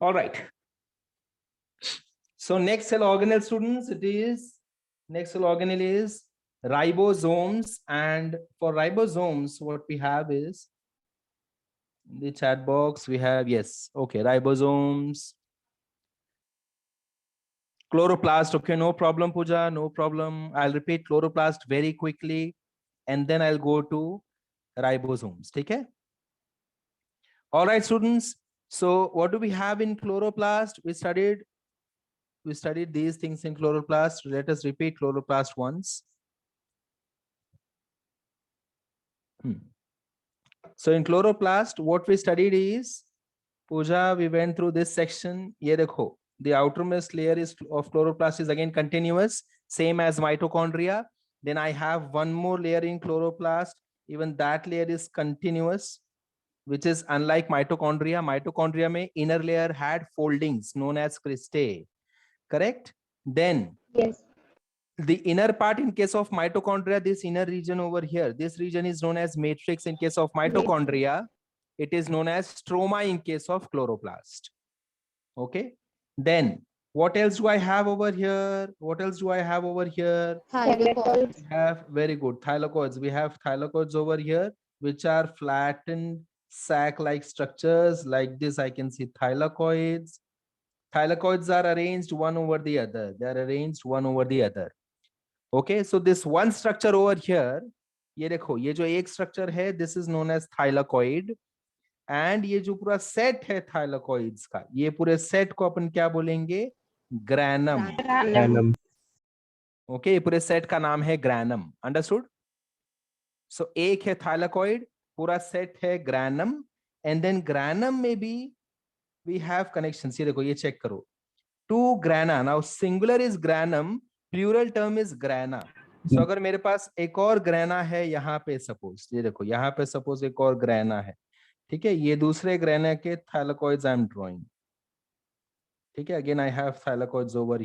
All right. So next cell organelle, students, next cell organelle is ribosomes, and for ribosomes what we have is in the chat box we have, yes, okay, ribosomes, chloroplast. Okay, no problem, Pooja, no problem. I'll repeat chloroplast very quickly and then I'll go to ribosomes. Okay. All right, students. So what do we have in chloroplast? We studied these things in chloroplast. Let us repeat chloroplast once. So in chloroplast, what we studied is, Pooja, we went through this section. Ye dekho, the outermost layer of chloroplast is again continuous, same as mitochondria. Then I have one more layer in chloroplast. Even that layer is continuous, which is unlike mitochondria. Mitochondria mein inner layer had foldings known as cristae. Correct? Then Yes. the inner part in case of mitochondria, this inner region over here, this region is known as matrix in case of mitochondria. It is known as stroma in case of chloroplast. Okay. Then what else do I have over here? What else do I have over here? Thylakoids. We have, very good, thylakoids. We have thylakoids over here, which are flattened sac-like structures like this. I can see thylakoids. Thylakoids are arranged one over the other. They are arranged one over the other. Okay, so this one structure over here, ये देखो, ये जो एक structure है, this is known as thylakoid, and ये जो पूरा set है thylakoids का, ये पूरे set को अपन क्या बोलेंगे? Granum. Okay, ये पूरे set का नाम है granum. Understood? So एक है thylakoid, पूरा set है granum, and then granum में भी we have connections. ये देखो, ये check करो. To grana. Now singular is granum, plural term is grana. So अगर मेरे पास एक और ग्रेना है यहाँ पे, सपोज ये देखो, यहाँ पे सपोज एक और ग्रेना है, ठीक है, ये दूसरे ग्रेना के thylakoids I am drawing. ठीक है, again I have thylakoids over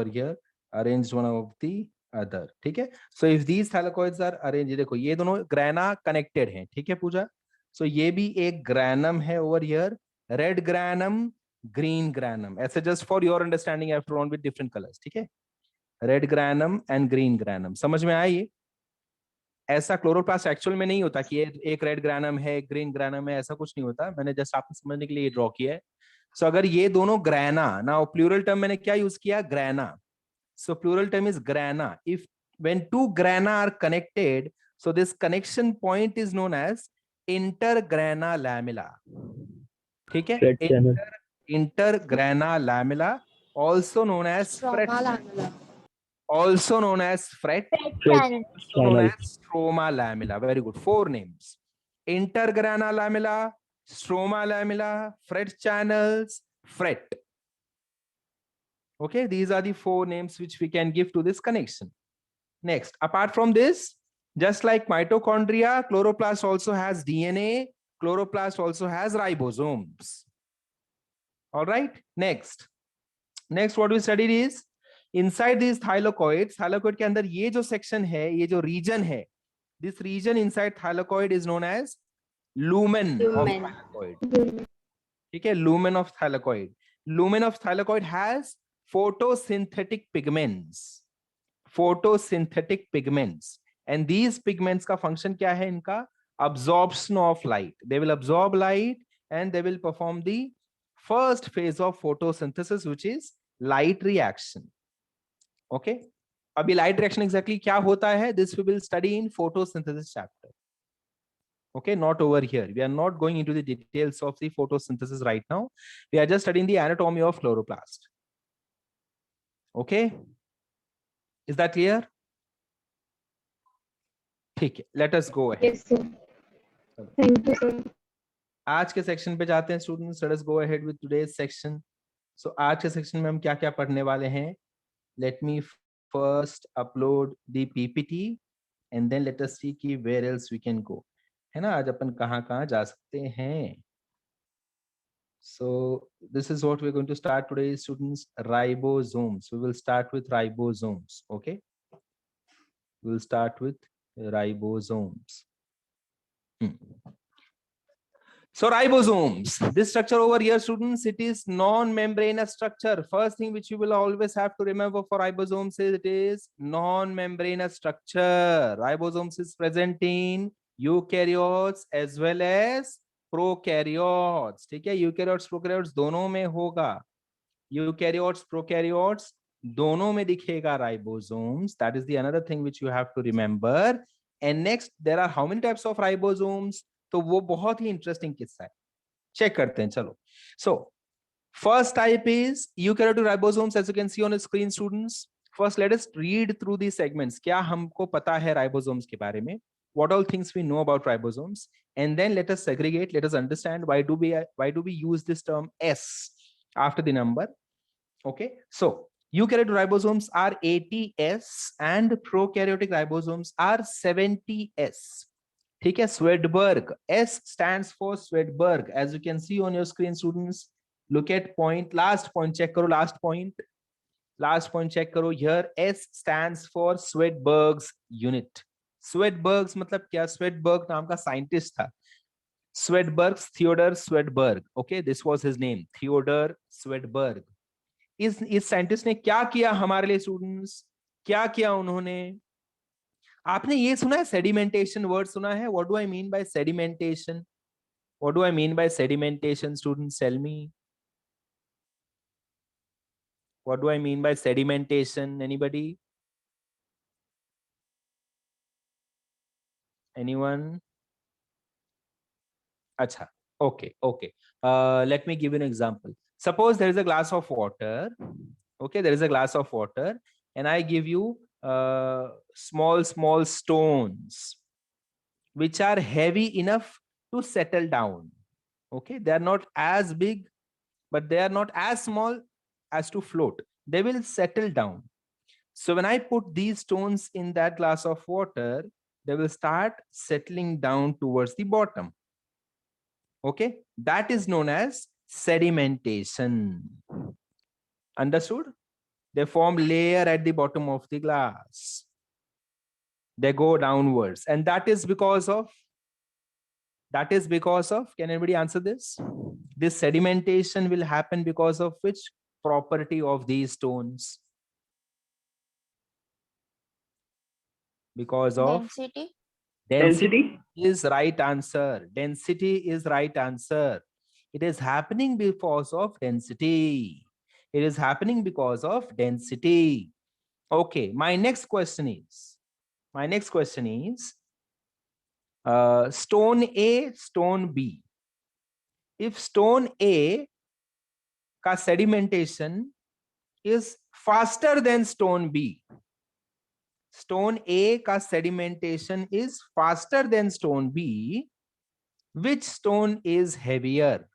here, arranged one of the other. ठीक है, so if these thylakoids are arranged, ये देखो, ये दोनों ग्रेना connected हैं. ठीक है पूजा, so ये भी एक ग्रैनम है over here, red granum, green granum. ऐसे just for your understanding I have drawn with different colors. ठीक है, red granum and green granum. समझ में आया? ये ऐसा क्लोरोप्लास्ट एक्चुअल में नहीं होता कि एक रेड ग्रैनम है, एक ग्रीन ग्रैनम है, ऐसा कुछ नहीं होता. मैंने जस्ट आपको समझने के लिए ड्रॉ किया है. सो अगर ये दोनों ग्रैना, ना प्लूरल टर्म मैंने क्या यूज किया? Grana. So plural term is grana. If when two grana are connected, so this connection point is known as intergrana lamella. ठीक है, intergrana lamella, also known as fret, also known as fret, also known as stroma lamella. Very good. 4 names: intergrana lamella, stroma lamella, fret channels, fret. Okay, these are the 4 names which we can give to this connection. Next, apart from this, just like mitochondria, chloroplast also has DNA. Chloroplast also has ribosomes. All right. Next, what we studied is inside these thylakoids. Thylakoid के अंदर ये जो section है, ये जो region है, this region inside thylakoid is known as lumen of thylakoid. ठीक है, lumen of thylakoid. Lumen of thylakoid has photosynthetic pigments. Photosynthetic pigments. And these pigments का function क्या है इनका? Absorption of light. They will absorb light and they will perform the first phase of photosynthesis, which is light reaction. Okay, अभी light reaction exactly क्या होता है? This we will study in photosynthesis chapter. Okay, not over here. We are not going into the details of the photosynthesis right now. We are just studying the anatomy of chloroplast. Okay, is that clear? ठीक है, let us go ahead. Yes, sir. Thank you, sir. आज के section पे जाते हैं students. Let us go ahead with today's section. So आज के section में हम क्या क्या पढ़ने वाले हैं? Let me first upload the PPT and then let us see कि where else we can go. है ना, आज अपन कहाँ जा सकते हैं? So this is what we're going to start today, students. Ribosomes. We will start with ribosomes. Okay, we will start with ribosomes. So ribosomes, this structure over here, students, it is non-membranous structure. First thing which you will always have to remember for ribosomes is it is non-membranous structure. Ribosomes is present in eukaryotes as well as prokaryotes. ठीक है, eukaryotes prokaryotes दोनों में होगा. Eukaryotes prokaryotes दोनों में दिखेगा ribosomes. That is the another thing which you have to remember. And next, there are how many types of ribosomes? तो वो बहुत ही इंटरेस्टिंग किस्सा है, चेक करते हैं चलो. So first type is eukaryotic ribosomes, as you can see on the screen, students. First let us read through these segments. क्या हमको पता है ribosomes के बारे में, what all things we know about ribosomes, and then let us segregate, let us understand why do we use this term S after the number. Okay, so eukaryotic ribosomes are 80S and prokaryotic ribosomes are 70S. ठीक है, Swedberg, S stands for Swedberg, as you can see on your screen, students. Look at point, last point check करो, last point check करो. Here S stands for Swedberg's unit. Swedberg's मतलब क्या? Swedberg नाम का scientist था. Swedberg's Theodor Swedberg. Okay, this was his name, Theodor Swedberg. इस scientist ने क्या किया हमारे लिए, स्टूडेंट्स? क्या किया उन्होंने? आपने ये सुना है सेडिमेंटेशन वर्ड सुना है? What do I mean by sedimentation? What do I mean by sedimentation, students? Tell me, what do I mean by sedimentation? Anybody? Anyone? अच्छा, okay, let me give you an example. Suppose there is a glass of water. Okay, there is a glass of water and I give you small stones which are heavy enough to settle down. Okay, they are not as big, but they are not as small as to float. They will settle down. So when I put these stones in that glass of water, they will start settling down towards the bottom. Okay, that is known as sedimentation. Understood? They form layer at the bottom of the glass. They go downwards, and that is because of, can anybody answer this? This sedimentation will happen because of which property of these stones? Because of density is right answer. Density is right answer. It is happening because of density. It is happening because of density. Okay, my next question is stone A, stone B. If stone A ka sedimentation is faster than stone B, stone A ka sedimentation is faster than stone B, which stone is heavier?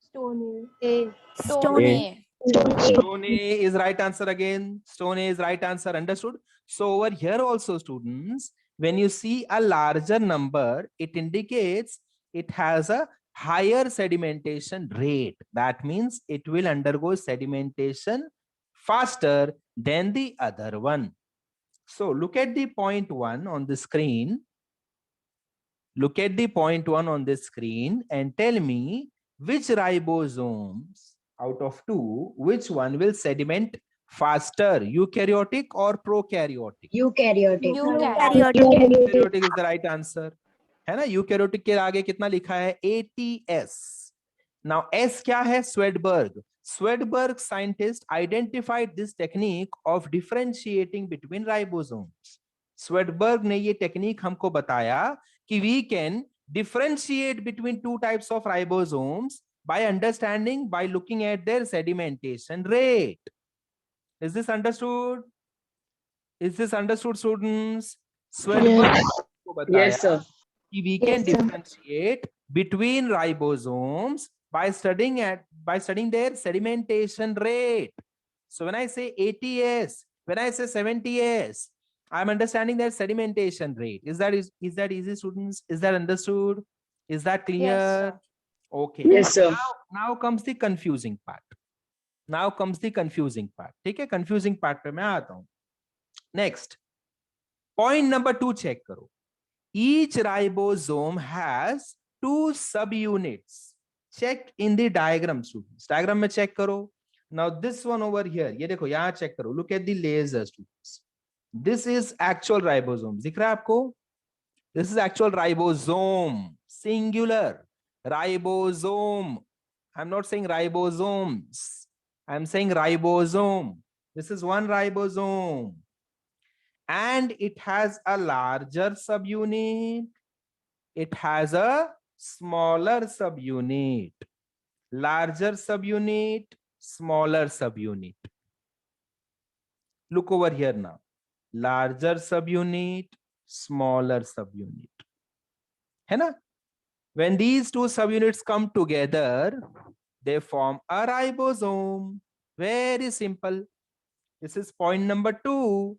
Stone A. Stone A. Stone A is right answer again. Stone A is right answer. Understood? So over here also, students, when you see a larger number, it indicates it has a higher sedimentation rate. That means it will undergo sedimentation faster than the other one. So look at the point 1 on the screen. Look at the point 1 on the screen and tell me which ribosomes out of 2, which one will sediment faster, eukaryotic or prokaryotic? Eukaryotic. Eukaryotic is the right answer. है ना? Eukaryotic के आगे कितना लिखा है? 80S. Now S क्या है? Swedberg. Swedberg scientist identified this technique of differentiating between ribosomes. Swedberg ने ये टेक्निक हमको बताया कि we can differentiate between two types of ribosomes by understanding, by looking at their sedimentation rate. Is this understood? Is this understood, students? Swedberg को बताया Yes, sir. कि we can Yes, sir. differentiate between ribosomes by studying their sedimentation rate. So when I say 80S, when I say 70S, I'm understanding their sedimentation rate. Is that easy, students? Is that understood? Is that clear? Yes, Okay. Yes, sir. Now comes the confusing part. ठीक है, confusing part पे मैं आता हूँ. Next, point number 2 check करो. Each ribosome has two subunits. Check in the diagram, students. Diagram में check करो. Now this one over here, ये देखो यहाँ check करो. Look at the laser, students. This is actual ribosome. दिख रहा है आपको? This is actual ribosome, singular. Ribosome. I'm not saying ribosomes. I'm saying ribosome. This is one ribosome. And it has a larger subunit. It has a smaller subunit. Larger subunit, smaller subunit. Look over here now. Larger subunit, smaller subunit. है ना? When these two subunits come together, they form a ribosome. Very simple. This is point number 2.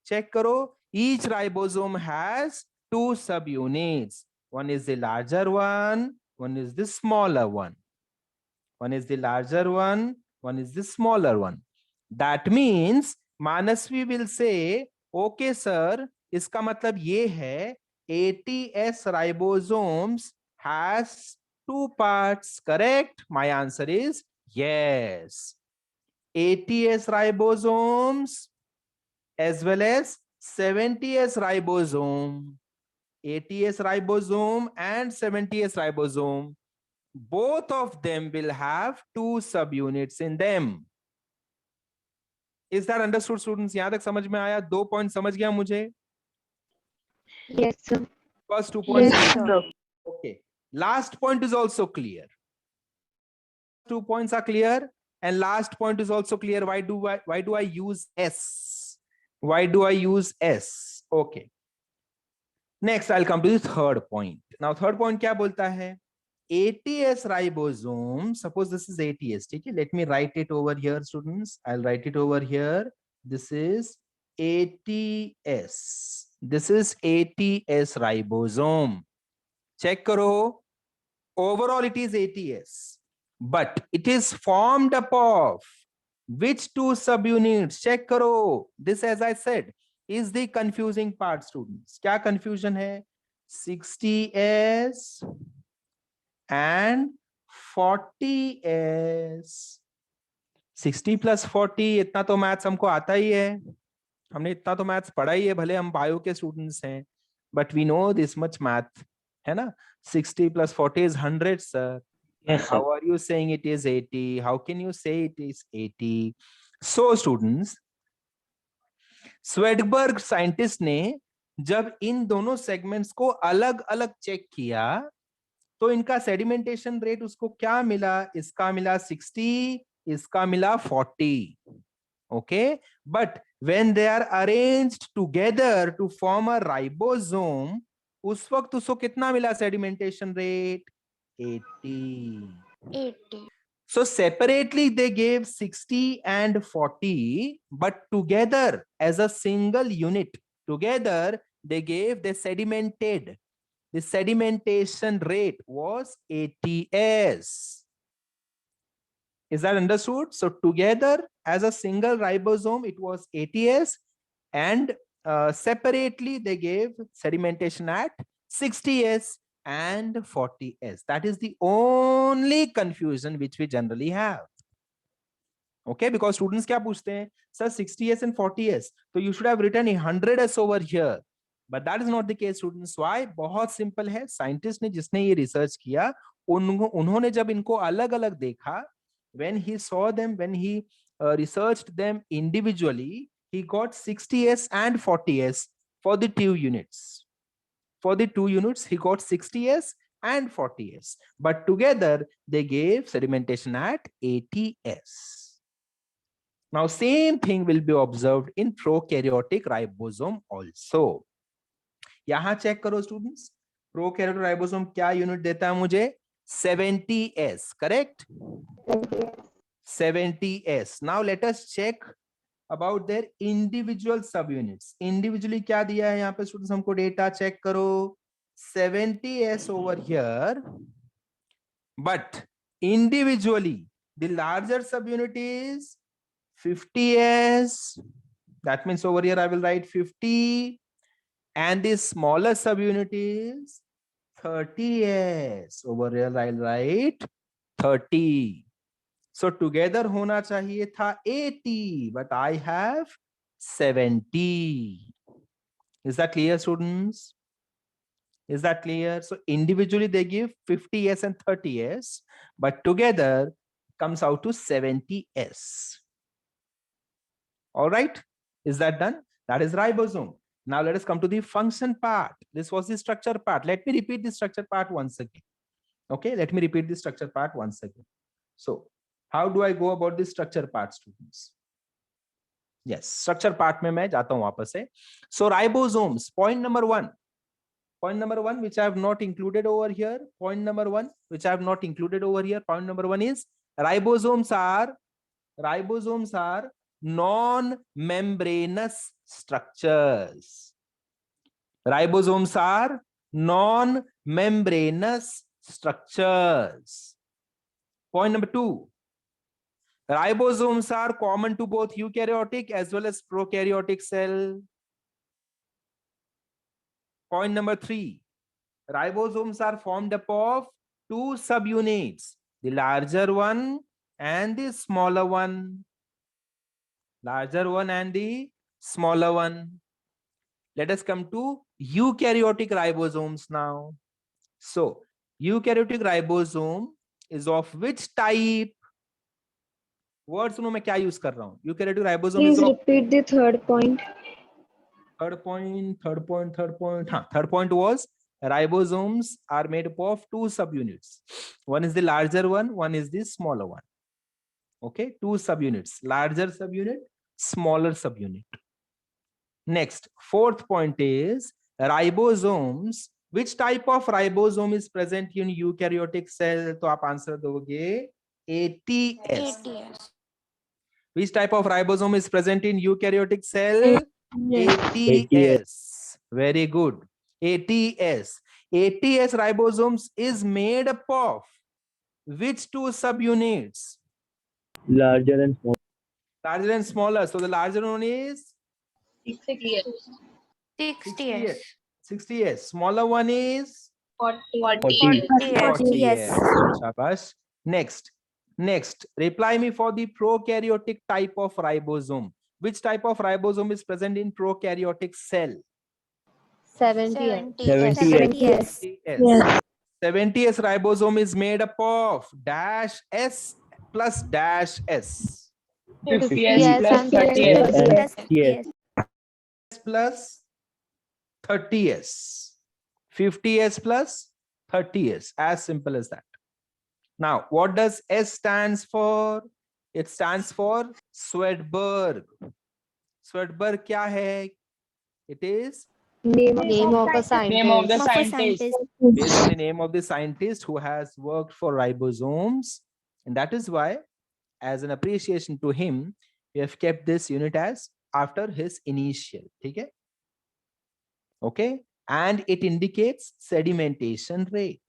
Check karo. Each ribosome has two subunits. One is the larger one is the smaller one. One is the larger one is the smaller one. That means Manasvi will say, okay sir, इसका मतलब ये है ATS ribosomes has two parts, correct? My answer is yes. ATS ribosomes as well as 70S ribosome. ATS ribosome and 70S ribosome, both of them will have two subunits in them. Is that understood, students? yahan tak samajh mein aaya? 2 points samajh gaya mujhe? Yes, sir. First 2 points. Yes, sir. Okay. Last point is also clear. 2 points are clear, and last point is also clear. Why do I use S? Why do I use S? Okay. Next, I'll come to the third point. Now, third point kya bolta hai? ATS ribosome, suppose this is ATS, okay? Let me write it over here, students. I'll write it over here. This is ATS. This is ATS ribosome. Check karo. Overall, it is ATS, but it is formed up of which two subunits? Check karo. This, as I said, is the confusing part, students. Kya confusion hai? 60S and 40S. 60 plus 40, इतना तो maths हमको आता ही है. हमने इतना तो maths पढ़ा ही है, भले हम बायो के स्टूडेंट्स हैं, but we know this much math, है ना? 60 plus 40 is 100, sir. Yes, sir. How are you saying it is 80? How can you say it is 80? So students, Svedberg scientist ने जब इन दोनों सेगमेंट्स को अलग अलग चेक किया तो इनका सेडिमेंटेशन रेट उसको क्या मिला? इसका मिला 60, इसका मिला 40. Okay, but when they are arranged together to form a ribosome, उस वक्त उसको कितना मिला sedimentation rate? 80. So separately they gave 60 and 40, but together as a single unit, together they gave, they sedimented. The sedimentation rate was ATS. Is that understood? So together as a single ribosome, it was ATS, and separately they gave sedimentation at 60S and 40S. That is the only confusion which we generally have. Okay, because students kya puchte hain? Sir, 60S and 40S. So you should have written 100S over here. But that is not the case, students. Why? बहुत simple है. Scientist ने जिसने ये research किया, उन्होंने जब इनको अलग-अलग देखा, when he saw them, when he researched them individually, he got 60S and 40S for the two units. For the two units, he got 60S and 40S. But together, they gave sedimentation at ATS. Now, same thing will be observed in prokaryotic ribosome also. यहाँ check करो students. Prokaryotic ribosome क्या unit देता है मुझे? 70S, correct? 70S. Now let us check about their individual subunits. Individually क्या दिया है यहाँ पे students? हमको data check करो. 70S over here, but individually the larger subunit is 50S. That means over here I will write 50, and the smaller subunit is 30s. Over here I'll write 30. So together होना चाहिए था 80, but I have 70. Is that clear, students? Is that clear? So individually they give 50s and 30s, but together comes out to 70s. All right. Is that done? That is ribosome. Now let us come to the function part. This was the structure part. Let me repeat the structure part once again. Okay, let me repeat the structure part once again. So how do I go about the structure part, students? Yes, structure part में मैं जाता हूं वापस से. So ribosomes, point number one, which I have not included over here. Point number one, which I have not included over here. Point number one is ribosomes are non-membranous structures. Ribosomes are non-membranous structures. Point number two, ribosomes are common to both eukaryotic as well as prokaryotic cell. Point number three, ribosomes are formed up of two subunits, the larger one and the smaller one. Larger one and the smaller one. Let us come to eukaryotic ribosomes now. So, eukaryotic ribosome is of which type? Words सुनो मैं क्या use कर रहा हूँ. Eukaryotic ribosome Please is of repeat the third point. third point. Third point was ribosomes are made up of two subunits. One is the larger one is the smaller one. Okay, two subunits, larger subunit, smaller subunit. Next, fourth point is ribosomes. Which type of ribosome is present in eukaryotic cell? तो आप answer दोगे ATS. Which type of ribosome is present in eukaryotic cell? ATS. Very good. ATS. ATS ribosomes is made up of which two subunits? Larger and smaller. Larger and smaller. So the larger one is 60s. 60s. Smaller one is 40. 40s. Shabash. Next, reply me for the prokaryotic type of ribosome. Which type of ribosome is present in prokaryotic cell? 70. 70s. 70s ribosome is made up of dash S plus dash S. 50s and 30s. Yes. Plus 30s. 50s plus 30s. As simple as that. Now, what does S stands for? It stands for Swedberg. Swedberg क्या है? It is Name of a scientist. based on the name of the scientist who has worked for ribosomes, and that is why, as an appreciation to him, we have kept this unit as after his initial. Okay? Okay, and it indicates sedimentation rate.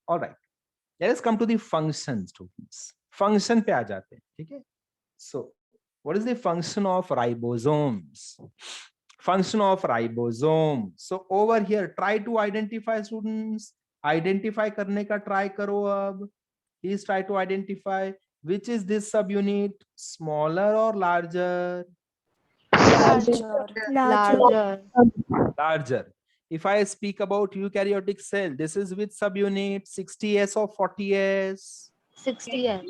All right, let us come to the function, students. Function पे आ जाते हैं. ठीक है? So, what is the function of ribosomes? Function of ribosome. So over here, try to identify, students. Identify करने का try करो अब. Please try to identify which is this subunit, smaller or larger? Larger. If I speak about eukaryotic cell, this is which subunit, 60s or 40s? 60s.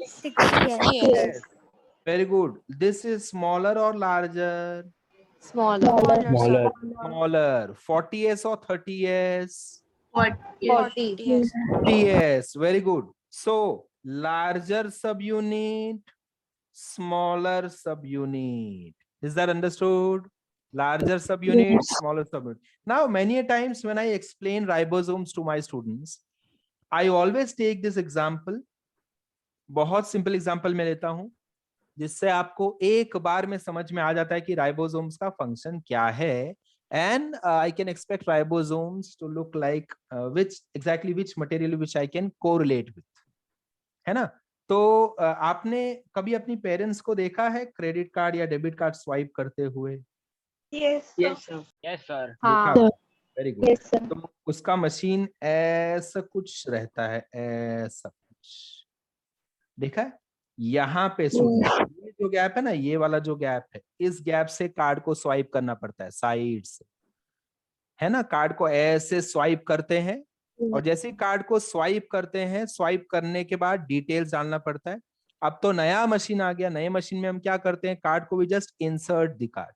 Very good. This is smaller or larger? Smaller. Smaller. 40s or 30s? 40. 40s. Very good. So larger subunit, smaller subunit. Is that understood? Larger subunit, smaller subunit. Now, many a times when I explain ribosomes to my students, I always take this example. बहुत simple example मैं लेता हूं जिससे आपको एक बार में समझ में आ जाता है कि राइबोसोम्स का फंक्शन क्या है, and I can expect ribosomes to look like which material which I can correlate with, है ना? तो आपने कभी अपनी पेरेंट्स को देखा है क्रेडिट कार्ड या डेबिट कार्ड स्वाइप करते हुए? Yes, sir. हाँ. Very good. Yes, sir. तो उसका मशीन ऐसा कुछ रहता है, ऐसा कुछ देखा है यहाँ पे स्टूडेंट, ये जो गैप है ना, ये वाला जो गैप है, इस गैप से कार्ड को स्वाइप करना पड़ता है साइड से, है ना। कार्ड को ऐसे स्वाइप करते हैं और जैसे ही कार्ड को स्वाइप करते हैं, स्वाइप करने के बाद डिटेल्स डालना पड़ता है। अब तो नया मशीन आ गया, नए मशीन में हम क्या करते हैं, कार्ड को भी जस्ट इंसर्ट द कार्ड,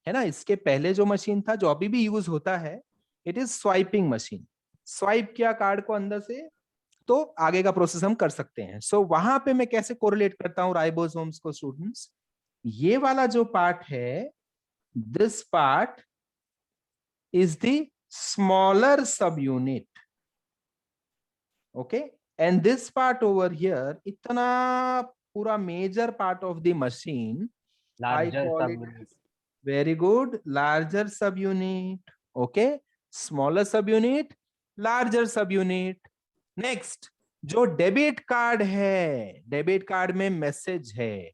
है ना। इसके पहले जो मशीन था, जो अभी भी यूज होता है, it is swiping machine. Swipe किया कार्ड को अंदर से, तो आगे का प्रोसेस हम कर सकते हैं। सो वहां पे मैं कैसे कोरिलेट करता हूँ राइबोसोम्स को स्टूडेंट्स, ये वाला जो पार्ट है, this part is the smaller subunit, okay, and this part over here, इतना पूरा major part of the machine, I call it, very good, larger subunit, okay, smaller subunit, larger subunit. Next, जो debit card है, debit card में message है,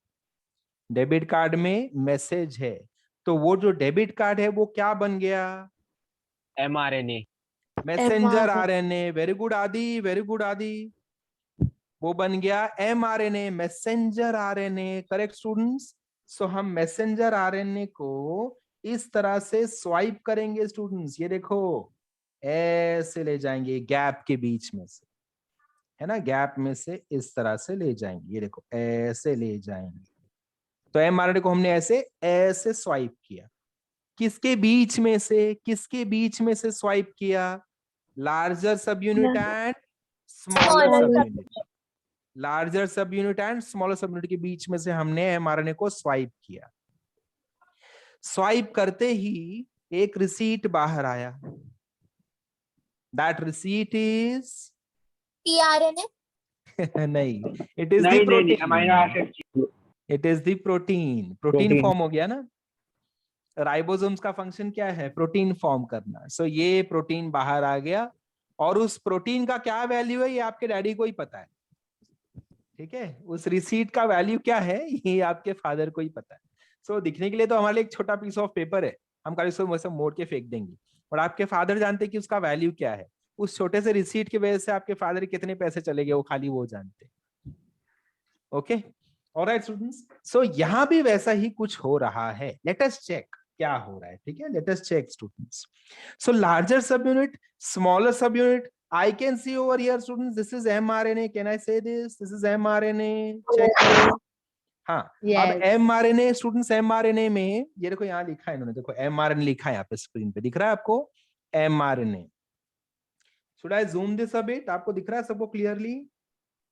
debit card में message है, तो वो जो डेबिट कार्ड है वो क्या बन गया, mRNA, messenger RNA. Very good Adi, very good Adi, वो बन गया mRNA, messenger RNA, correct students. So हम मैसेंजर आरएनए को इस तरह से स्वाइप करेंगे स्टूडेंट्स, ये देखो ऐसे ले जाएंगे गैप के बीच में से, है ना, गैप में से इस तरह से ले जाएंगे, ये देखो ऐसे ले जाएंगे। तो mRNA को हमने ऐसे ऐसे स्वाइप किया, किसके बीच में से, किसके बीच में से स्वाइप किया, लार्जर सब unit and smaller subunit, larger सब यूनिट एंड स्मॉलर सब यूनिट के बीच में से हमने mRNA को स्वाइप किया। स्वाइप करते ही एक रिसीट बाहर आया, दैट रिसीट इज tRNA. नहीं, it is the protein, it is the protein, protein form हो गया ना। राइबोसोम्स का फंक्शन क्या है, प्रोटीन फॉर्म करना। सो ये प्रोटीन बाहर आ गया, और उस प्रोटीन का क्या वैल्यू है ये आपके डैडी को ही पता है, ठीक है, उस रिसीट का वैल्यू क्या है ये आपके फादर को ही पता है। सो दिखने के लिए तो हमारे लिए एक छोटा पीस ऑफ पेपर है, हम कभी उसको वैसे मोड़ के फेंक देंगे, और आपके फादर जानते कि उसका वैल्यू क्या है। उस छोटे से रिसीट की वजह से आपके फादर कितने पैसे चले गए वो खाली वो जानते। ओके, ऑलराइट स्टूडेंट्स, सो यहाँ भी वैसा ही कुछ हो रहा है, लेट अस चेक क्या हो रहा है, ठीक है, let us check students. So larger subunit, smaller subunit, I can see over here students, this is mRNA, can I say this is mRNA, check करो। हाँ, अब mRNA स्टूडेंट्स, mRNA में ये देखो यहाँ लिखा है इन्होंने, देखो mRNA लिखा है यहाँ पे स्क्रीन पे, दिख रहा है आपको mRNA। Should I zoom this a bit, आपको दिख रहा है सबको clearly?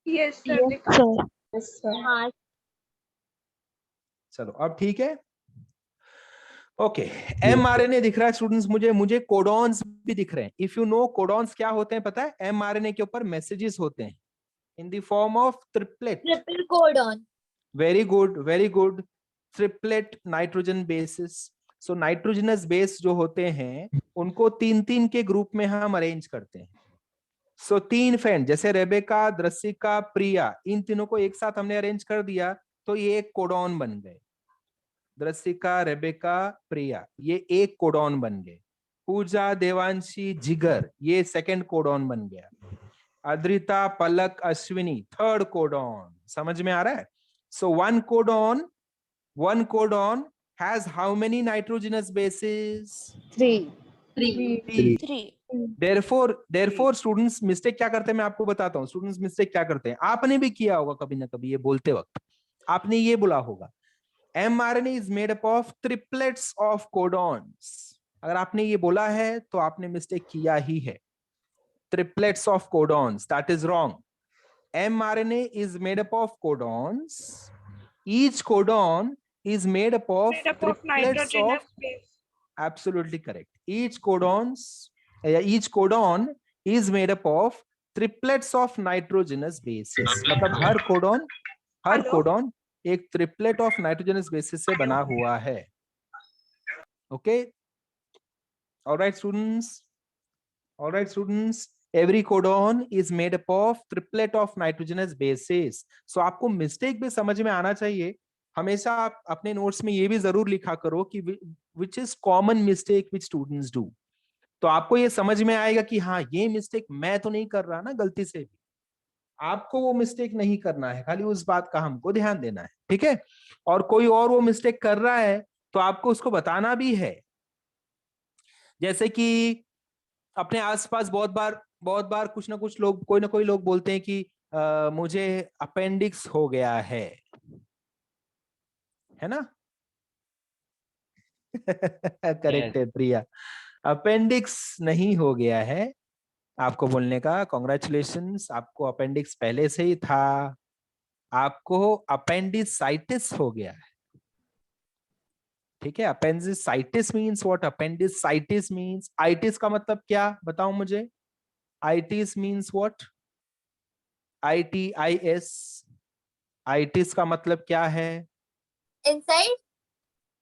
Yes, sir. Yes, sir. हाँ. चलो अब ठीक है, ओके, mRNA दिख रहा है स्टूडेंट्स, मुझे कोडॉन्स भी दिख रहे हैं। इफ यू नो कोडॉन्स क्या होते हैं पता है, mRNA के ऊपर मैसेजेस होते हैं इन the form of triplet, Triple codon. Very good, very good, triplet nitrogen bases. So nitrogenous base जो होते हैं उनको 3-3 के ग्रुप में हम अरेंज करते हैं। सो 3 फ्रेंड, जैसे रेबेका, द्रसिका, प्रिया, इन तीनों को एक साथ हमने अरेंज कर दिया तो ये एक कोडॉन बन गए। द्रसिका, रेबेका, प्रिया, ये एक कोडॉन बन गए। पूजा, देवांशी, जिगर, ये सेकंड कोडॉन बन गया। अद्रिता, पलक, अश्विनी, थर्ड कोडॉन। समझ में आ रहा है? So one codon has how many nitrogenous bases? 3. Therefore students mistake क्या करते हैं मैं आपको बताता हूँ। स्टूडेंट्स मिस्टेक क्या करते हैं, आपने भी किया होगा कभी ना कभी, ये बोलते वक्त आपने ये बोला होगा, mRNA is made up of triplets of codons। अगर आपने ये बोला है तो आपने मिस्टेक किया ही है। triplets of codons, that is wrong। mRNA is made up of codons, each codon is made up of triplets of, absolutely correct, each codon is made up of triplets of nitrogenous bases। मतलब हर codon एक triplet of nitrogenous bases से बना हुआ है। Okay, alright students, every codon is made up of triplet of nitrogenous bases। so आपको mistake भी समझ में आना चाहिए। हमेशा आप अपने नोट्स में ये भी जरूर लिखा करो कि which is common mistake which students do। तो आपको ये समझ में आएगा कि हाँ ये मिस्टेक मैं तो नहीं कर रहा ना गलती से भी, आपको वो मिस्टेक नहीं करना है, खाली उस बात का हमको ध्यान देना है, ठीक है। और कोई और वो मिस्टेक कर रहा है तो आपको उसको बताना भी है। जैसे कि अपने आसपास बहुत बार कुछ ना कुछ लोग, कोई ना कोई लोग बोलते हैं कि मुझे अपेंडिक्स हो गया है ना। करेक्ट है प्रिया, अपेंडिक्स नहीं हो गया है। आपको बोलने का कॉन्ग्रेचुलेशंस, आपको अपेंडिक्स पहले से ही था, आपको अपेंडिसाइटिस हो गया है, ठीक है। Appendicitis means what? Appendicitis means, itis का मतलब क्या बताओ मुझे? Itis means what? ITIS, itis का मतलब क्या है? Inside?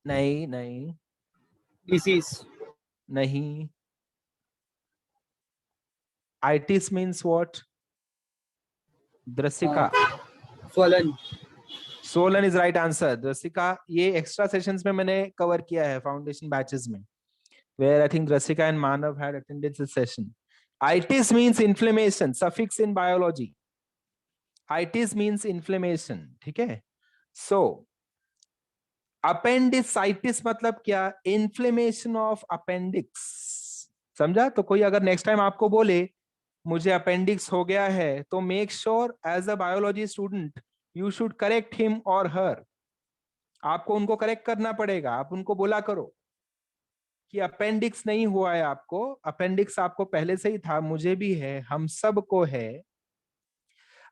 नहीं नहीं Disease. नहीं, आइटिस मींस व्हाट? द्रसिका, Swollen. Swollen is right answer. द्रसिका, ये एक्स्ट्रा सेशंस में मैंने कवर किया है फाउंडेशन बैचेस में, where I think Rasika and Manav had attended this session. Itis means inflammation, suffix in biology. Itis means inflammation, ठीक है। So appendicitis मतलब क्या? Inflammation of appendix, समझा? तो कोई अगर नेक्स्ट टाइम आपको बोले मुझे अपेंडिक्स हो गया है, तो make sure as a biology student you should correct him और हर। आपको उनको करेक्ट करना पड़ेगा, आप उनको बोला करो कि अपेंडिक्स नहीं हुआ है आपको, अपेंडिक्स आपको पहले से ही था, मुझे भी है, हम सबको है।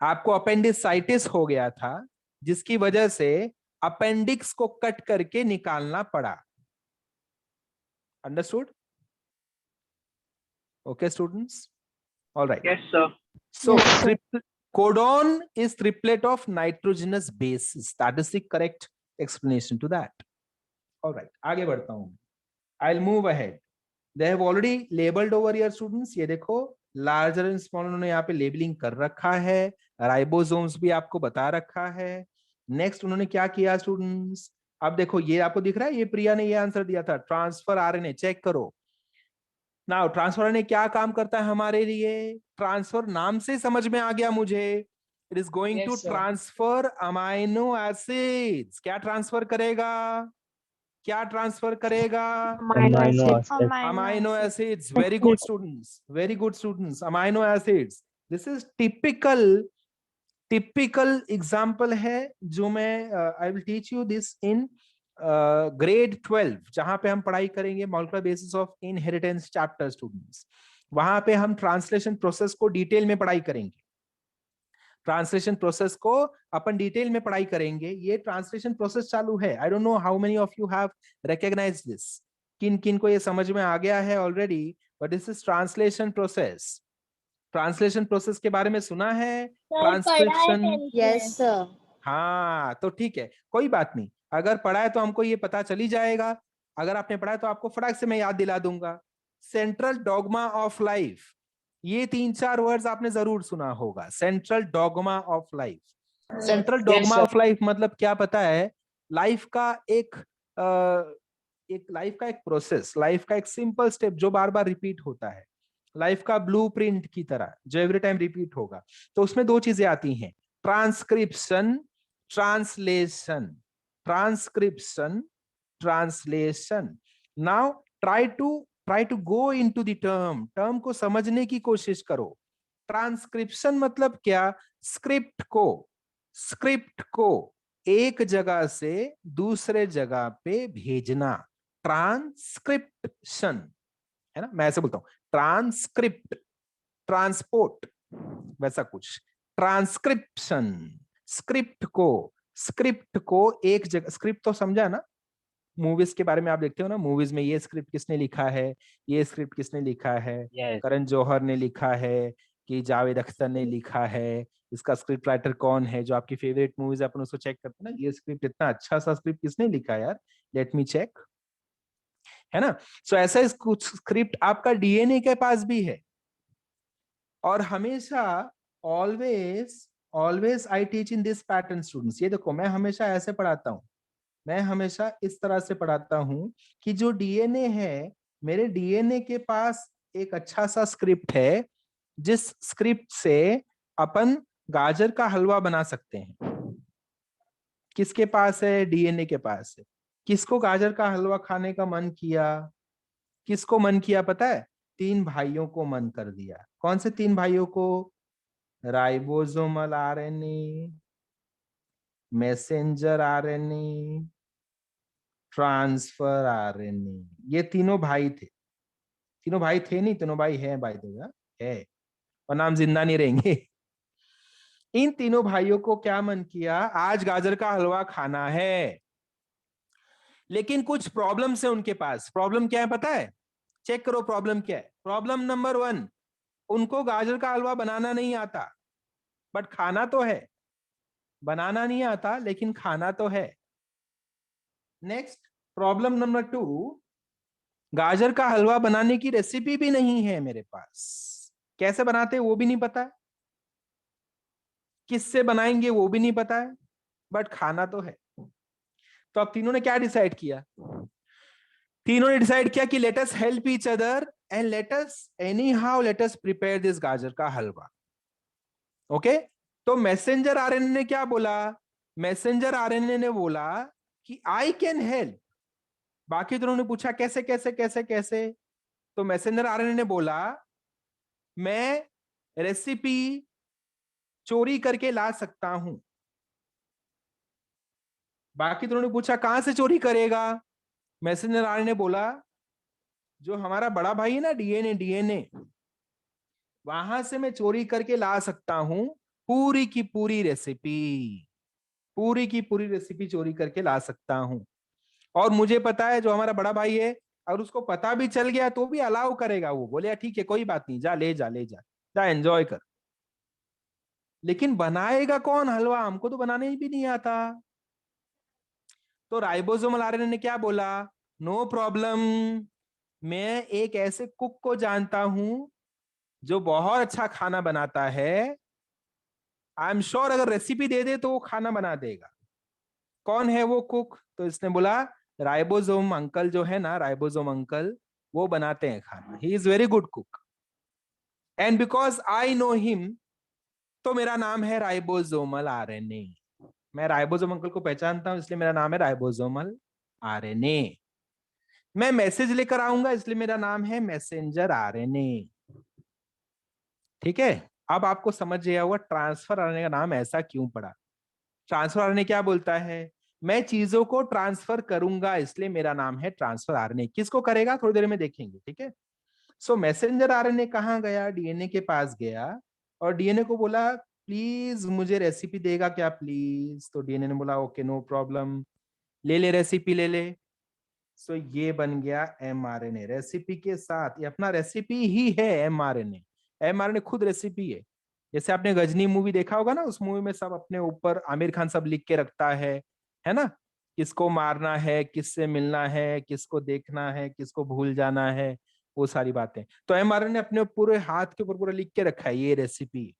आपको अपेंडिसाइटिस हो गया था जिसकी वजह से अपेंडिक्स को कट करके निकालना पड़ा। Understood? Okay students, alright. Yes, sir. So codon is triplet of nitrogenous bases. That is the correct explanation to that. All right, आगे बढ़ता हूं। I'll move ahead. They have already labeled over here students. ये देखो larger and smaller उन्होंने यहाँ पे labelling कर रखा है, राइबोसोम्स भी आपको बता रखा है। नेक्स्ट उन्होंने क्या किया स्टूडेंट्स? अब देखो ये आपको दिख रहा है, ये प्रिया ने ये आंसर दिया था, ट्रांसफर आरएनए, चेक करो। नाउ ट्रांसफर आरएनए क्या काम करता है हमारे लिए? ट्रांसफर नाम से समझ में आ गया मुझे, it is going to transfer amino acids. क्या ट्रांसफर करेगा? क्या ट्रांसफर करेगा? Amino acid. Amino acids. Very good students, very good students, amino acids. This is typical example है जो मैं I will teach you this in grade 12, जहां पे हम पढ़ाई करेंगे molecular basis of inheritance chapter students. वहां पे हम ट्रांसलेशन प्रोसेस को डिटेल में पढ़ाई करेंगे, ट्रांसलेशन प्रोसेस को अपन डिटेल में पढ़ाई करेंगे। ये ट्रांसलेशन प्रोसेस चालू है। I don't know how many of you have recognised this, किन किन को ये समझ में आ गया है already, but this is translation process. Translation process के बारे में सुना है? ट्रांसक्रिप्शन। Yes, sir. हाँ तो ठीक है, कोई बात नहीं, अगर पढ़ा है तो हमको ये पता चली जाएगा, अगर आपने पढ़ा है तो आपको फटाक से मैं याद दिला दूंगा। सेंट्रल डॉगमा ऑफ लाइफ, ये 3-4 वर्ड्स आपने जरूर सुना होगा। Central dogma of life, central dogma of life मतलब क्या पता है? लाइफ का एक लाइफ का एक प्रोसेस, लाइफ का एक सिंपल स्टेप जो बार बार रिपीट होता है, लाइफ का ब्लूप्रिंट की तरह जो एवरी टाइम रिपीट होगा। तो उसमें दो चीजें आती हैं, transcription, translation. Transcription, translation. Now try to go into the term को समझने की कोशिश करो। ट्रांसक्रिप्शन मतलब क्या? स्क्रिप्ट को एक जगह से दूसरे जगह पे भेजना, ट्रांसक्रिप्शन, है ना। मैं ऐसे बोलता हूं, ट्रांसक्रिप्ट, ट्रांसपोर्ट, वैसा कुछ। ट्रांसक्रिप्शन, स्क्रिप्ट को एक जगह, स्क्रिप्ट तो समझा ना, मूवीज के बारे में आप देखते हो ना, मूवीज में ये स्क्रिप्ट किसने लिखा है, ये स्क्रिप्ट किसने लिखा है, Yes. करण जौहर ने लिखा है कि जावेद अख्तर ने लिखा है, इसका स्क्रिप्ट राइटर कौन है, जो आपकी फेवरेट मूवीज अपन उसको चेक करते हैं ना, ये स्क्रिप्ट, इतना अच्छा सा स्क्रिप्ट किसने लिखा है यार, लेट मी चेक, है ना। सो ऐसा कुछ स्क्रिप्ट आपका डीएनए के पास भी है। और हमेशा always I teach in this pattern students. ये देखो मैं हमेशा ऐसे पढ़ाता हूं, मैं हमेशा इस तरह से पढ़ाता हूं कि जो डीएनए है, मेरे डीएनए के पास एक अच्छा सा स्क्रिप्ट है जिस स्क्रिप्ट से अपन गाजर का हलवा बना सकते हैं। किसके पास है? डीएनए के पास है। किसको गाजर का हलवा खाने का मन किया? किसको मन किया पता है? 3 भाइयों को मन कर दिया। कौन से 3 भाइयों को? Ribosomal RNA, messenger RNA, transfer RNA. ये तीनों भाई थे। तीनों भाई थे नहीं, तीनों भाई हैं भाई तो है, और नाम जिंदा नहीं रहेंगे। इन तीनों भाइयों को क्या मन किया? आज गाजर का हलवा खाना है। लेकिन कुछ प्रॉब्लम्स है उनके पास। प्रॉब्लम क्या है पता है? चेक करो प्रॉब्लम क्या है। प्रॉब्लम नंबर 1, उनको गाजर का हलवा बनाना नहीं आता, बट खाना तो है। बनाना नहीं आता लेकिन खाना तो है। नेक्स्ट प्रॉब्लम नंबर 2, गाजर का हलवा बनाने की रेसिपी भी नहीं है मेरे पास। कैसे बनाते वो भी नहीं पता है, किससे बनाएंगे वो भी नहीं पता है, बट खाना तो है। तो अब तीनों ने क्या डिसाइड किया? तीनों ने डिसाइड किया कि let us help each other and let us prepare this गाजर का हलवा। ओके, तो मैसेंजर आरएनए ने क्या बोला? मैसेंजर आरएनए ने बोला कि आई कैन हेल्प। बाकी दोनों ने पूछा कैसे कैसे कैसे कैसे? तो मैसेंजर आरएनए ने बोला मैं रेसिपी चोरी करके ला सकता हूं। बाकी दोनों ने पूछा कहां से चोरी करेगा? मैसेंजर आरएनए ने बोला जो हमारा बड़ा भाई है ना, डीएनए, वहां से मैं चोरी करके ला सकता हूं पूरी की पूरी रेसिपी। पूरी की पूरी रेसिपी चोरी करके ला सकता हूं। और मुझे पता है जो हमारा बड़ा भाई है, अगर उसको पता भी चल गया तो भी अलाउ करेगा। वो बोले ठीक है कोई बात नहीं, जा ले जा ले जा जा एंजॉय कर। लेकिन बनाएगा कौन हलवा? हमको तो बनाने भी नहीं आता। तो राइबोसोमल आरएनए ने क्या बोला? नो प्रॉब्लम, मैं एक ऐसे कुक को जानता हूं जो बहुत अच्छा खाना बनाता है। आई एम श्योर अगर रेसिपी दे दे तो वो खाना बना देगा। कौन है वो कुक? तो इसने बोला राइबोसोम अंकल जो है ना, राइबोसोम अंकल, वो बनाते हैं खाना। He is very good cook and because I know him, तो मेरा नाम है राइबोसोमल आरएनए। मैं राइबोसोम अंकल को पहचानता हूं इसलिए मेरा नाम है राइबोसोमल आरएनए। मैं मैसेज लेकर आऊंगा इसलिए मेरा नाम है मैसेंजर आरएनए। ठीक है, अब आपको समझ गया होगा ट्रांसफर आरएनए का नाम ऐसा क्यों पड़ा। ट्रांसफर आरएनए क्या बोलता है? मैं चीजों को ट्रांसफर करूंगा इसलिए मेरा नाम है ट्रांसफर आरएनए। किसको करेगा थोड़ी देर में देखेंगे। ठीक है, सो मैसेंजर आरएनए कहां गया? डीएनए के पास गया और डीएनए को बोला प्लीज मुझे रेसिपी देगा क्या प्लीज? तो डीएनए ने बोला ओके नो प्रॉब्लम, ले ले रेसिपी ले ले। सो ये बन गया एमआरएनए। रेसिपी के साथ ये अपना रेसिपी ही है एमआरएनए। एमआरएनए खुद रेसिपी है। जैसे आपने गजनी मूवी देखा होगा ना, उस मूवी में सब अपने ऊपर आमिर खान सब लिख के रखता है ना? किसको मारना है, किससे मिलना है, किसको देखना है, किसको भूल जाना है, वो सारी बातें। तो एमआरएनए ने अपने पूरे हाथ के ऊपर पूरा लिख के रखा है ये recipe.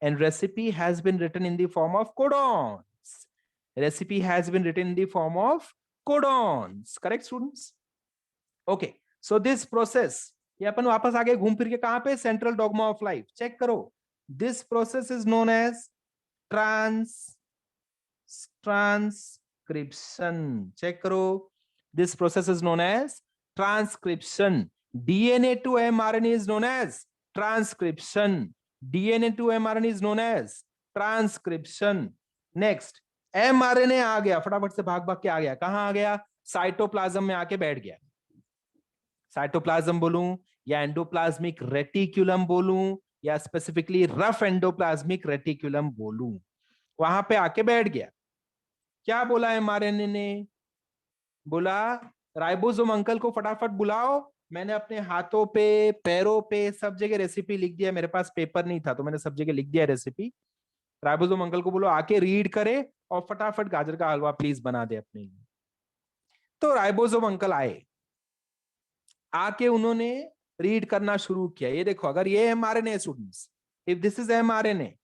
And recipe has been written in the form of codons. Recipe has been written in the form of codons. Correct students? Okay, so this process, ये अपन वापस आगे घूम फिर के कहां पे? Central dogma of life. Check करो, this process is known as transcription. Check करो, this process is known as transcription. DNA to mRNA is known as transcription. DNA to mRNA is known as transcription. Next mRNA आ गया, फटाफट से भाग भाग के आ गया। कहां आ गया? साइटोप्लाज्म में आके बैठ गया। साइटोप्लाज्म बोलूं या एंडोप्लाज्मिक रेटिकुलम बोलूं या स्पेसिफिकली रफ एंडोप्लाज्मिक रेटिकुलम बोलूं, वहां पे आके बैठ गया। क्या बोला एमआरएनए ने? बोला राइबोसोम अंकल को फटाफट बुलाओ। मैंने अपने हाथों पे, पैरों पे, सब जगह रेसिपी लिख दिया। मेरे पास पेपर नहीं था तो मैंने सब जगह लिख दिया रेसिपी। राइबोसोम अंकल को बोलो आके रीड करे और फटाफट गाजर का हलवा प्लीज बना दे अपने लिए। तो राइबोसोम अंकल आए, आके उन्होंने रीड करना शुरू किया। ये देखो, अगर ये mRNA students, if this is mRNA,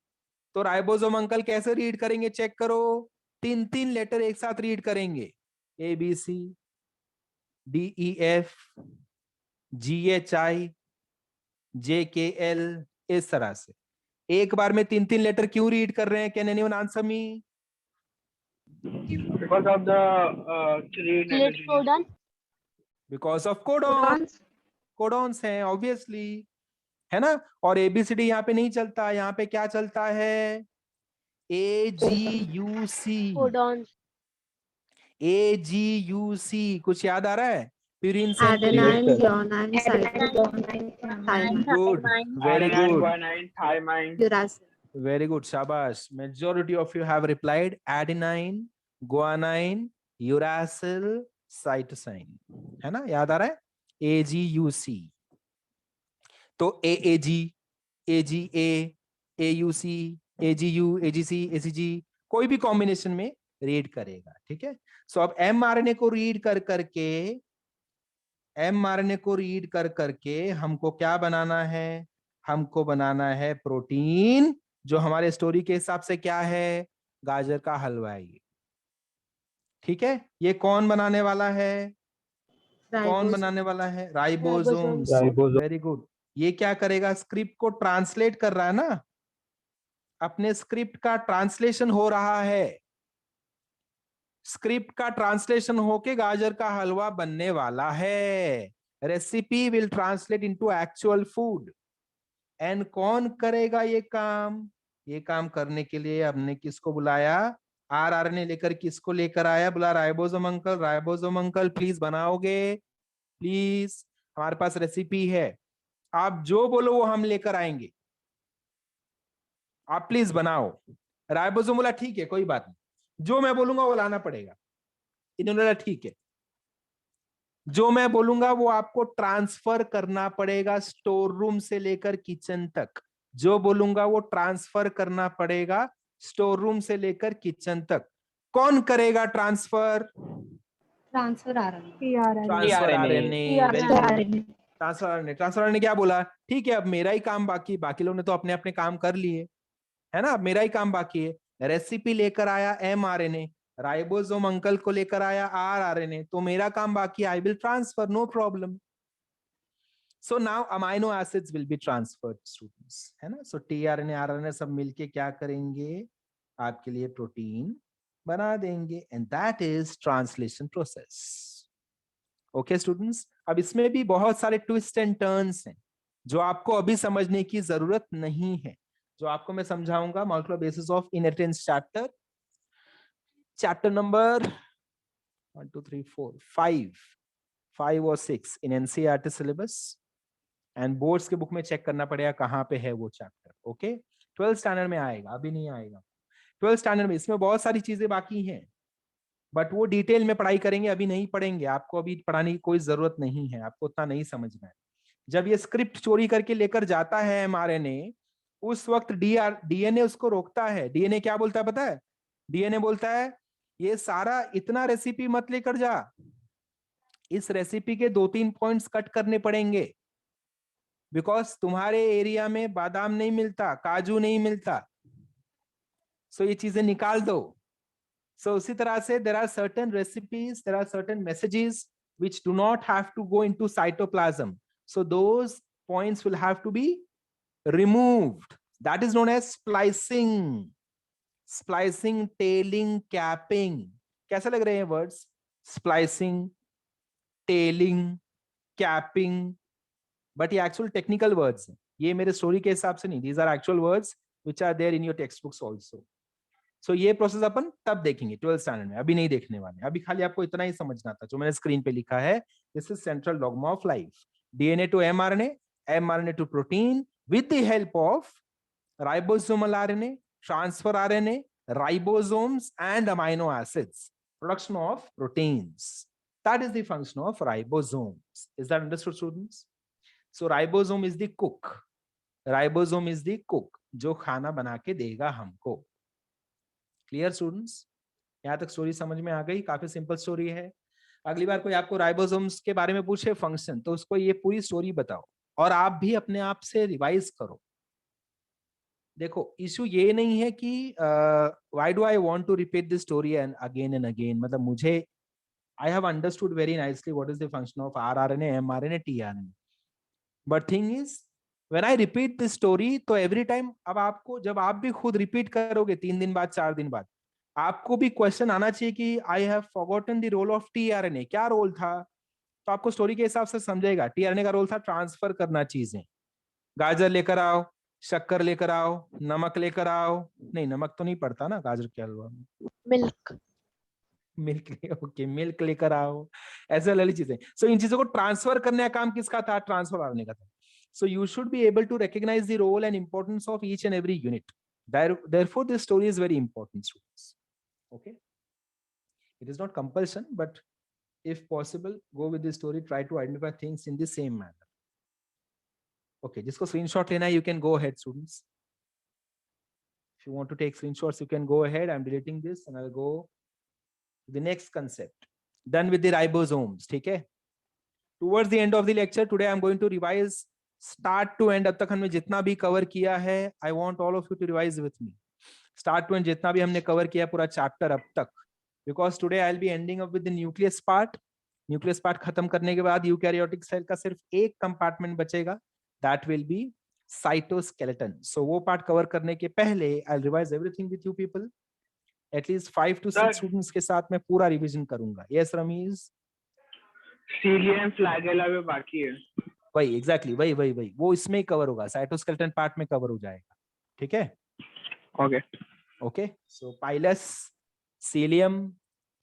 तो राइबोसोम अंकल कैसे रीड करेंगे? चेक करो, 3 लेटर एक साथ रीड करेंगे, ABC, DEF, GHI, JKL, इस तरह से। एक बार में 3-3 लेटर क्यों रीड कर रहे हैं? Can anyone answer me? Because of the three negative. Because of codons. Codons हैं ऑब्वियसली, है ना। और ABCD यहाँ पे नहीं चलता, यहाँ पे क्या चलता है? AGUC। AGUC कुछ याद आ रहा है? Purine and Adenine, purine. guanine, cytosine, thymine, Good, very Adenine, good, guanine, thymine. uracil. very good. Shabash. Majority of you have replied adenine, guanine, uracil, cytosine. है ना, याद आ रहा है? AGUC. तो AAG, AGA, AUC, AGU, AGC, ACG कोई भी combination में रीड करेगा, ठीक है। सो अब mRNA को रीड कर करके, mRNA को रीड कर करके हमको क्या बनाना है? हमको बनाना है प्रोटीन, जो हमारे स्टोरी के हिसाब से क्या है? गाजर का हलवा है ये, ठीक है। ये कौन बनाने वाला है? कौन बनाने वाला है? राइबोसोम्स। Very good. ये क्या करेगा? स्क्रिप्ट को ट्रांसलेट कर रहा है ना, अपने स्क्रिप्ट का ट्रांसलेशन हो रहा है। स्क्रिप्ट का ट्रांसलेशन होके गाजर का हलवा बनने वाला है। Recipe will translate into actual food. And कौन करेगा ये काम? ये काम करने के लिए हमने किसको बुलाया? RNA लेकर किसको लेकर आया? बोला ribosome uncle, ribosome uncle please बनाओगे प्लीज, हमारे पास रेसिपी है, आप जो बोलो वो हम लेकर आएंगे, आप प्लीज बनाओ। राइबोसोम बोला ठीक है कोई बात नहीं, जो मैं बोलूंगा वो लाना पड़ेगा। इन्होंने बोला ठीक है, जो मैं बोलूंगा वो आपको ट्रांसफर करना पड़ेगा स्टोर रूम से लेकर किचन तक। जो बोलूंगा वो ट्रांसफर करना पड़ेगा स्टोर रूम से लेकर किचन तक। कौन करेगा transfer? Transfer RNA. Transfer RNA। Transfer RNA क्या बोला? ठीक है, अब मेरा ही काम बाकी, बाकी लोगों ने तो अपने अपने काम कर लिए, है ना। अब मेरा ही काम बाकी है। रेसिपी लेकर आया mRNA, राइबोसोम अंकल को लेकर आया RNA, तो मेरा काम बाकी, I will transfer, no problem. So now amino acids will be transferred students, है ना। सो tRNA RNA सब मिलके क्या करेंगे? आपके लिए प्रोटीन बना देंगे, and that is translation process. Okay students, अब इसमें भी बहुत सारे ट्विस्ट एंड टर्न्स हैं जो आपको अभी समझने की जरूरत नहीं है, जो आपको मैं समझाऊंगा molecular basis of inheritance chapter number 1 2 3 4 5 और 6 इन NCERT सिलेबस, एंड बोर्ड्स के बुक में चेक करना पड़ेगा कहाँ पे है वो चैप्टर। ओके, 12th स्टैंडर्ड में आएगा, अभी नहीं आएगा। 12th स्टैंडर्ड में इसमें बहुत सारी चीजें बाकी हैं, बट वो डिटेल में पढ़ाई करेंगे, अभी नहीं पढ़ेंगे। आपको अभी पढ़ाने की कोई जरूरत नहीं है, आपको उतना नहीं समझना है। जब ये स्क्रिप्ट चोरी करके लेकर जाता है mRNA, उस वक्त DNA उसको रोकता है। DNA क्या बोलता है पता है? DNA बोलता है ये सारा इतना रेसिपी मत लेकर जा, इस रेसिपी के 2-3 पॉइंट्स कट करने पड़ेंगे, बिकॉज तुम्हारे एरिया में बादाम नहीं मिलता, काजू नहीं मिलता, सो ये चीजें निकाल दो। So उसी तरह से there are certain recipes, there are certain messages which do not have to go into cytoplasm. So those points will have to be removed. That is known as splicing. Splicing, tailing, capping. कैसे लग रहे हैं words? Splicing, tailing, capping. But ये actual technical words हैं. ये मेरे story के हिसाब से नहीं. These are actual words which are there in your textbooks also. So ये प्रोसेस अपन तब देखेंगे 12th स्टैंडर्ड में, अभी नहीं देखने वाले। अभी खाली आपको इतना ही समझना था जो मैंने स्क्रीन पे लिखा है। This is central dogma of life. DNA to mRNA, mRNA to protein with the help of ribosomal RNA, transfer RNA, ribosomes and amino acids, production of proteins. That is the function of ribosomes. Is that understood students? So ribosome is the cook. Ribosome is the cook जो खाना बना के देगा हमको। Clear students? यहाँ तक story समझ में आ गई? काफी सिंपल स्टोरी है। अगली बार कोई आपको राइबोसोम्स के बारे में पूछे फंक्शन, तो उसको ये पूरी स्टोरी बताओ और आप भी अपने आप से रिवाइज करो। देखो इशू ये नहीं है कि why do I want to repeat this story and again, मतलब मुझे I have understood very nicely what is the function of RNA, mRNA, tRNA, but thing is When I repeat this story, तो every time अब आपको जब आप भी खुद repeat करोगे 3 दिन बाद 4 दिन बाद, आपको भी क्वेश्चन आना चाहिए कि I have forgotten the role of tRNA, क्या रोल था? तो आपको स्टोरी के हिसाब से समझेगा। टीआरएनए का रोल था ट्रांसफर करना चीजें। गाजर लेकर आओ, शक्कर लेकर आओ, नमक लेकर आओ, नहीं नमक तो नहीं पड़ता ना गाजर के हलवा में, मिल्क ओके मिल्क लेकर आओ, ऐसे वाली चीजें। सो इन चीजों को ट्रांसफर करने का काम किसका था? ट्रांसफर करने का था। So you should be able to recognize the role and importance of each and every unit. Therefore this story is very important, students. Okay, it is not compulsion, but if possible go with the story, try to identify things in the same manner. Okay, जिसको screenshot लेना है you can go ahead, students. If you want to take screenshots you can go ahead. I'm deleting this and I'll go to the next concept. Done with the ribosomes. ठीक है, towards the end of the lecture today I'm going to revise start to end. अब तक हमने जितना भी cover किया है, I want all of you to revise with me. Start to end जितना भी हमने कवर किया पूरा चैप्टर अब तक, because today I'll be ending up with the nucleus part. Nucleus part खत्म करने के बाद यूकैरियोटिक सेल का सिर्फ एक कंपार्टमेंट बचेगा, that will be cytoskeleton. So वो पार्ट कवर करने के पहले I'll revise everything with you people. At least 5 to 6 students के साथ मैं पूरा रिवीजन करूंगा. Yes रमीज? सीलियम फ्लैगेला में बाकी है। वही एग्जैक्टली वही वो इसमें ही कवर होगा, साइटोस्केलेटन पार्ट में कवर हो जाएगा. ठीक है, okay. So pilus, cilium,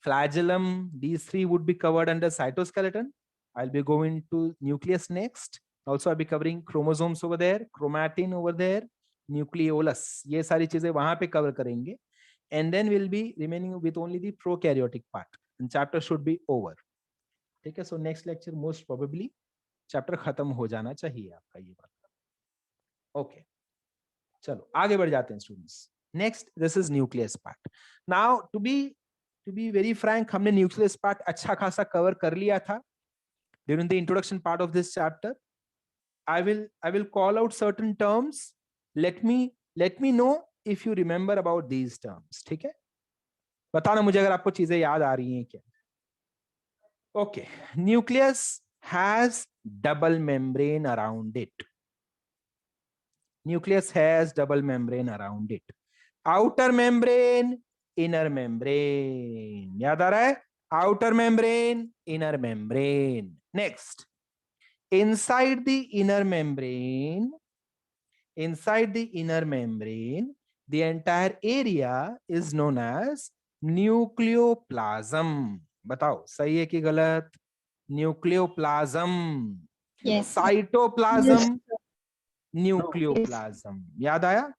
flagellum, these three would be covered under cytoskeleton. I'll be going to nucleus next. Also I'll be covering chromosomes over there, chromatin over there, nucleolus. ये सारी चीजें वहां पे कवर करेंगे. And then we'll be remaining with only the prokaryotic part. And chapter should be over. ठीक है, so next lecture most probably chapter खत्म हो जाना चाहिए आपका ये बात. Okay, चलो आगे बढ़ जाते हैं students. Next, this is nucleus part. Now to be very frank, हमने nucleus part अच्छा खासा cover कर लिया था during the introduction part of this chapter. I will call out certain terms. Let me know if you remember about these terms. ठीक है, बताना मुझे अगर आपको चीजें याद आ रही हैं क्या. Okay, nucleus has double membrane around it. Nucleus has double membrane around it. Outer membrane, inner membrane. याद आ रहा है? Outer membrane, inner membrane. Next, inside the inner membrane, the entire area is known as nucleoplasm. बताओ सही है कि गलत? Nucleoplasm. Yes. Cytoplasm, nucleoplasm. याद आया?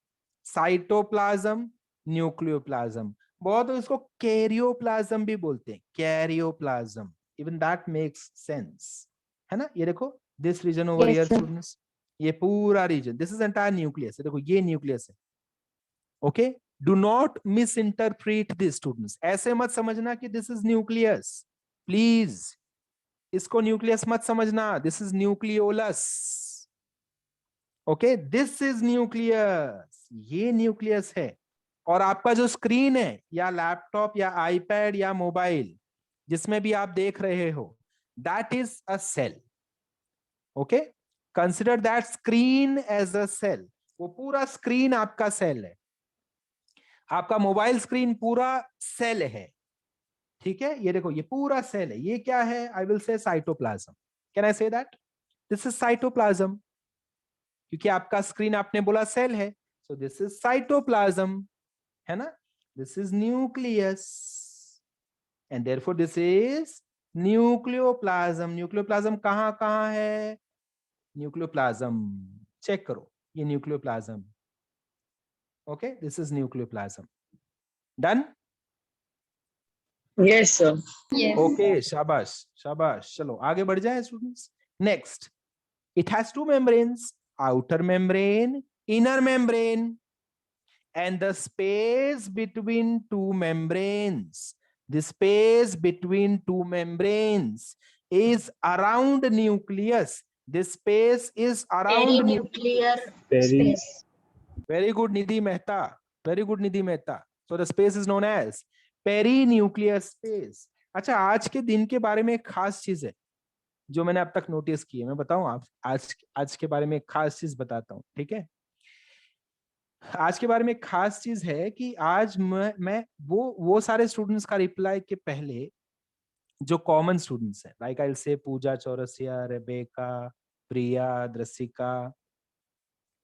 Cytoplasm, nucleoplasm. बहुत इसको कैरियोप्लाज्म भी बोलते हैं, karyoplasm. Even that makes sense, है ना? ये देखो, this region over here students, ये पूरा region, this is entire nucleus. देखो ये न्यूक्लियस है. Okay, do not misinterpret this students. ऐसे मत समझना कि दिस इज न्यूक्लियस, प्लीज. इसको न्यूक्लियस मत समझना. This is nucleolus. Okay, this is nucleus. ये न्यूक्लियस है. और आपका जो स्क्रीन है, या लैपटॉप या आईपैड या मोबाइल, जिसमें भी आप देख रहे हो, that is a cell. Okay, consider that screen as a cell. वो पूरा स्क्रीन आपका सेल है. आपका मोबाइल स्क्रीन पूरा सेल है. ठीक है, ये देखो, ये पूरा सेल है. ये क्या है? आई विल से cytoplasm. Can I say that? This is cytoplasm. क्योंकि आपका स्क्रीन आपने बोला सेल है, सो दिस इज साइटोप्लाज्म, है ना? This is nucleus and therefore this is nucleoplasm. Nucleoplasm कहां है? न्यूक्लियोप्लाज्म चेक करो, ये nucleoplasm. Okay, this is nucleoplasm. Done? Yes sir. Yes. Okay, शाबाश शाबाश. चलो आगे बढ़ जाए students. Next, it has to membranes, outer membrane, inner membrane, and the space between two membranes, the space between two membranes is around nucleus. This space is around Perinuclear Peri- space. Very good, Nidhi Mehta. Very good, Nidhi Mehta. So the space is known as perinuclear space. अच्छा, आज के दिन के बारे में एक खास चीज है. जो मैंने अब तक नोटिस किए, मैं बताऊं आप आज के बारे में एक खास चीज बताता हूँ, ठीक है। आज के बारे में एक खास चीज है कि आज मैं वो सारे स्टूडेंट्स का रिप्लाई के पहले जो कॉमन स्टूडेंट्स हैं, like I will say Puja Chaurasia, Rebecca, Priya, Drasika,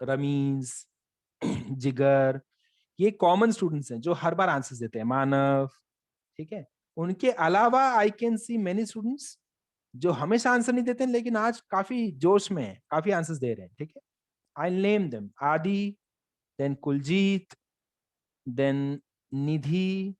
Ramiz, Jigar, ये कॉमन स्टूडेंट्स हैं जो हर बार आंसर्स देते हैं, मानव, ठीक है। उनके अलावा I can see many students जो हमेशा आंसर नहीं देते हैं लेकिन आज काफी जोश में है, काफी आंसर्स दे रहे हैं, ठीक है। I name them, Adi, then Kuljeet, then Nidhi,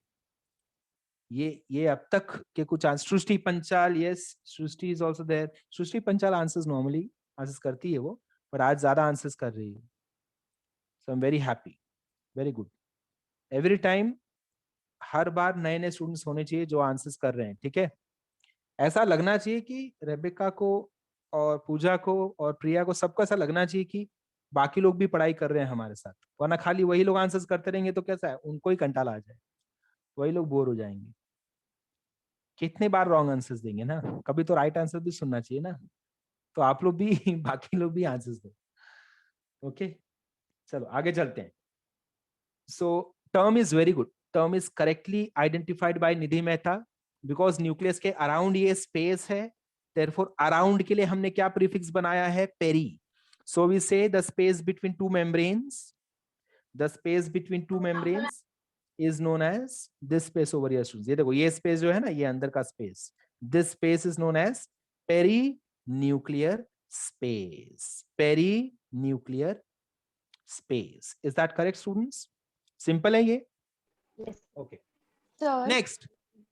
ये अब तक के कुछ answer, Srishti Panchal, yes Srishti is also there. Srishti Panchal answers normally answers करती है वो, पर आज ज्यादा आंसर्स कर रही है, so I am very happy, very good. Every time, हर बार नए नए स्टूडेंट्स होने चाहिए जो आंसर्स कर रहे हैं, ठीक है। ऐसा लगना चाहिए कि रेबेका को और पूजा को और प्रिया को सबको ऐसा लगना चाहिए कि बाकी लोग भी पढ़ाई कर रहे हैं हमारे साथ, वरना खाली वही लोग आंसर्स करते रहेंगे तो कैसा है, उनको ही कंटाला आ जाए, वही लोग बोर हो जाएंगे। कितने बार रॉन्ग आंसर्स देंगे ना, कभी तो राइट आंसर भी सुनना चाहिए ना, तो आप लोग भी बाकी लोग भी आंसर्स दो, ओके। चलो आगे चलते हैं। So term is very good, term is correctly identified by Nidhi Mehta, because nucleus के अराउंड ये स्पेस है, देयरफॉर अराउंड के लिए हमने क्या प्रीफिक्स बनाया है, peri. So we say the space between two membranes, the space between two membranes is known as this space over here students। ये देखो ये स्पेस जो है ना, ये अंदर का space, this space is known as perinuclear space, perinuclear space। is that correct students? Simple है ये, ओके। सर नेक्स्ट,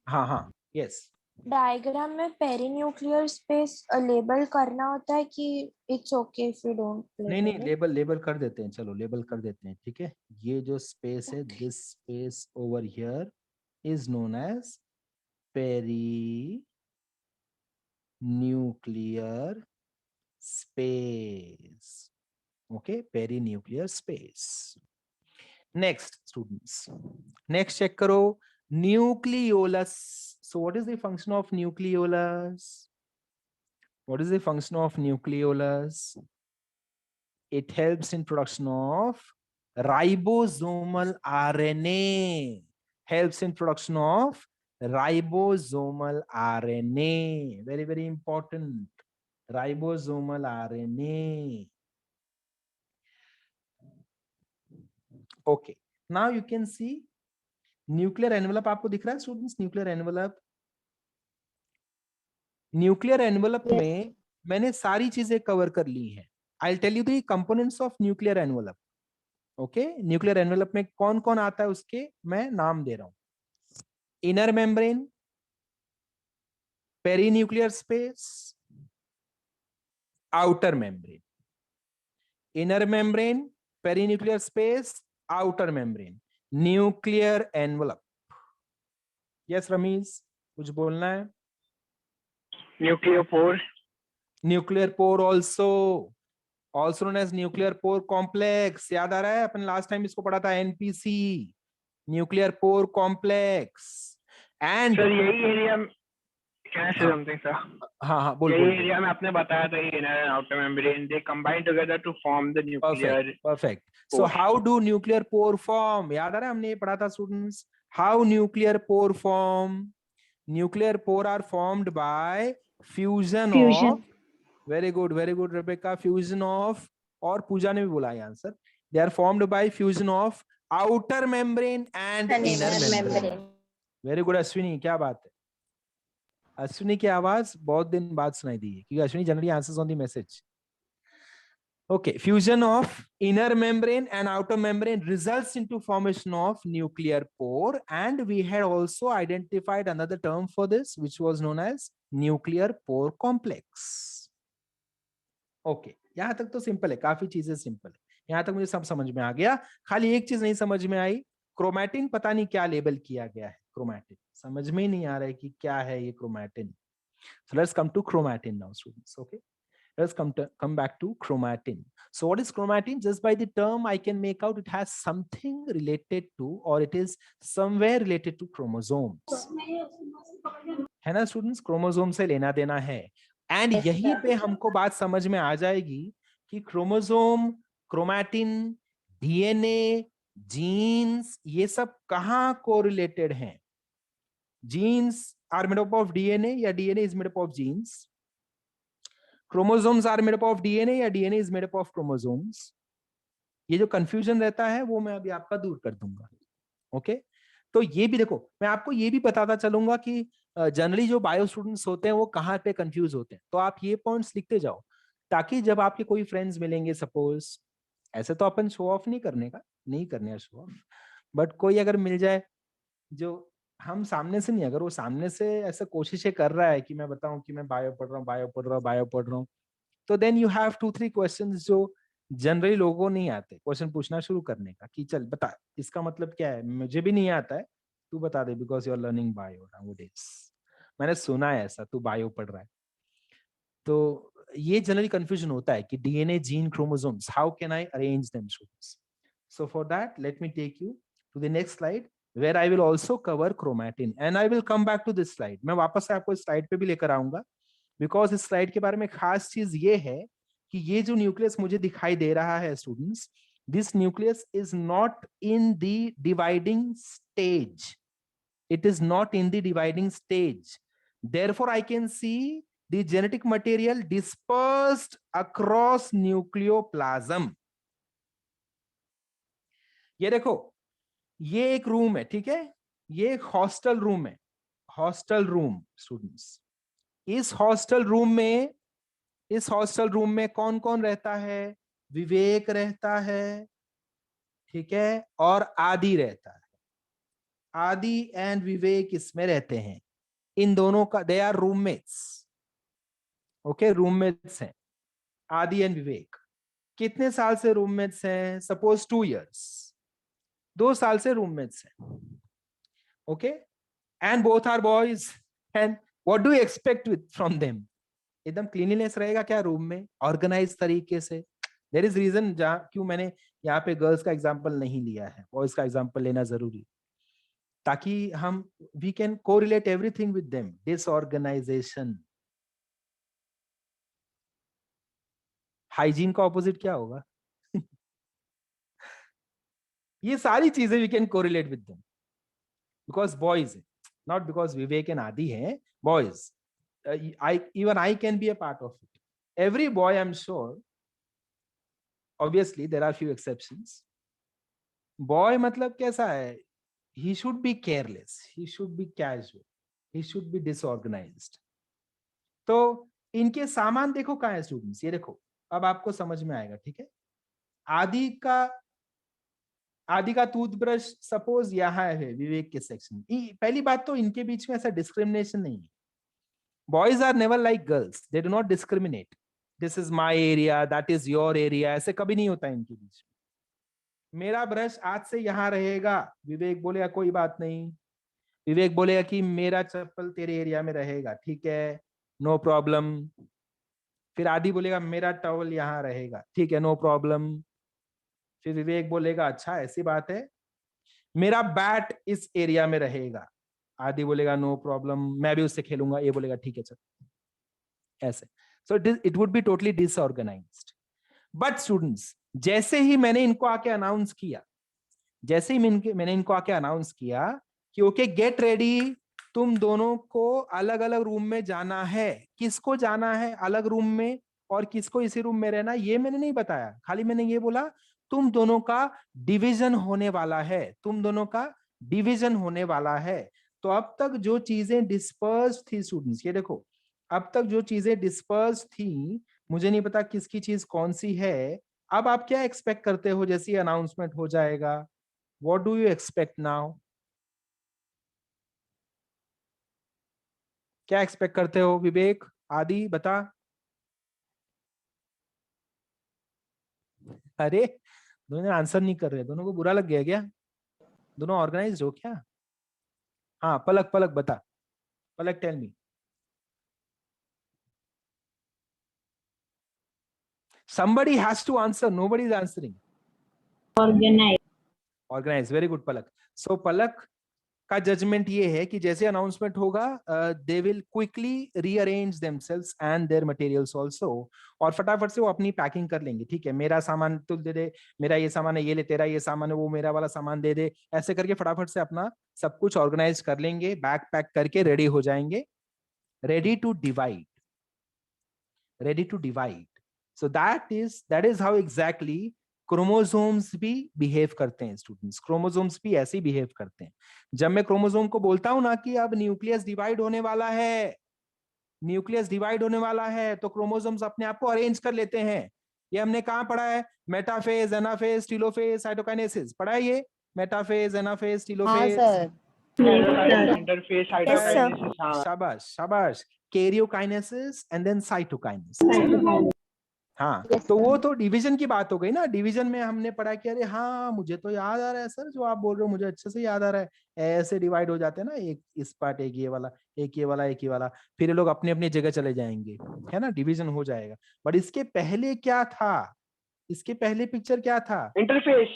हाँ हाँ, यस। डायग्राम में पेरीन्यूक्लियर स्पेस लेबल करना होता है कि it's okay if you don't नहीं नहीं, लेबल कर देते हैं, चलो लेबल कर देते हैं, ठीक है। ये जो स्पेस है, this space over here is known as perinuclear space, okay, perinuclear space। next students, next check karo, nucleolus। so what is the function of nucleolus? What is the function of nucleolus? It helps in production of ribosomal RNA, helps in production of ribosomal RNA, very very important, ribosomal RNA। okay, now you can see nuclear envelope आपको दिख रहा है students, nuclear envelope. Nuclear envelope में मैंने सारी चीजें cover कर ली हैं। I'll tell you the components of nuclear envelope, okay। Nuclear envelope में कौन कौन आता है उसके मैं नाम दे रहा हूं, inner membrane, perinuclear space, outer membrane, inner membrane, perinuclear space, outer membrane, nuclear envelope. Yes Ramiz, कुछ बोलना है? Nucleopore, nuclear pore also known as nuclear pore complex। याद आ रहा है, अपन लास्ट टाइम इसको पढ़ा था, NPC, nuclear pore complex. And sir यही एरिया क्या से समथिंग सर, हाँ हाँ बोल यही बोल। एरिया में आपने बताया था, inner and outer membrane they combine together to form the nuclear. Perfect. So how do nuclear pore form? याद आ रहा है, हमने ये पढ़ा था students, how nuclear pore form. Nuclear pore are formed by fusion of, very good Rebecca, fusion of, और पूजा ने भी बोला है answer, they are formed by fusion of outer membrane and inner membrane. Very good Ashwini, क्या बात है। अश्विनी की आवाज बहुत दिन बाद सुनाई दी है क्योंकि Ashwini generally answers on the message. okay, fusion of inner membrane and outer membrane results into formation of nuclear pore, and we had also identified another term for this which was known as nuclear pore complex। okay, यहां तक तो simple है, काफी चीजें simple है, यहां तक मुझे सब समझ में आ गया। खाली एक चीज नहीं समझ में आई, क्रोमैटिन पता नहीं क्या लेबल किया गया है, क्रोमैटिन समझ में ही नहीं आ रहा है कि क्या है ये chromatin. so let's come to chromatin now students, okay। let's come back to chromatin। so what is chromatin? just by the term I can make out it has something related to, or it is somewhere related to chromosomes, है ना students। Chromosome से लेना देना है, and Yes, यहीं sir. पे हमको बात समझ में आ जाएगी कि क्रोमोसोम, क्रोमैटिन, डीएनए, जीन्स, ये सब कहाँ कोरिलेटेड हैं. Genes are made up of DNA या DNA is made up of genes. Chromosomes are made up of DNA या DNA is made up of chromosomes. ये जो कंफ्यूजन रहता है वो मैं अभी आपका दूर कर दूंगा. ओके तो ये भी देखो, मैं आपको ये भी बताता चलूंगा कि जनरली जो बायो स्टूडेंट्स होते हैं वो कहाँ पे कंफ्यूज होते हैं. तो आप ये पॉइंट्स लिखते जाओ ताकि जब आपके कोई फ्रेंड्स मिलेंगे, सपोज ऐसे तो अपन शो ऑफ नहीं करने का, नहीं करने शो ऑफ, बट कोई अगर मिल जाए जो हम सामने से नहीं, अगर वो सामने से ऐसा कोशिशें कर रहा है कि मैं बताऊं कि मैं बायो पढ़ रहा हूँ, बायो पढ़ रहा हूँ, बायो पढ़ रहा हूँ, तो देन यू हैव 2-3 क्वेश्चंस जो जनरली लोगों को नहीं आते, क्वेश्चन पूछना शुरू करने का कि चल बता इसका मतलब क्या है, मुझे भी नहीं आता है, तू बता दे, because you are learning bio nowadays. मैंने सुना है ऐसा, तू बायो पढ़ रहा है. तो ये जनरली कंफ्यूजन होता है कि DNA, gene, chromosomes, how can I arrange them students. So for that let me take you to the next slide where I will also cover chromatin and I will come back to this slide. मैं वापस से आपको इस slide पे भी लेकर आऊंगा because इस स्लाइड के बारे में खास चीज ये है कि ये जो न्यूक्लियस मुझे दिखाई दे रहा है students, this nucleus is not in the dividing stage. It is not in the dividing stage. Therefore, I can see the genetic material dispersed across nucleoplasm. ये देखो, ये एक रूम है, ठीक है, ये एक हॉस्टल रूम है, हॉस्टल रूम स्टूडेंट्स. इस हॉस्टल रूम में कौन कौन रहता है? विवेक रहता है, ठीक है, और आदि रहता है. आदि एंड विवेक इसमें रहते हैं. इन दोनों का they are roommates. Okay, roommates हैं आदि एंड विवेक. कितने साल से रूममेट्स हैं? सपोज 2 years, 2 साल से रूममेट्स हैं. Okay, and both are boys. And what do you expect with from them? एकदम क्लीनलीनेस रहेगा क्या रूम में, ऑर्गेनाइज तरीके से. देयर इज रीजन जहां क्यों मैंने यहाँ पे गर्ल्स का एग्जांपल नहीं लिया है, बॉयज का एग्जांपल लेना जरूरी, ताकि हम we can correlate everything with them. Disorganization. Hygiene का ऑपोजिट क्या होगा? ये सारी चीजें we can correlate with them because boys, not because Vivek and Adi है, boys. I can be a part of it. Every boy, I'm sure, obviously there are few exceptions. Boy मतलब कैसा है? He should be careless, he should be casual, he should be disorganized. तो इनके सामान देखो कहाँ है स्टूडेंट्स, ये देखो, अब आपको समझ में आएगा, ठीक है. आदि का टूथब्रश सपोज यहाँ है विवेक के सेक्शन. पहली बात तो इनके बीच में ऐसा डिस्क्रिमिनेशन नहीं है. Boys are never like girls. They do not discriminate. This is my area, that is your area. ऐसे कभी नहीं होता इनके बीच में. मेरा ब्रश आज से यहाँ रहेगा, विवेक बोलेगा कोई बात नहीं. विवेक बोलेगा कि मेरा चप्पल तेरे एरिया में रहेगा, ठीक है, नो प्रॉब्लम. फिर आदि बोलेगा मेरा टॉवल यहाँ रहेगा, ठीक है, नो प्रॉब्लम. फिर विवेक बोलेगा अच्छा ऐसी बात है, मेरा बैट इस एरिया में रहेगा. आदि बोलेगा नो प्रॉब्लम, मैं भी उससे खेलूंगा. ये बोलेगा ठीक है चल. ऐसे. So it would be totally disorganised. But students, जैसे ही मैंने इनको आके अनाउंस किया, मैंने इनको आके अनाउंस किया कि ओके गेट रेडी, तुम दोनों को अलग अलग रूम में जाना है. किसको जाना है अलग रूम में और किसको इसी रूम में रहना, ये मैंने नहीं बताया. खाली मैंने ये बोला तुम दोनों का डिवीजन होने वाला है, तुम दोनों का डिवीजन होने वाला है. तो अब तक जो चीजें डिस्पर्स थी स्टूडेंट्स, ये देखो, अब तक जो चीजें डिस्पर्स थी, मुझे नहीं पता किसकी चीज कौन सी है. अब आप क्या एक्सपेक्ट करते हो जैसे ही अनाउंसमेंट हो जाएगा? What do you expect now? क्या एक्सपेक्ट करते हो विवेक, आदि, बता. अरे दोनों आंसर नहीं कर रहे, दोनों को बुरा लग गया क्या? दोनों ऑर्गेनाइज्ड हो क्या? हाँ पलक, पलक बता. Palak tell me. Somebody has to answer. Nobody is answering. Organize. Organize. Very good, Palak. So, Palak, का जजमेंट ये है कि जैसे अनाउंसमेंट होगा they will quickly rearrange themselves and their materials also, और फटाफट से वो अपनी पैकिंग कर लेंगे। ठीक है, मेरा सामान तू दे दे, मेरा ये सामान है ये ले, तेरा ये सामान है वो मेरा वाला सामान दे दे, ऐसे करके फटाफट से अपना सब कुछ ऑर्गेनाइज कर लेंगे, बैग पैक करके रेडी हो जाएंगे, ready to divide, ready to divide. So that is how exactly chromosomes भी बिहेव करते हैं स्टूडेंट्स। क्रोमोसोम्स भी ऐसे ही बिहेव करते हैं। जब मैं क्रोमोसोम को बोलता हूं ना कि अब न्यूक्लियस डिवाइड होने वाला है, न्यूक्लियस डिवाइड होने वाला है, तो क्रोमोसोम्स अपने आप को अरेंज कर लेते हैं। ये हमने कहाँ पढ़ा है? मेटाफेज, एनाफेज, टेलोफेज, साइटोकाइनेसिस पढ़ा है ये? मेटाफेज, एनाफेज, हाँ टेलोफेज। सर। Interphase, cytokinesis. हाँ शाबाश शाबाश। Karyokinesis and then cytokinesis. हाँ, तो वो तो डिवीजन की बात हो गई ना। डिवीजन में हमने पढ़ा कि अरे हाँ मुझे तो याद आ रहा है सर, जो आप बोल रहे हो मुझे अच्छे से याद आ रहा है, ऐसे डिवाइड हो जाते हैं ना, एक इस पार्ट, एक ये वाला, एक ये वाला, एक ये वाला, फिर ये लोग अपनी अपनी जगह चले जाएंगे, है ना, डिवीजन हो जाएगा। बट इसके पहले क्या था? इसके पहले पिक्चर क्या था? इंटरफेस।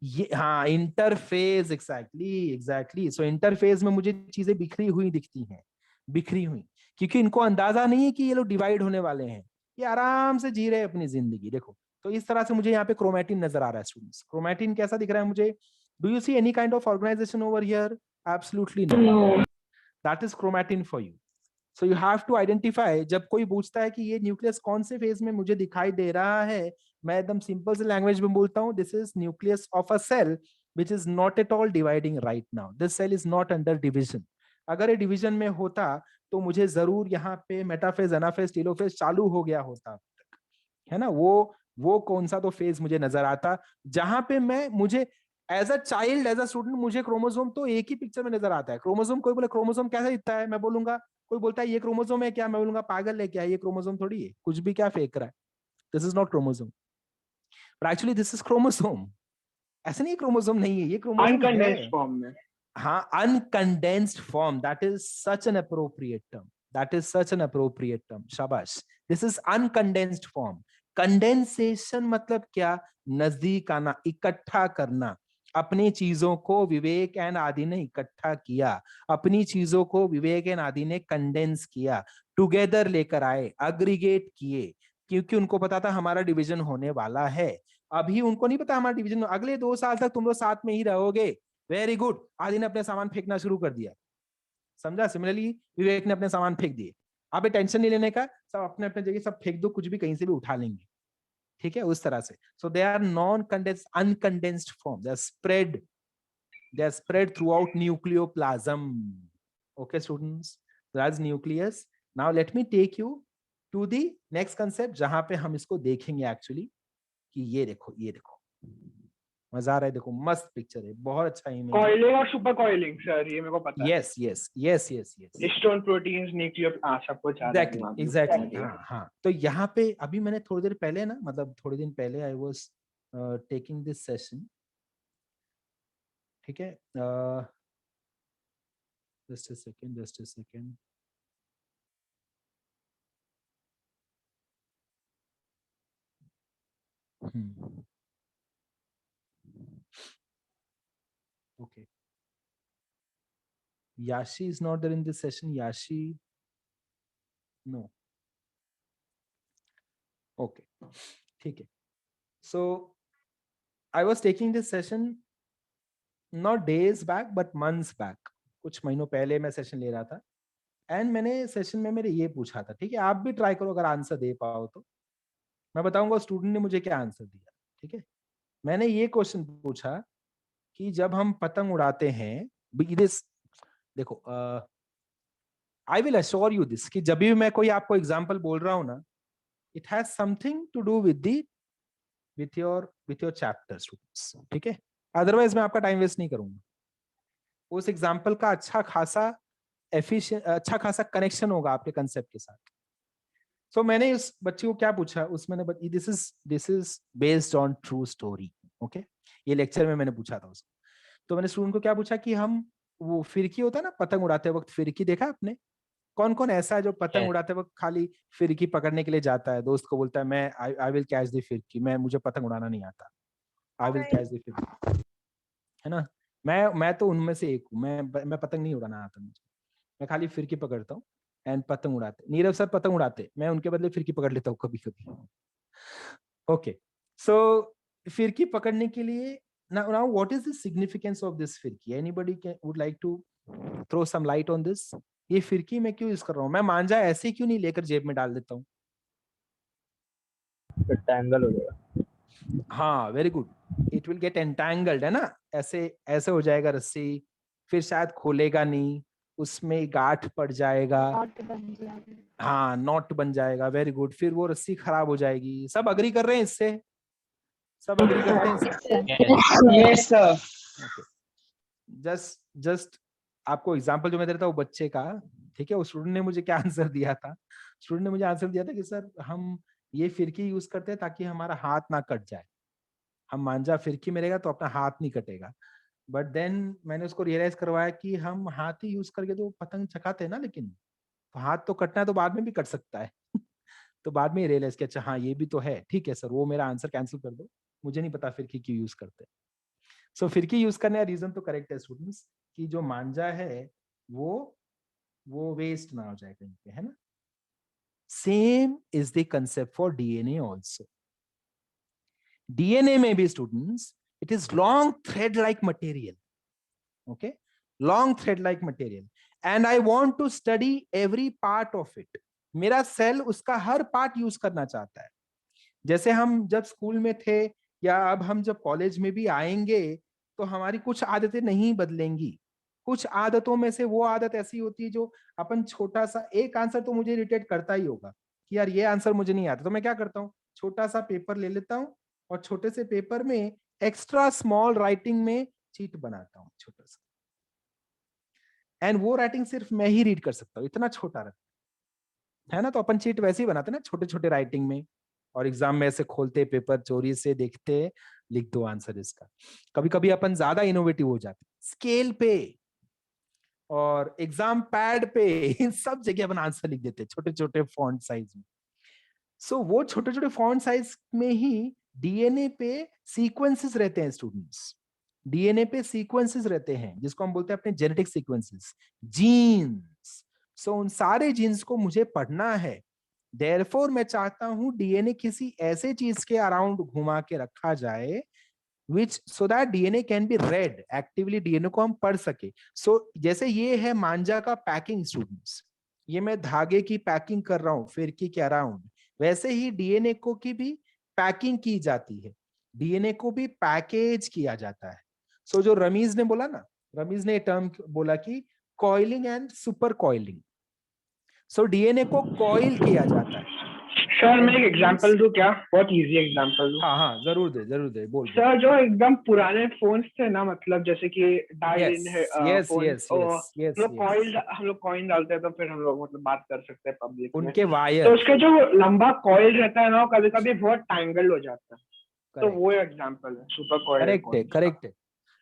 ये हाँ, इंटरफेज। एग्जैक्टली। सो इंटरफेज में मुझे चीजें बिखरी हुई दिखती हैं, बिखरी हुई, क्योंकि इनको अंदाजा नहीं है कि ये लोग डिवाइड होने वाले हैं, ये आराम से जी रहे हैं अपनी जिंदगी। देखो, तो इस तरह से मुझे यहाँ पे क्रोमैटिन नजर आ रहा है स्टूडेंट्स। क्रोमैटिन कैसा दिख रहा है मुझे? Do you see any kind of organization over here? Absolutely no. That is chromatin for you. So you have to identify. जब कोई पूछता है कि ये न्यूक्लियस कौन से फेज में मुझे दिखाई दे रहा है, मैं एकदम सिंपल से लैंग्वेज में बोलता हूँ, this is nucleus of a cell which is not at all dividing right now. This cell is not under division. अगर ये डिवीजन में होता तो मुझे जरूर यहाँ पे मेटाफेज, एनाफेज, टेलोफेज चालू हो गया होता, है ना। वो कौन सा तो फेज मुझे नजर आता जहां पे मुझे as a child, as a student, मुझे क्रोमोसोम तो एक ही पिक्चर में नजर आता है। क्रोमोसोम, कोई बोले क्रोमोसोम कैसा दिखता है, मैं बोलूंगा, कोई बोलता है ये क्रोमोसोम है क्या, मैं बोलूंगा पागल है क्या, ये क्रोमोसोम थोड़ी है, कुछ भी क्या फेंक रहा है, this is not chromosome, but actually this is chromosome. ऐसा नहीं, क्रोमोसोम नहीं है, ये क्रोमोसोम अनकंडेंस्ड है। फॉर्म में। हाँ, uncondensed form, that is such an appropriate term, that is such an appropriate term, शाबाश। This is uncondensed form. Condensation मतलब क्या? नजदीक आना, इकट्ठा करना। अपनी चीजों को विवेक एंड आदि ने इकट्ठा किया, अपनी चीजों को विवेक एंड आदि ने कंडेंस किया, टुगेदर लेकर आए, अग्रीगेट किए, क्योंकि उनको पता था हमारा डिवीजन होने वाला है। अभी उनको नहीं पता हमारा डिवीजन, अगले 2 साल तक तुम लोग साथ में ही रहोगे। वेरी गुड, आदि ने अपने सामान फेंकना शुरू कर दिया, समझा। सिमिलरली विवेक ने अपने सामान फेंक दिए। अब टेंशन नहीं लेने का, सब अपने अपने जगह सब फेंक दो, कुछ भी कहीं से भी उठा लेंगे, ठीक है, उस तरह से। So they are non condensed, uncondensed form, they are spread throughout nucleoplasm. Okay students, that's nucleus. Now let me take you to the next concept, जहां पे हम इसको देखेंगे एक्चुअली कि ये देखो, ये देखो, मजा आ रहा है, देखो मस्त पिक्चर है, बहुत अच्छा इमेज है। कॉइलिंग और सुपर कॉइलिंग सर, ये मेरे को पता है। Yes yes yes yes yes, histone proteins, nucleo, सब कुछ आ रहा है दिमाग में। एग्जैक्टली। हाँ, तो यहाँ पे अभी मैंने थोड़ी देर पहले ना, मतलब थोड़े दिन पहले I was taking this session, ठीक है, just a second. Okay. Yashi is not there in this session. Yashi, no. Okay. ठीक है. So I was taking this session not days back but months back. कुछ महीनों पहले मैं session ले रहा था, एंड मैंने सेशन में मेरे ये पूछा था, ठीक है, आप भी ट्राई करो अगर आंसर दे पाओ तो। मैं बताऊंगा स्टूडेंट ने मुझे क्या आंसर दिया, ठीक है। मैंने ये क्वेश्चन पूछा कि जब हम पतंग उड़ाते हैं, देखो, I will assure you this कि जब भी मैं कोई आपको एग्जांपल बोल रहा हूं ना, it has something to do with your chapter students, ठीक है। अदरवाइज मैं आपका टाइम वेस्ट नहीं करूंगा। उस एग्जांपल का अच्छा खासा कनेक्शन होगा आपके कंसेप्ट के साथ। सो मैंने उस बच्चे को क्या पूछा, उसमें this is based on true story, okay. ये लेक्चर में मैंने पूछा था उसको। तो मैंने स्टूडेंट को क्या पूछा कि हम, वो फिरकी होता है ना पतंग उड़ाते वक्त, फिरकी देखा आपने? कौन कौन ऐसा है जो पतंग उड़ाते वक्त खाली फिरकी पकड़ने के लिए जाता है, दोस्त को बोलता है मैं आई विल कैच द फिरकी, मुझे पतंग उड़ाना नहीं आता, आई विल कैच द फिरकी, है ना। मैं तो उनमें से एक हूँ। मैं पतंग नहीं उड़ाना आता मुझे, मैं खाली फिरकी पकड़ता हूँ एंड पतंग उड़ाते। नीरव सर पतंग उड़ाते, मैं उनके बदले फिरकी पकड़ लेता हूँ कभी कभी। ओके, सो फिरकी पकड़ने के लिए now what is the significance of this फिरकी? Anybody would like to throw some light on this? ये फिरकी मैं क्यों यूज कर रहा हूँ? मैं मांझा ऐसे क्यों नहीं लेकर जेब में डाल देता हूँ? टैंगल हो जाएगा। हाँ, very good, it will get entangled, है ना, ऐसे ऐसे हो जाएगा रस्सी, फिर शायद खोलेगा नहीं, उसमें गांठ पड़ जाएगा, नॉट बन जाएगा। हाँ नॉट बन जाएगा, वेरी गुड, फिर वो रस्सी खराब हो जाएगी। सब अग्री कर रहे हैं इससे? सब अग्री करते हैं इससे? Yes sir. जस्ट आपको एग्जांपल जो मैं दे रहा था वो बच्चे का, ठीक है, उस स्टूडेंट ने मुझे क्या आंसर दिया था? स्टूडेंट ने मुझे आंसर दिया था कि सर हम ये फिरकी यूज करते हैं ताकि हमारा हाथ ना कट जाए, हम मांझा फिरकी में रहेगा तो अपना हाथ नहीं कटेगा। बट देन मैंने उसको रियलाइज करवाया कि हम हाथ ही यूज करके तो पतंग चकाते हैं ना, लेकिन तो हाथ तो कटना है तो बाद में भी कट सकता है। तो बाद में रियलाइज किया, अच्छा हाँ ये भी तो है, ठीक है सर, वो मेरा आंसर कैंसिल कर दो, मुझे नहीं पता फिरकी क्यों यूज करते हैं। सो फिरकी यूज करने का रीजन तो करेक्ट है स्टूडेंट्स, कि जो मांझा है वो वेस्ट ना हो जाए कहीं पे, है ना। Same is the concept for DNA also. DNA में भी students it is long thread like material, okay, long thread like material, and I want to study every part of it. मेरा सेल उसका हर पार्ट यूज करना चाहता है। जैसे हम जब स्कूल में थे या अब हम जब कॉलेज में भी आएंगे तो हमारी कुछ आदतें नहीं बदलेंगी। कुछ आदतों में से वो आदत ऐसी होती है जो अपन छोटा सा एक आंसर तो मुझे इरिटेट करता ही होगा कि यार ये आंसर मुझे नहीं आता, तो मैं क्या करता हूँ, छोटा सा पेपर ले लेता हूँ और छोटे से पेपर में एक्स्ट्रा स्मॉल राइटिंग में चीट बनाता हूँ छोटा सा, एंड वो राइटिंग सिर्फ मैं ही रीड कर सकता हूँ, इतना छोटा रहता है ना। तो अपन चीट वैसे ही बनाते ना, छोटे छोटे राइटिंग में, और एग्जाम में ऐसे खोलते पेपर, चोरी से देखते, लिख दो आंसर इसका। कभी कभी अपन ज्यादा इनोवेटिव हो जाते, स्केल पे और एग्जाम पैड पे, इन सब जगह अपन आंसर लिख देते छोटे छोटे फॉन्ट साइज में। सो वो छोटे छोटे फॉन्ट साइज में ही डीएनए पे सीक्वेंसेस रहते हैं स्टूडेंट्स। डीएनए पे सीक्वेंसेस रहते हैं जिसको हम बोलते हैं अपने जेनेटिक सीक्वेंसेस, जीन्स। सो उन सारे जीन्स को मुझे पढ़ना है। देयरफॉर मैं चाहता हूं डीएनए किसी ऐसे चीज के अराउंड घुमा के रखा जाए which so that DNA can be read actively, DNA को हम पढ़ सके। जैसे ये है मांझा का पैकिंग स्टूडेंट्स, ये मैं धागे की पैकिंग कर रहा हूँ फिरकी के अराउंड, वैसे ही डीएनए को की भी पैकिंग की जाती है, डीएनए को भी पैकेज किया जाता है। जो रमीज ने बोला ना, रमीज ने टर्म बोला कि coiling and super coiling. DNA को कॉइल किया जाता है। सर मैं एक एग्जांपल दूं क्या? बहुत इजी एग्जांपल दूं? हाँ जरूर दे बोल। सर जो एकदम पुराने फोन्स थे ना, मतलब जैसे कि डायल इन हम लोग कॉइन डालते हैं तो फिर हम लोग मतलब बात कर सकते हैं पब्लिक में। उनके वायर, तो उसका जो लंबा कॉइल रहता है ना, कभी कभी बहुत टैंगल्ड हो जाता है। तो वो एग्जांपल है सुपर कॉइल। करेक्ट है।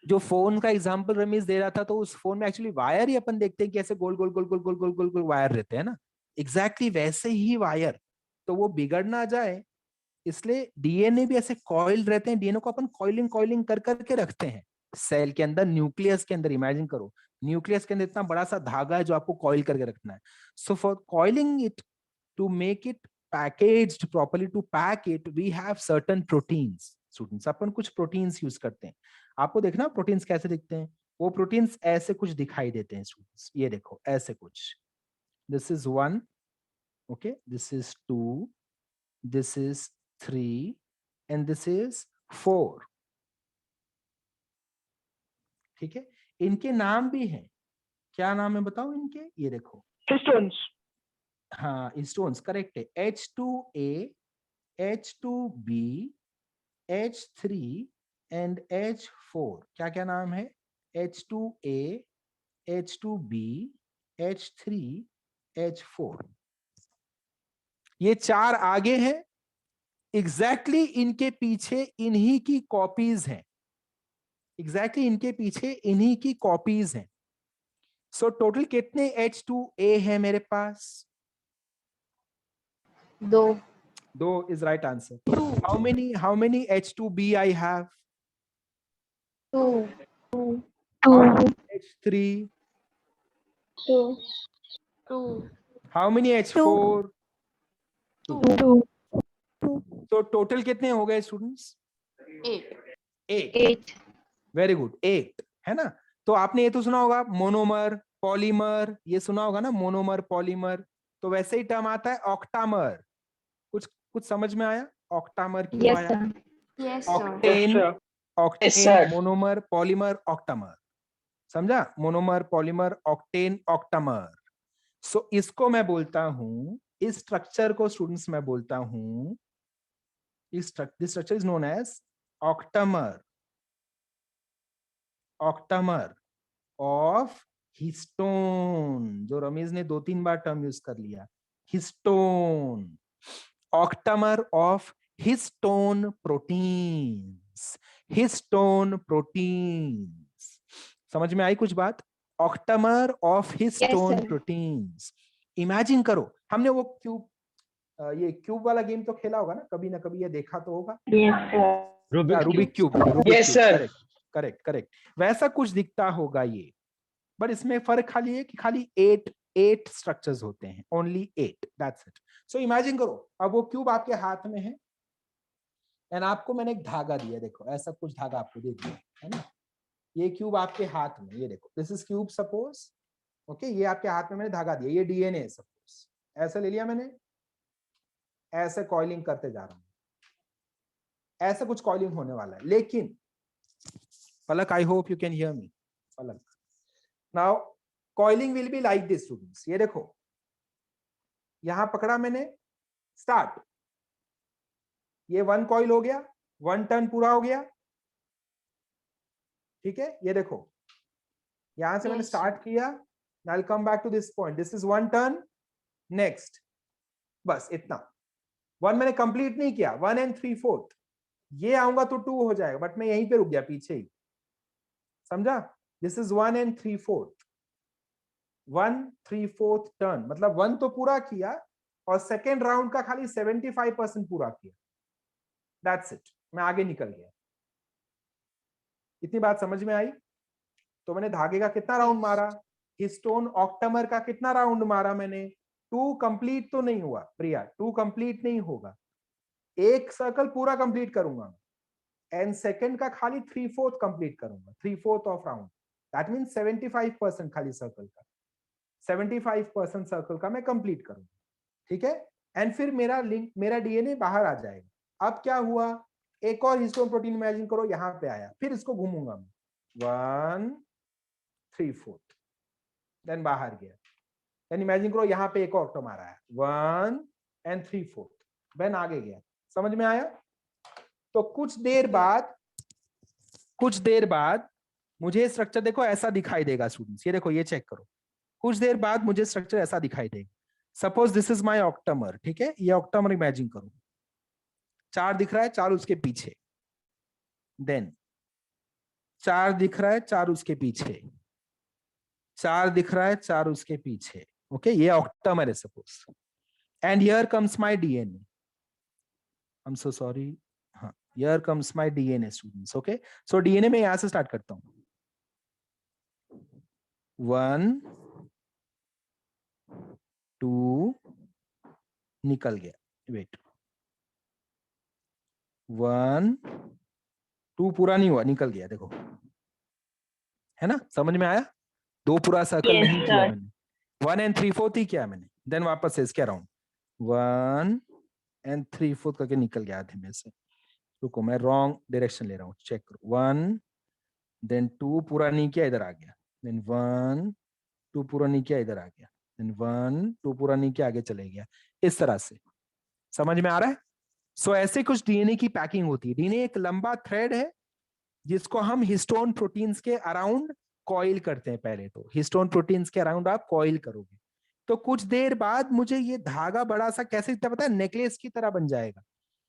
जो फोन का एग्जांपल रमेश दे रहा था, तो उस फोन में एक्चुअली वायर ही अपन देखते हैं कि ऐसे गोल गोल गोल गोल गोल गोल गोल गोल वायर रहते हैं ना, एग्जैक्टली वैसे ही वायर। तो वो बिगड़ ना जाए इसलिए डीएनए भी ऐसे कॉइल रहते हैं, डीएनए को अपन कॉइलिंग कर करके रखते हैं सेल के अंदर, न्यूक्लियस के अंदर। इमेजिन करो न्यूक्लियस के अंदर इतना बड़ा सा धागा है जो आपको कॉइल करके रखना है। So for coiling it, to make it packaged properly, to pack it, we have certain proteins students. अपन कुछ प्रोटीन्स यूज करते हैं। आपको देखना प्रोटीन्स कैसे दिखते हैं, वो प्रोटीन्स ऐसे कुछ दिखाई देते हैं स्टूडेंट्स, ये देखो ऐसे कुछ, this is 1, okay, this is 2, this is 3 and this is 4, ठीक है। इनके नाम भी हैं, क्या नाम है बताओ इनके, ये देखो हिस्टोन्स। हाँ हिस्टोन्स, करेक्ट है। H2A, H2B, H3 and H4, क्या क्या नाम है, H2A, H2B, H3, H4, ये 4 आगे हैं, एग्जैक्टली इनके पीछे इन्हीं की कॉपीज हैं, एग्जैक्टली इनके पीछे इन्हीं की कॉपीज हैं। सो टोटल कितने H2A है मेरे पास? 2 is right answer. How many H2B I have? 2 H3. Two. How many H4? 2. तो टोटल कितने हो गए स्टूडेंट्स? 8. वेरी गुड, 8 है ना। तो आपने ये तो सुना होगा मोनोमर, पॉलीमर, ये सुना होगा ना, मोनोमर, पॉलीमर। तो वैसे ही टर्म आता है ऑक्टामर। कुछ समझ में आया? ऑक्टामर क्यों आया? Yes, octane, sir. Octane, monomer, polymer, octamer. समझा? Monomer, polymer, octane, octamer. सो इसको मैं बोलता हूं, इस स्ट्रक्चर को स्टूडेंट्स मैं बोलता हूं, this structure is known as octamer. Octamer of histone, जो रमेश ने 2-3 बार टर्म यूज कर लिया, histone. Octamer of histone proteins. Histone proteins. समझ में आई कुछ बात? Octamer of histone proteins. Imagine करो, हमने वो क्यूब, ये क्यूब वाला गेम तो खेला होगा ना कभी ये देखा तो होगा। Rubik cube. Yes, sir. Correct. वैसा कुछ दिखता होगा ये, बट इसमें फर्क खाली है कि खाली 8 स्ट्रक्चर्स होते हैं, only 8, that's it. So imagine करो, अब वो क्यूब आपके हाथ में है एंड आपको मैंने एक धागा दिया, देखो ऐसा कुछ धागा आपको दे दिया है ना। ये क्यूब आपके हाथ में, ये देखो, this is cube suppose, okay. ये आपके हाथ में मैंने धागा दिया, ये डीएनए है सपोज, ऐसा ले लिया मैंने, ऐसे कॉइलिंग करते जा रहा हूं, ऐसा कुछ कॉइलिंग होने वाला है। लेकिन Palak, I hope you can hear me, Palak, now coiling will be like this students. ये देखो, यहां पकड़ा मैंने, स्टार्ट, ये 1 कॉइल हो गया, 1 टर्न पूरा हो गया, ठीक है। ये देखो, यहां से मैंने स्टार्ट किया, I will come back to this point, this is 1 turn, next, बस इतना। 1 मैंने कंप्लीट नहीं किया, 1 and 3/4, ये आऊंगा तो 2 हो जाएगा, बट मैं यहीं पे रुक गया, पीछे ही, समझा? दिस इज 1 and 3/4, 1 3/4 टर्न, मतलब 1 तो पूरा किया और सेकेंड राउंड का खाली 75% पूरा किया, दैट्स इट, मैं आगे निकल गया। इतनी बात समझ में आई? तो मैंने धागे का कितना राउंड मारा, हिस्टोन ऑक्टामर का कितना राउंड मारा मैंने? 2 कंप्लीट तो नहीं हुआ प्रिया, 2 कंप्लीट नहीं होगा, एक सर्कल पूरा कंप्लीट करूंगा एंड सेकंड का खाली 3/4 कंप्लीट करूंगा, 3/4 ऑफ राउंड, दैट मींस 75% खाली सर्कल का, 75% सर्कल का मैं कंप्लीट करूंगा, ठीक है। एंड फिर मेरा लिंक, मेरा डीएनए बाहर आ जाएगा। अब क्या हुआ, एक और हिस्टोन प्रोटीन इमेजिन करो यहां पे आया, फिर इसको घूमूंगा मैं, 1 3/4, देन बाहर गया, देन इमेजिन करो यहां पे एक और टर्म आ रहा है, 1 and 3/4, देन आगे गया। समझ में आया? तो कुछ देर बाद मुझे स्ट्रक्चर देखो ऐसा दिखाई देगा स्टूडेंट्स, ये देखो, ये चेक करो, कुछ देर बाद मुझे स्ट्रक्चर ऐसा दिखाई देगा। Suppose this is my octamer, ठीक है, ये ऑक्टामर इमेजिन करो, 4 दिख रहा है, 4 उसके पीछे, देन 4 दिख रहा है, 4 उसके पीछे, 4 दिख रहा है, 4 उसके पीछे, ओके, ये ऑक्टामर है suppose. And here comes my DNA, I am so sorry, हाँ, here comes my DNA students, okay. So DNA में यहां से स्टार्ट करता हूं, 1 2, निकल गया, वेट, 1 2 पूरा नहीं हुआ, निकल गया, देखो, है ना, समझ में आया? 2 पूरा सर्कल नहीं किया मैंने, 1 and 3/4 ही किया मैंने, देन वापस से इसके अराउंड 1 and 3/4 करके निकल गया आधे में से। रुको, मैं रॉन्ग डायरेक्शन ले रहा हूँ, चेक करो, 1 देन 2 पूरा नहीं किया, इधर आ गया, देन 1 2 पूरा नहीं किया, इधर आ गया, देन 1 2 पूरा नहीं किया, आगे चले गया, इस तरह से। समझ में आ रहा है? सो ऐसे कुछ डीएनए की पैकिंग होती है। डीएनए एक लंबा थ्रेड है जिसको हम हिस्टोन प्रोटीन्स के अराउंड कॉइल करते हैं। पहले तो हिस्टोन प्रोटीन्स के अराउंड आप कॉइल करोगे, तो कुछ देर बाद मुझे ये धागा बड़ा सा कैसे दिखता है पता है? नेकलेस की तरह बन जाएगा,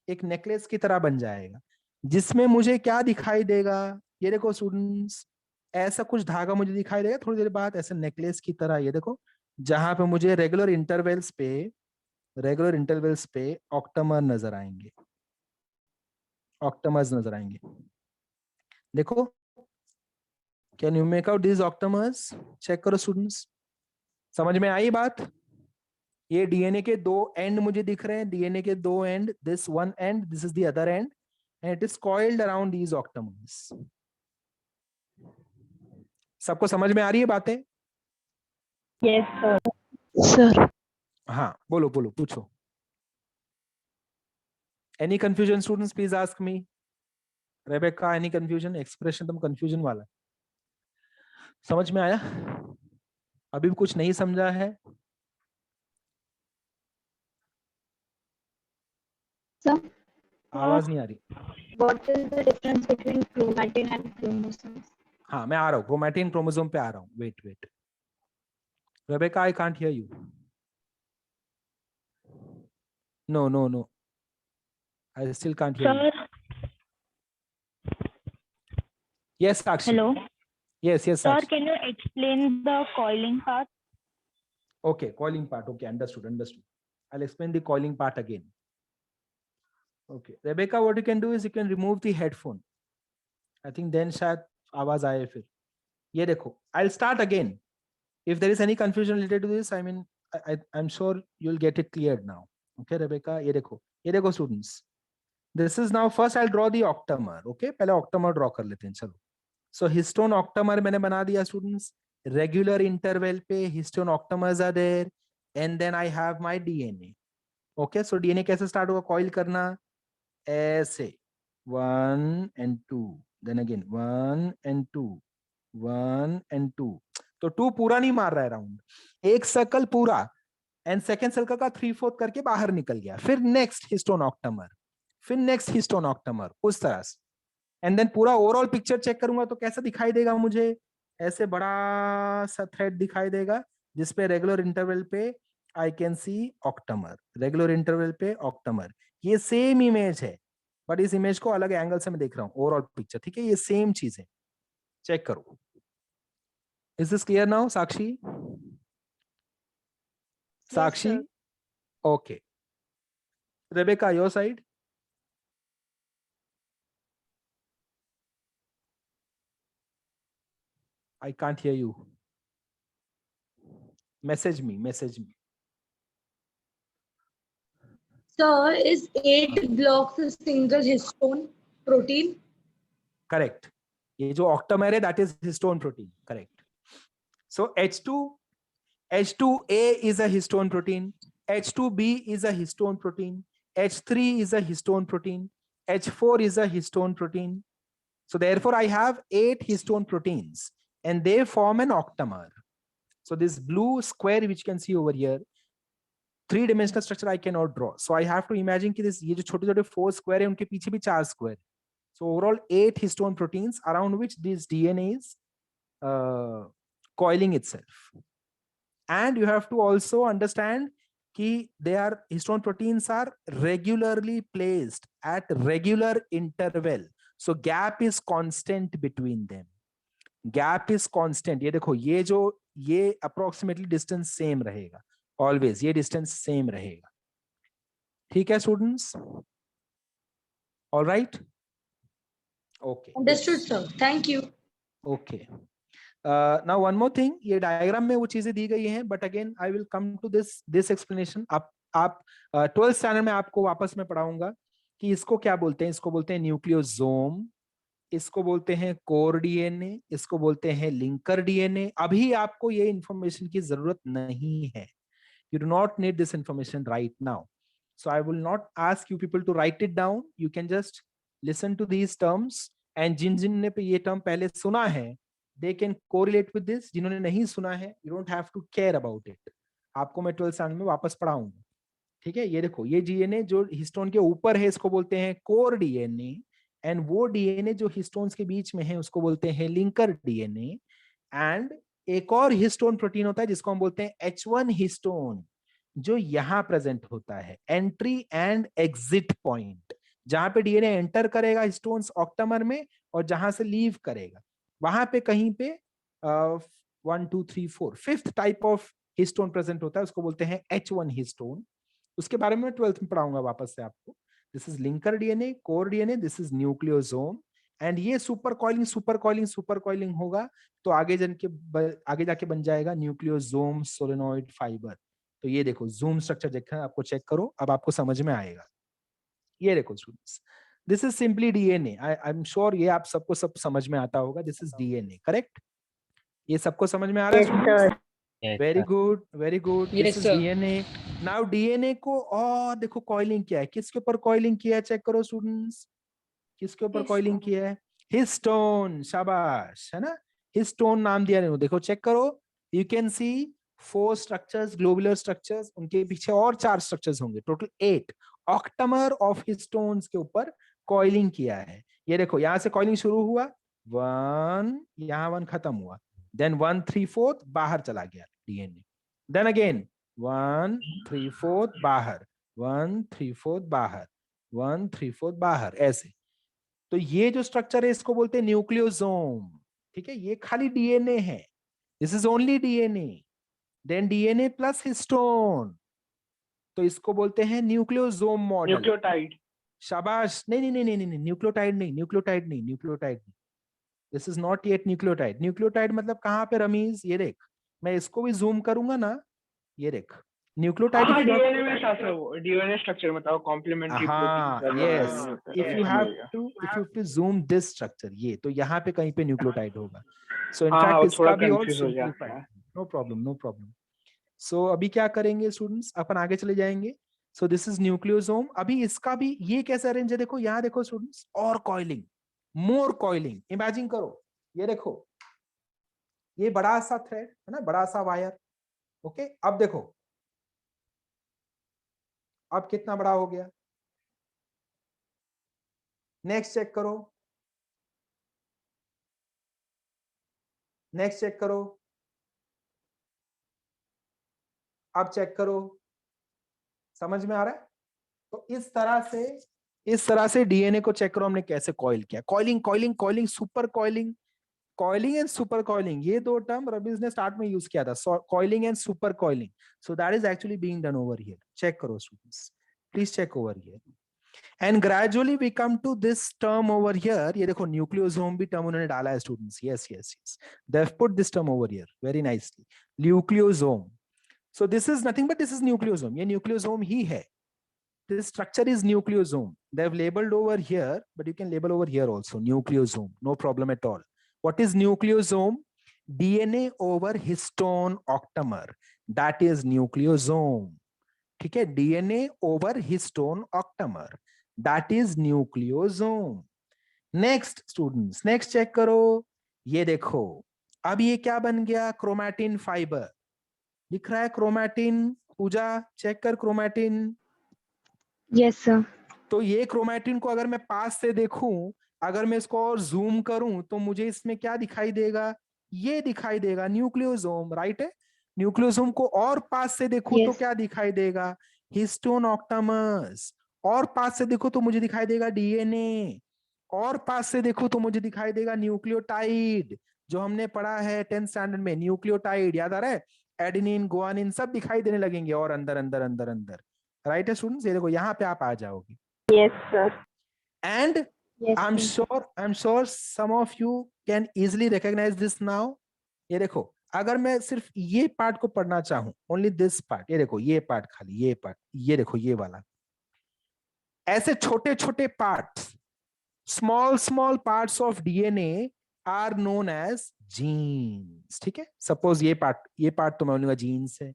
एक नेकलेस की तरह बन जाएगा, जिसमें मुझे क्या दिखाई देगा, ये देखो स्टूडेंट्स, ऐसा कुछ धागा मुझे दिखाई देगा थोड़ी देर बाद, ऐसे नेकलेस की तरह, ये देखो, जहां पे मुझे रेगुलर इंटरवल्स पे ऑक्टामर नजर आएंगे, ऑक्टामर्स नजर आएंगे, देखो can you make out this octamers? Check करो स्टूडेंट्स, समझ में आई बात? ये डीएनए के दो एंड मुझे दिख रहे हैं, डीएनए के दो end, this one end, this is the other end, and it is coiled around these octamers. सबको समझ में आ रही है बातें? Yes, sir. सर हाँ, बोलो बोलो, पूछो। Any confusion students, please ask me. Rebecca, any confusion? Expression तुम कंफ्यूजन वाला, समझ में आया? अभी भी कुछ नहीं समझा है? Sir, आवाज नहीं आ रही। what is the difference between chromatin and chromosomes? हाँ, मैं आ रहा हूँ, क्रोमैटिन क्रोमोसोम पे आ रहा हूँ। Wait wait, Rebecca, I can't hear you. No no no, I still can't hear you. Yes, Sakshi. Hello. Yes, yes, Sir, Sakshi. can you explain the coiling part? Okay, coiling part. Okay, understood, understood. I'll explain the coiling part again. Okay, Rebecca, what you can do is you can remove the headphone. I think then शायद आवाज आए फिर। ये देखो, I'll start again. If there is any confusion related to this, I mean, I'm sure you'll get it cleared now. Okay, Rebecca, ये देखो students. This is now, first I'll draw the octamer. Okay, पहले octamer draw कर लेते हैं, चलो। So histone octamer मैंने बना दिया students. Regular interval पे histone octamers are there, and then I have my DNA. Okay, so DNA कैसे start होगा coil करना? ऐसे 1 and 2, then again 1 and 2, 1 and 2. तो 2 पूरा नहीं मार रहा है राउंड, एक सर्कल पूरा, एंड सेकेंड सर्कल का 3/4 करके बाहर निकल गया। फिर नेक्स्ट हिस्टोन ऑक्टामर, फिर नेक्स्ट हिस्टोन ऑक्टामर, उस तरह से। एंड देन पूरा ओवरऑल पिक्चर चेक करूंगा तो कैसा दिखाई देगा मुझे? ऐसे बड़ा सा थ्रेड दिखाई देगा जिसपे रेगुलर इंटरवल पे I can see octamer, regular interval पे ऑक्टामर। ये सेम इमेज है, बट इस इमेज को अलग एंगल से मैं देख रहा हूँ, ओवरऑल पिक्चर, ठीक है? ये सेम चीज है, चेक करो। Is this clear now Sakshi? Sakshi, okay. Rebecca, your side? I can't hear you. Message me, message me. Sir, is 8 blocks a single histone protein? Correct. ये जो octamer है, that is histone protein. Correct. So H2A is a histone protein. H2B is a histone protein. H3 is a histone protein. H4 is a histone protein. So therefore, I have 8 histone proteins, and they form an octamer. So this blue square which you can see over here, 3-dimensional structure I cannot draw. So I have to imagine कि this ये जो छोटे-छोटे 4 square है उनके पीछे भी 4 square. So overall 8 histone proteins around which this DNA is coiling itself. And you have to also understand कि their histone proteins are regularly placed at regular interval. So gap is constant between them. Gap is constant. ये देखो, ये approximately distance same रहेगा, always ये distance same रहेगा। ठीक है students? All right? Okay. Understood, sir. Thank you. Okay. Now one more thing, ये diagram में वो चीजें दी गई हैं, but again I will come to this explanation. आप 12th standard में आपको वापस में पढ़ाऊंगा कि इसको क्या बोलते हैं। इसको बोलते हैं न्यूक्लियोसोम, इसको बोलते हैं कोर डीएनए, इसको बोलते हैं लिंकर डीएनए। अभी आपको ये इंफॉर्मेशन की जरूरत नहीं है। You do not need this information right now. So I will not ask you people to write it down. You can just listen to these terms, and जिन ने पे ये term पहले सुना है, they can correlate with this. जिन्होंने नहीं सुना है, you don't have to care about it. आपको मैं 12th standard में वापस पढ़ाऊंगा, ठीक है? ये देखो, ये डीएनए जो हिस्टोन के ऊपर है इसको बोलते हैं कोर डीएनए, एंड वो डीएनए जो हिस्टोन्स के बीच में है उसको बोलते हैं लिंकर डीएनए। एंड एक और हिस्टोन प्रोटीन होता है जिसको हम बोलते हैं H1 हिस्टोन, जो यहां प्रेजेंट होता है, एंट्री एंड एग्जिट पॉइंट, जहां पे डीएनए एंटर करेगा हिस्टोन्स ऑक्टामर में, और जहां से लीव करेगा वहां पे कहीं पे 1 2 3 4 5th type of histone present होता है, उसको बोलते हैं H1 हिस्टोन। उसके बारे में 12th में पढ़ाऊंगा वापस से आपको। This is linker DNA, core DNA, this is nucleosome, and ये सुपर कॉइलिंग होगा तो आगे जाके बन जाएगा न्यूक्लियोसोम सोलेनोइड फाइबर। तो ये देखो जूम स्ट्रक्चर देखा है आपको, चेक करो, अब आपको समझ में आएगा। ये देखो students, this is simply DNA. I am sure ये आप सबको सब समझ में आता होगा। This is DNA, correct? ये सबको समझ में आ रहा है students? Yes, very sir. Good, very good. Yes, this is sir. DNA. Now DNA को और देखो कॉइलिंग किया है, किसके ऊपर कॉइलिंग किया है, चेक करो स्टूडेंट्स, किसके ऊपर कॉइलिंग किया है? हिस्टोन, शाबाश, है ना? हिस्टोन नाम दिया है, देखो चेक करो, you can see 4 structures, globular structures, उनके पीछे और 4 स्ट्रक्चर्स होंगे, टोटल 8 ऑक्टामर ऑफ हिस्टोन्स के ऊपर कॉइलिंग किया है। ये देखो यहां से कॉइलिंग शुरू हुआ, 1, यहां 1 खत्म हुआ, देन 1 3/4 बाहर चला गया डीएनए, देन अगेन 1 3/4 बाहर, 1 3/4 बाहर, 1 3/4 बाहर, ऐसे। तो ये जो स्ट्रक्चर है इसको बोलते हैं न्यूक्लियोसोम, ठीक है? ये खाली डीएनए है, this is only DNA, then DNA plus histone, तो इसको बोलते हैं न्यूक्लियोसोम मॉडल। न्यूक्लियोटाइड। शाबाश, नहीं नहीं नहीं नहीं नहीं, न्यूक्लियोटाइड नहीं, न्यूक्लियोटाइड नहीं, न्यूक्लियोटाइड नहीं, this is not yet nucleotide. Nucleotide मतलब कहाँ पे रमीज? ये देख, मैं इसको भी जूम करूंगा ना, ये देख न्यूक्लियोटाइड। हाँ, डीएनए में साथ है वो, डीएनए स्ट्रक्चर बताओ, कॉम्प्लीमेंट्री हाँ, yes, if you have to zoom this structure, ये तो यहाँ पे कहीं पे न्यूक्लियोटाइड होगा। सो इनफैक्ट इसका भी और simplified, no problem, no problem. सो अभी क्या करेंगे स्टूडेंट्स, अपन आगे चले जाएंगे। So this is nucleosome. अभी इसका भी ये कैसे अरेंज है, देखो यहाँ देखो स्टूडेंट्स, और कॉइलिंग, मोर कॉइलिंग, इमेजिन करो, ये देखो ये बड़ा सा थ्रेड है ना, बड़ा सा वायर, ओके? अब देखो अब कितना बड़ा हो गया, नेक्स्ट चेक करो, नेक्स्ट चेक करो, अब चेक करो, समझ में आ रहा है? तो इस तरह से डीएनए को चेक करो हमने कैसे कॉइल किया। Coiling coiling coiling, super coiling, coiling and super coiling, ये दो टर्म रबीज ने स्टार्ट में यूज किया था, coiling and super coiling. So that is actually being done over here. Check करो students, please check over here, and gradually we come to this term over here. ये देखो nucleosome भी term उन्होंने डाला है students, yes yes yes, they have put this term over here very nicely, nucleosome. So this is nothing but this is nucleosome, ये nucleosome ही है, this structure is nucleosome. They have labeled over here, but you can label over here also, nucleosome, no problem at all. What is nucleosome? DNA over histone octamer, that is nucleosome. ठीक है, DNA over histone octamer, that is nucleosome. Next students, next check करो, ये देखो अब ये क्या बन गया, क्रोमैटिन फाइबर दिख रहा है, क्रोमैटिन, पूजा चेक कर क्रोमैटिन। Yes, sir. तो ये क्रोमैटिन को अगर मैं पास से देखूं, अगर मैं इसको और जूम करूं तो मुझे इसमें क्या दिखाई देगा, ये दिखाई देगा न्यूक्लियोसोम, राइट है? न्यूक्लियोसोम को और पास से देखूं तो क्या दिखाई देगा, हिस्टोन ऑक्टामस, और पास से देखो तो मुझे दिखाई देगा डीएनए, और पास से देखो तो मुझे दिखाई देगा न्यूक्लियोटाइड, जो हमने पढ़ा है 10th स्टैंडर्ड में, न्यूक्लियोटाइड याद आ रहा है, एडेनिन गुआनिन सब दिखाई देने लगेंगे और अंदर अंदर अंदर अंदर, राइट है स्टूडेंट्स? ये देखो यहाँ पे आप आ जाओगे। Yes, sir. And Yes, I'm sir. sure some of you can easily recognize this now. ये देखो अगर मैं सिर्फ ये पार्ट को पढ़ना चाहूं, only this part, ये देखो ये पार्ट खाली, ये पार्ट, ये देखो ये वाला, ऐसे छोटे छोटे parts, small parts of DNA are known as genes. ठीक है, सपोज ये पार्ट तो मैं बोलूंगा जीन्स है,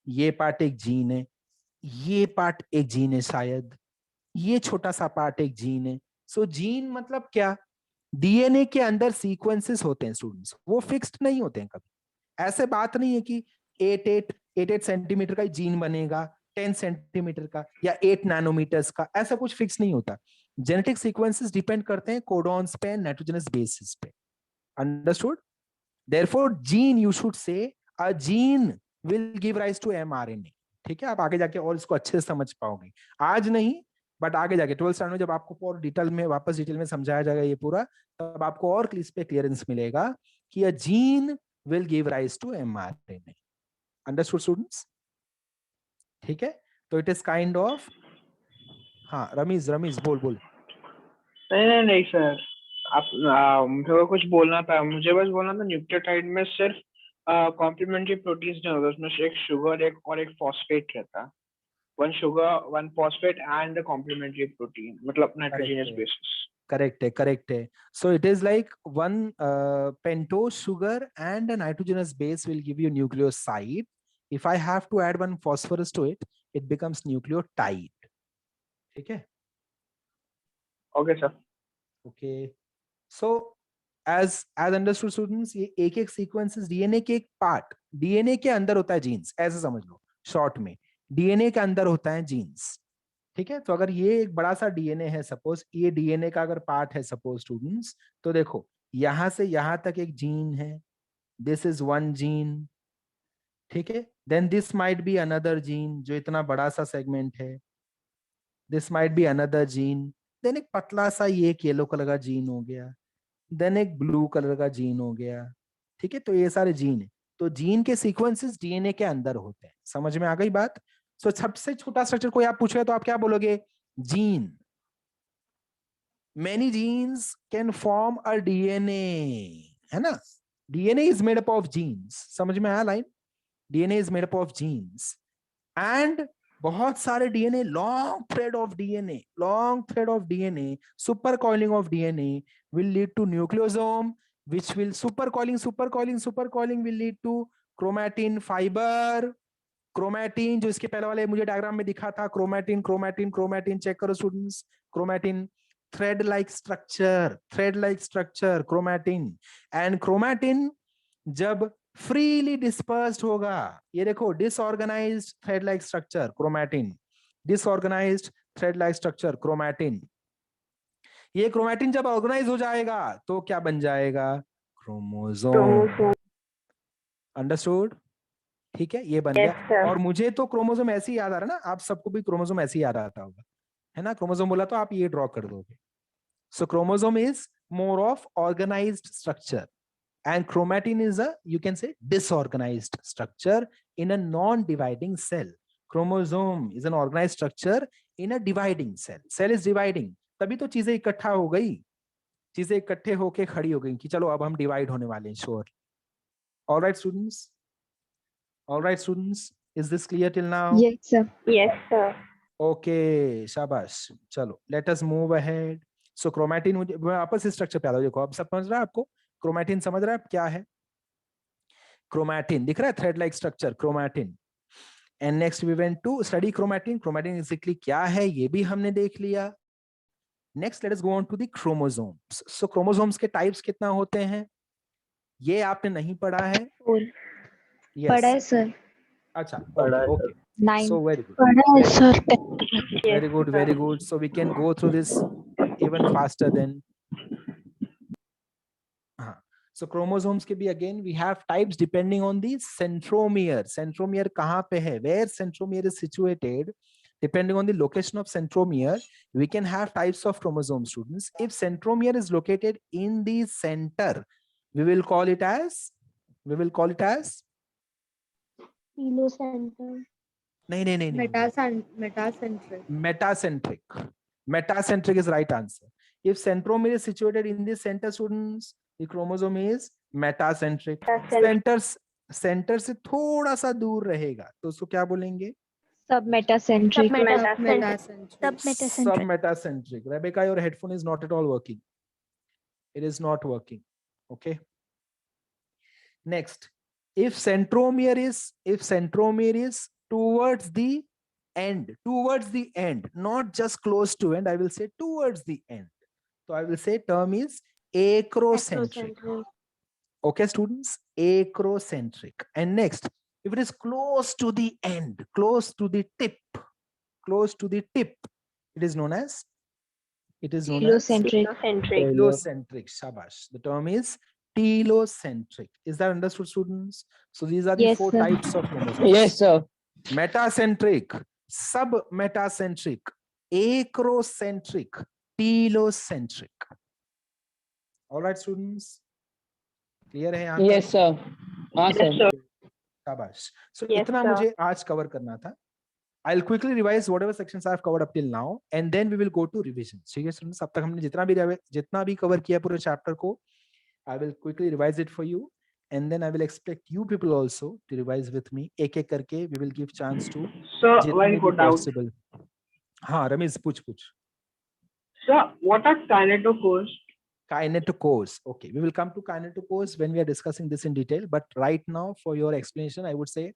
ये पार्ट एक जीन है, ये पार्ट एक जीन है शायद, ये छोटा सा पार्ट एक जीन है। सो जीन मतलब क्या, डीएनए के अंदर सीक्वेंसेस होते हैं स्टूडेंट्स, वो फिक्स्ड नहीं होते हैं कभी, ऐसे बात नहीं है कि 8 सेंटीमीटर का जीन बनेगा, 10 सेंटीमीटर का या 8 नैनोमीटर्स का, ऐसा कुछ फिक्स नहीं होता। जेनेटिक सीक्वेंसेस डिपेंड करते हैं कोडॉन्स पे, नाइट्रोजनस बेसिस पे, understood? Therefore gene, you should say a gene will give rise to mRNA. ठीक है, आप आगे जाके और इसको अच्छे से समझ पाओगे, आज नहीं बट आगे जाके 12th स्टैंडर्ड में जब आपको और डिटेल में समझाया जाएगा ये पूरा, तब आपको और इस पे क्लियरेंस मिलेगा कि a gene will give rise to mRNA. Understood students? ठीक है, तो इट इज काइंड ऑफ, हाँ रमीज बोल नहीं सर, मुझे कुछ बोलना था, मुझे बस बोलना था न्यूक्लियोटाइड में सिर्फ कॉम्प्लीमेंट्री प्रोटीन्स नहीं होता, उसमें एक शुगर एक और एक फॉस्फेट रहता है। One sugar one phosphate and the complementary protein, मतलब नाइट्रोजनस बेसिस। correct है so it is like one pentose sugar and a nitrogenous base will give you nucleoside. If I have to add one phosphorus to it, it becomes nucleotide. ठीक है? Okay sir. Okay, so as understood students, ये एक एक sequences DNA के एक part, DNA के अंदर होता है जीन्स, ऐसे समझ लो शॉर्ट में, डीएनए के अंदर होता है जीन्स। ठीक है, तो अगर ये एक बड़ा सा डीएनए है, सपोज ये डीएनए का अगर पार्ट है सपोज स्टूडेंट्स, तो देखो यहां से यहां तक एक जीन है, दिस इज वन जीन। ठीक है, then this might be another gene जो इतना बड़ा सा सेगमेंट है, this might be another gene, then एक पतला सा ये एक येलो कलर का जीन हो गया, देन एक ब्लू कलर का जीन हो गया। ठीक है, तो ये सारे जीन है, तो जीन के सीक्वेंसेस डीएनए के अंदर होते हैं। समझ में आ गई बात? सो सबसे छोटा स्ट्रक्चर कोई आप पूछे तो आप क्या बोलोगे? Gene. Many genes can form a DNA, है ना? DNA is made up of genes. समझ में आया line? DNA is made up of genes and बहुत सारे DNA, long thread of DNA, super coiling of DNA will lead to nucleosome, which will supercoiling will lead to chromatin fiber, chromatin जो इसके पहले वाले मुझे डायग्राम में दिखा था, chromatin चेक करो students, chromatin thread like structure chromatin, and chromatin जब फ्रीली डिस्पर्स्ड होगा, ये देखो disorganised thread like structure chromatin, disorganised thread like structure chromatin, ये क्रोमैटिन जब ऑर्गेनाइज हो जाएगा तो क्या बन जाएगा? क्रोमोसोम। अंडरस्टूड? ठीक है, ये बन गया। और मुझे तो क्रोमोसोम ऐसे ही याद आ रहा है ना, आप सबको भी क्रोमोसोम ऐसे ही याद आता होगा, है ना? क्रोमोसोम बोला तो आप ये ड्रॉ कर दोगे। So chromosome is more of organized structure and chromatin is a, you can say, disorganized structure in a non-dividing cell. Chromosome is an organized structure in a dividing cell. Cell is dividing, तभी तो चीजें इकट्ठा हो गई, चीजें इकट्ठे होके खड़ी हो गई कि चलो अब हम डिवाइड होने वाले हैं। Sure? All right students, is this clear till now? Yes, sir. Yes, sir. Okay, शाबाश। चलो let us move ahead. So chromatin, मुझे वापस इस स्ट्रक्चर पे आ जाओ। देखो अब सब समझ रहा है आपको? क्रोमैटिन समझ रहा है आप क्या है? क्रोमैटिन दिख रहा है, thread like structure chromatin. And next we went to study chromatin. Chromatin exactly क्या है ये भी हमने देख लिया। Next let us go on to the chromosomes. So chromosomes के टाइप्स कितना होते हैं ये आपने नहीं पढ़ा है? 4. Yes. पढ़ा है सर. अच्छा, okay. 9. So very good. पढ़ा है sir. Very good. So we can go through this even faster then. So chromosomes के भी again we have types depending on the centromere. Centromere कहाँ पे है? Where centromere is situated, depending on the location of centromere, we can have types of chromosomes, students. If centromere is located in the center, we will call it as Telocentric. नहीं. Metacentric is right answer. If centromere is situated in the center, students, the chromosome is metacentric. Center से थोड़ा सा दूर रहेगा तो उसको क्या बोलेंगे? Submetacentric. Submetacentric. Rebecca, your headphone is not at all working. It is not working. Okay. Next, if centromere is towards the end, not just close to end, I will say towards the end. So I will say term is acrocentric. Okay, students, acrocentric. And next, if it is close to the end, close to the tip, it is known as Telocentric. Shabash. The term is telocentric. Is that understood, students? So these are the Yes, 4 sir. types of chromosomes. Yes, sir. Metacentric, submetacentric, acrocentric, telocentric. All right, students? Clear है यहाँ? Yes, sir. हाँ, sir. शाबाश. So Yes, इतना sir. मुझे आज cover करना था. I'll quickly revise whatever sections I've covered up till now, and then we will go to revision. ठीक है students, अब तक हमने जितना भी cover किया पूरे chapter को, I will quickly revise it for you, and then I will expect you people also to revise with me. एक एक करके we will give chance to Sir, जितने one भी good doubt. possible. हाँ रमेश पूछ. Sir, what are kinetochores? Kinetochores. Okay, we will come to kinetochores when we are discussing this in detail. But right now, for your explanation, I would say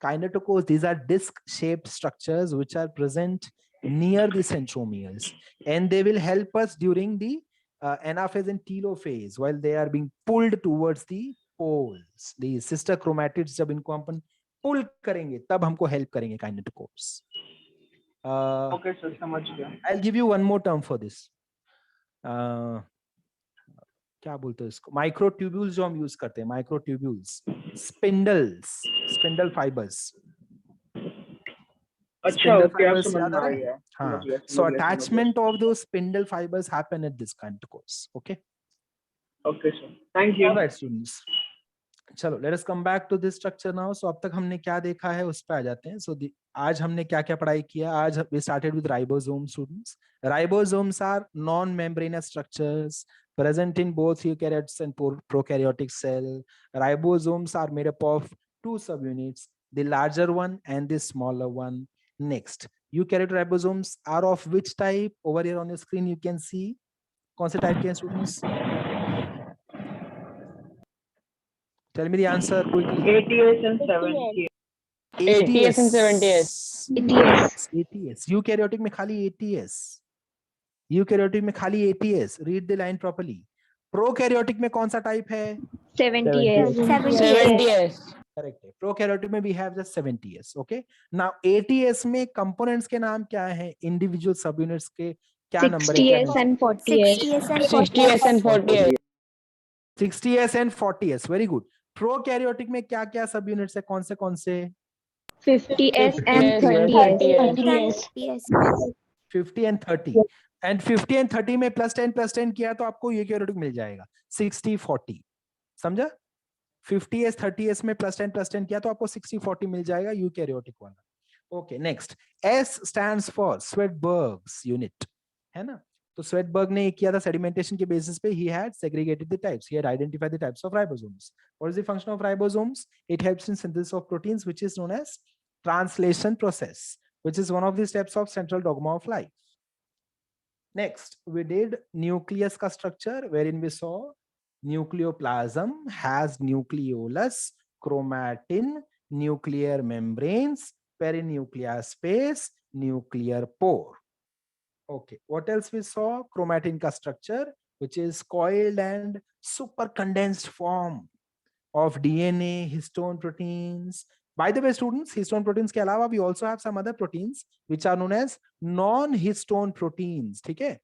kinetochores, these are disc-shaped structures which are present near the centromeres, and they will help us during the anaphase and telophase while they are being pulled towards the poles. The sister chromatids, जब इनको हम pull करेंगे, तब हमको help करेंगे kinetochores. Okay, sir, समझ गया. I'll give you one more term for this. क्या बोलते हैं इसको, माइक्रोट्यूब्यूल्स जो हम यूज करते हैं, माइक्रोट्यूब्यूल्स, स्पिंडल फाइबर्स. अच्छा, okay, आप समझ में आ गया. हाँ, so attachment of those spindle fibers happen at this kinetochores. Okay. Okay, sir. Thank you. All right, students. चलो, let us come back to this structure now. So अब तक हमने क्या देखा है उस पे आ जाते हैं. So आज हमने क्या क्या पढ़ाई किया? आज we started with ribosomes, students. Ribosomes are non-membranous structures present in both eukaryotes and prokaryotic cell. Ribosomes are made up of two subunits, the larger one and the smaller one. Next, eukaryote ribosomes are of which type? Over here on your screen you can see. कौन से type के हैं students? Tell me the answer quickly. ATS and 70. ATS and 70S. ATS. Eukaryotic में खाली ATS. Eukaryotic में खाली ATS. Read the line properly. Prokaryotic में कौन सा type है? 70S. 70S. Correct. Prokaryotic में we have just 70S. Okay. Now ATS में components के नाम क्या हैं? Individual subunits के क्या नंबर है? 60S and 40S. 60S and 40S. 60S and 40S. Very good. Prokaryotic में क्या क्या subunits है? कौन से? 50S and 30S. 50 and 30. And 50 and 30 में +10 किया तो आपको यूकेरियोटिक मिल जाएगा 60-40. समझा? 50S 30S में +10 किया तो आपको 60-40 मिल जाएगा यूकेरियोटिक वाला. Okay, next. S stands for Swedberg's unit. है ना? तो Swedberg ने किया था sedimentation के basis पे. He had segregated the types. He had identified the types of ribosomes. What is the function of ribosomes? It helps in synthesis of proteins, which is known as translation process, which is one of the steps of central dogma of life. Next, we did nucleus ka structure, wherein we saw nucleoplasm has nucleolus, chromatin, nuclear membranes, perinuclear space, nuclear pore. Okay, what else we saw? Chromatin ka structure, which is coiled and super condensed form of DNA, histone proteins. By the way, students, histone proteins के अलावा we also have some other proteins which are known as non-histone proteins. ठीक है?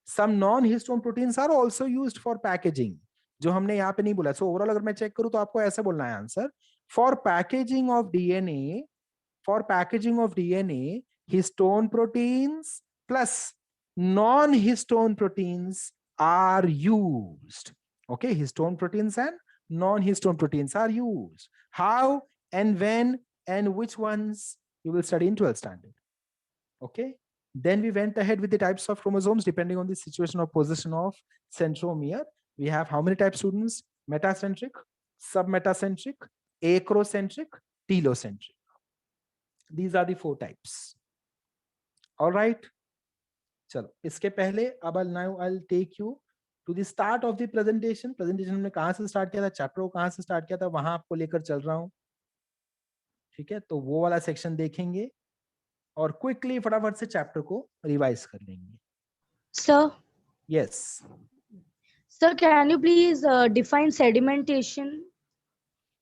Some non-histone proteins are also used for packaging. जो हमने यहाँ पे नहीं बोला. So overall अगर मैं check करूँ तो आपको ऐसे बोलना है answer. For packaging of DNA, histone proteins plus non-histone proteins are used. Okay, histone proteins and non-histone proteins are used. How and when and which ones you will study in 12th standard. Okay, then we went ahead with the types of chromosomes depending on the situation or position of centromere. We have how many types, students? Metacentric, submetacentric, acrocentric, telocentric. These are the 4 types. All right. चलो इसके पहले अब now I'll take you to the start of the presentation. Presentation हमने कहाँ से start किया था, chapter को कहाँ से start किया था, वहां आपको लेकर चल रहा हूँ. ठीक है, तो वो वाला section देखेंगे और quickly फटाफट से chapter को revise कर लेंगे. Sir, Yes. sir, can you please define sedimentation?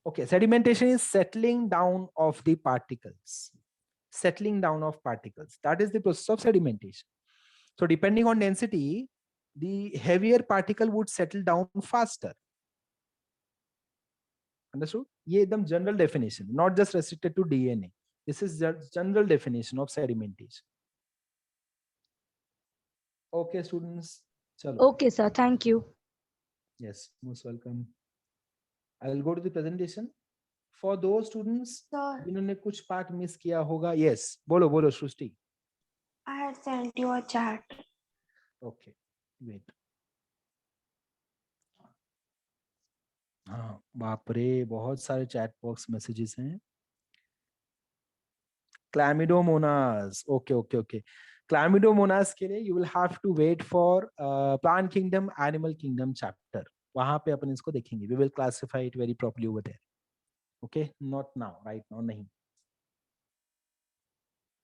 Okay, sedimentation is settling down of the particles. Settling down of particles. That is the process of sedimentation. So depending on density, the heavier particle would settle down faster. Understood? ये एकदम general definition, not just restricted to DNA. This is just general definition of sedimentation. Okay, students. Chalo. Okay, sir. Thank you. Yes, most welcome. I will go to the presentation. For दो students Sir, जिन्होंने कुछ part miss किया होगा, yes बोलो बोलो Srishti. I had sent you a chat. Okay wait. हाँ बाप रे, बहुत सारे चैट बॉक्स मैसेजेस हैं. Chlamydomonas, okay okay okay. Chlamydomonas के लिए you will have to wait for plant kingdom animal kingdom chapter. वहां पे अपन इसको देखेंगे. We will classify it very properly over there. Okay, not now, right now नहीं.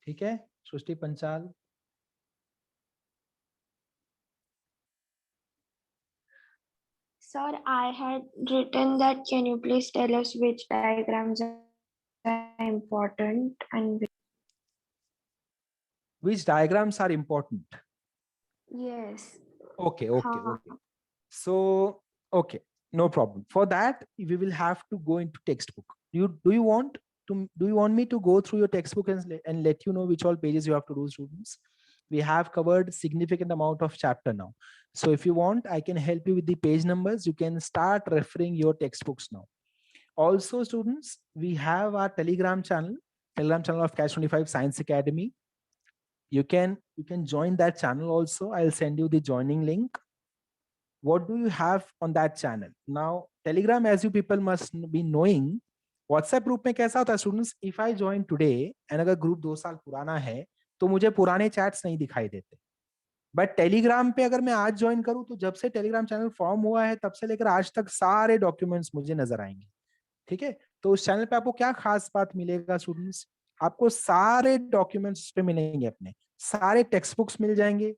ठीक है सृष्टि Panchal. Sir, I had written that can you please tell us which diagrams are important and Which diagrams are important? yes. Okay, okay, हाँ. okay. So, okay, no problem. For that, we will have to go into textbook. Do you want me to go through your textbook and let you know which all pages you have to do, students? We have covered significant amount of chapter now. So if you want, I can help you with the page numbers. You can start referring your textbooks now. Also, students, we have our Telegram channel of Catch 25 Science Academy. You can join that channel also. I'll send you the joining link. What do you have on that channel? Now, Telegram, as you people must be knowing, WhatsApp group में कैसा होता है students? If I join today and अगर group 2 साल पुराना है तो मुझे पुराने chats नहीं दिखाई देते. बट टेलीग्राम पे अगर मैं आज ज्वाइन करूं तो जब से टेलीग्राम चैनल फॉर्म हुआ है तब से लेकर आज तक सारे डॉक्यूमेंट्स मुझे नजर आएंगे. ठीक है, तो उस चैनल पे आपको क्या खास बात मिलेगा स्टूडेंट्स? आपको सारे डॉक्यूमेंट्स पे मिलेंगे. अपने सारे टेक्स्ट बुक्स मिल जाएंगे,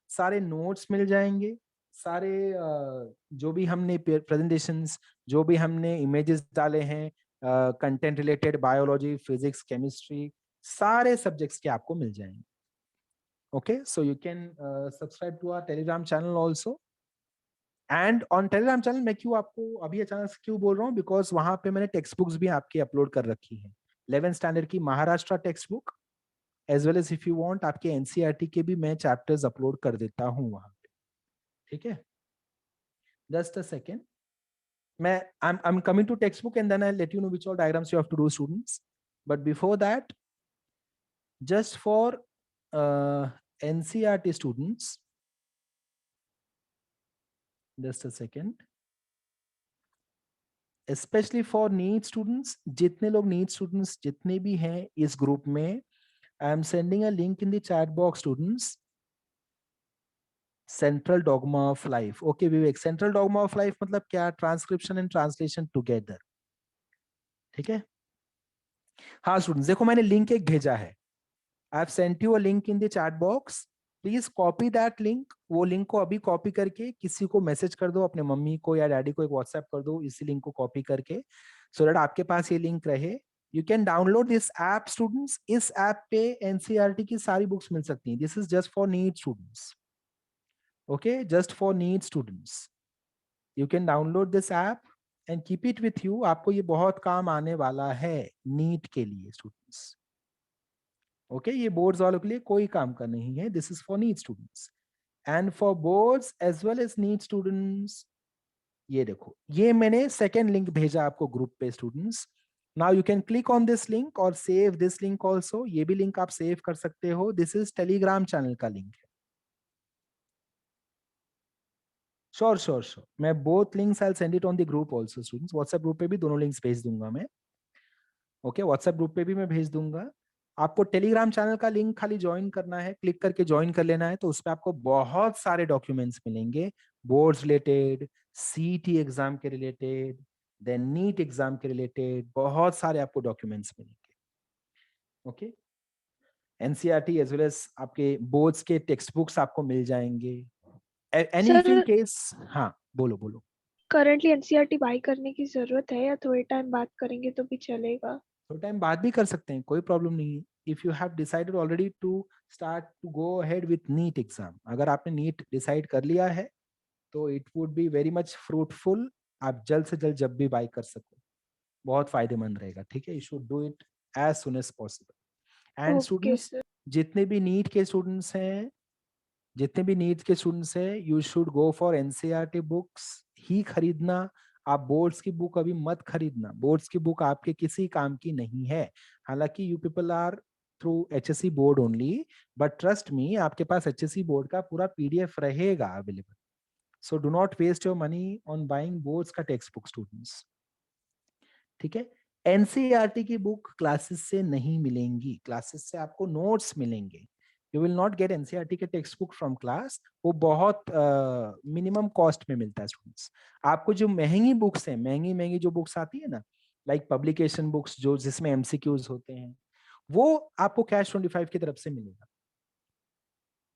सारे नोट्स मिल जाएंगे, सारे जो भी हमने प्रेजेंटेशंस, जो भी हमने इमेजेस डाले हैं, content related, biology, physics, chemistry, सारे सब्जेक्ट्स के आपको मिल जाएंगे. Okay, so you can subscribe to our Telegram channel also. And on Telegram channel मैं क्यों आपको अभी अचानक से क्यों बोल रहा हूँ? Because वहां पे मैंने टेक्स्ट बुक्स भी आपकी अपलोड कर रखी है. 11th स्टैंडर्ड की Maharashtra text book as well as if you want आपके एनसीईआरटी के भी मैं चैप्टर्स अपलोड कर देता हूँ वहां पे. ठीक है, जस्ट अ सेकेंड. मैं I'm coming to textbook and then I'll let you know which all diagrams you have to do, students. But before that, just for NCERT students, just a second, especially for NEET students, जितने लोग NEET students जितने भी हैं इस group में, I am sending a link in the chat box, students. Central dogma of life. Okay Vivek, central dogma of life मतलब क्या? Transcription and translation together. ठीक है, हाँ स्टूडेंट्स देखो मैंने लिंक एक भेजा है. I have sent you a link in the chat box. Please copy that link. वो लिंक को अभी कॉपी करके किसी को मैसेज कर दो, अपने मम्मी को या डैडी को एक व्हाट्सएप कर दो इसी लिंक को कॉपी करके, सो दैट आपके पास ये लिंक रहे. You can download this app students. इस ऐप पे एनसीईआरटी की सारी बुक्स मिल सकती हैं. This is just for NEET students. Okay, just for NEET students. You can download this app and keep it with you. आपको ये बहुत काम आने वाला है नीट के लिए स्टूडेंट्स. ओके, ये बोर्ड्स वालों के लिए कोई काम का नहीं है. This is for NEET students and for boards as well as NEET students. ये देखो, ये मैंने सेकेंड लिंक भेजा आपको ग्रुप पे students. Now you can click on this link और सेव दिस लिंक ऑल्सो. ये भी लिंक आप सेव कर सकते हो. दिस इज टेलीग्राम चैनल का लिंक है. श्योर श्योर श्योर, मैं both links I send it on the group also students. WhatsApp group पे भी दोनों लिंक्स भेज दूंगा मैं. ओके, व्हाट्सएप ग्रुप पे भी मैं भेज दूंगा. आपको टेलीग्राम चैनल का लिंक खाली ज्वाइन करना है, क्लिक करके ज्वाइन कर लेना है. तो उस पर आपको बहुत सारे डॉक्यूमेंट्स मिलेंगे, बोर्ड्स रिलेटेड, सीईटी एग्जाम के रिलेटेड, देन नीट एग्जाम के रिलेटेड, बहुत सारे आपको डॉक्यूमेंट्स मिलेंगे. Okay, NCERT as well as आपके बोर्ड्स के टेक्स्ट बुक्स आपको मिल जाएंगे. एनी इन केस, हाँ बोलो बोलो. करंटली एनसीईआरटी बाय करने की जरूरत है या थोड़े टाइम बाद करेंगे तो भी चलेगा? थोड़ा टाइम बाद भी कर सकते हैं, कोई प्रॉब्लम नहीं है. If you have decided already to start to go ahead with NEET exam, अगर आपने नीट डिसाइड कर लिया है तो it would be very much fruitful. आप जल्द से जल्द जब भी बाय कर सको, बहुत फायदेमंद रहेगा. ठीक है, you should do it as soon as possible. And students, जितने भी नीट के स्टूडेंट्स हैं, you should go for NCERT books ही खरीदना. आप बोर्ड्स की बुक अभी मत खरीदना, बोर्ड्स की बुक आपके किसी काम की नहीं है। हालांकि you people are through HSC board only, but trust me आपके पास HSC बोर्ड का पूरा PDF रहेगा available. So do not waste your money on buying boards का टेक्स्ट बुक स्टूडेंट्स, ठीक है। एनसीईआरटी की बुक क्लासेस से नहीं मिलेंगी, क्लासेस से आपको नोट्स मिलेंगे। You will not gate NCERT के टेक्स्ट बुक फ्रॉम क्लास, वो बहुत मिनिमम कॉस्ट में मिलता है स्टूडेंट्स। आपको जो महंगी बुक्स हैं, महंगी महंगी जो बुक्स आती है ना, लाइक पब्लिकेशन बुक्स जो जिसमें MCQs होते हैं, वो आपको कैश 25 की तरफ से मिलेगा,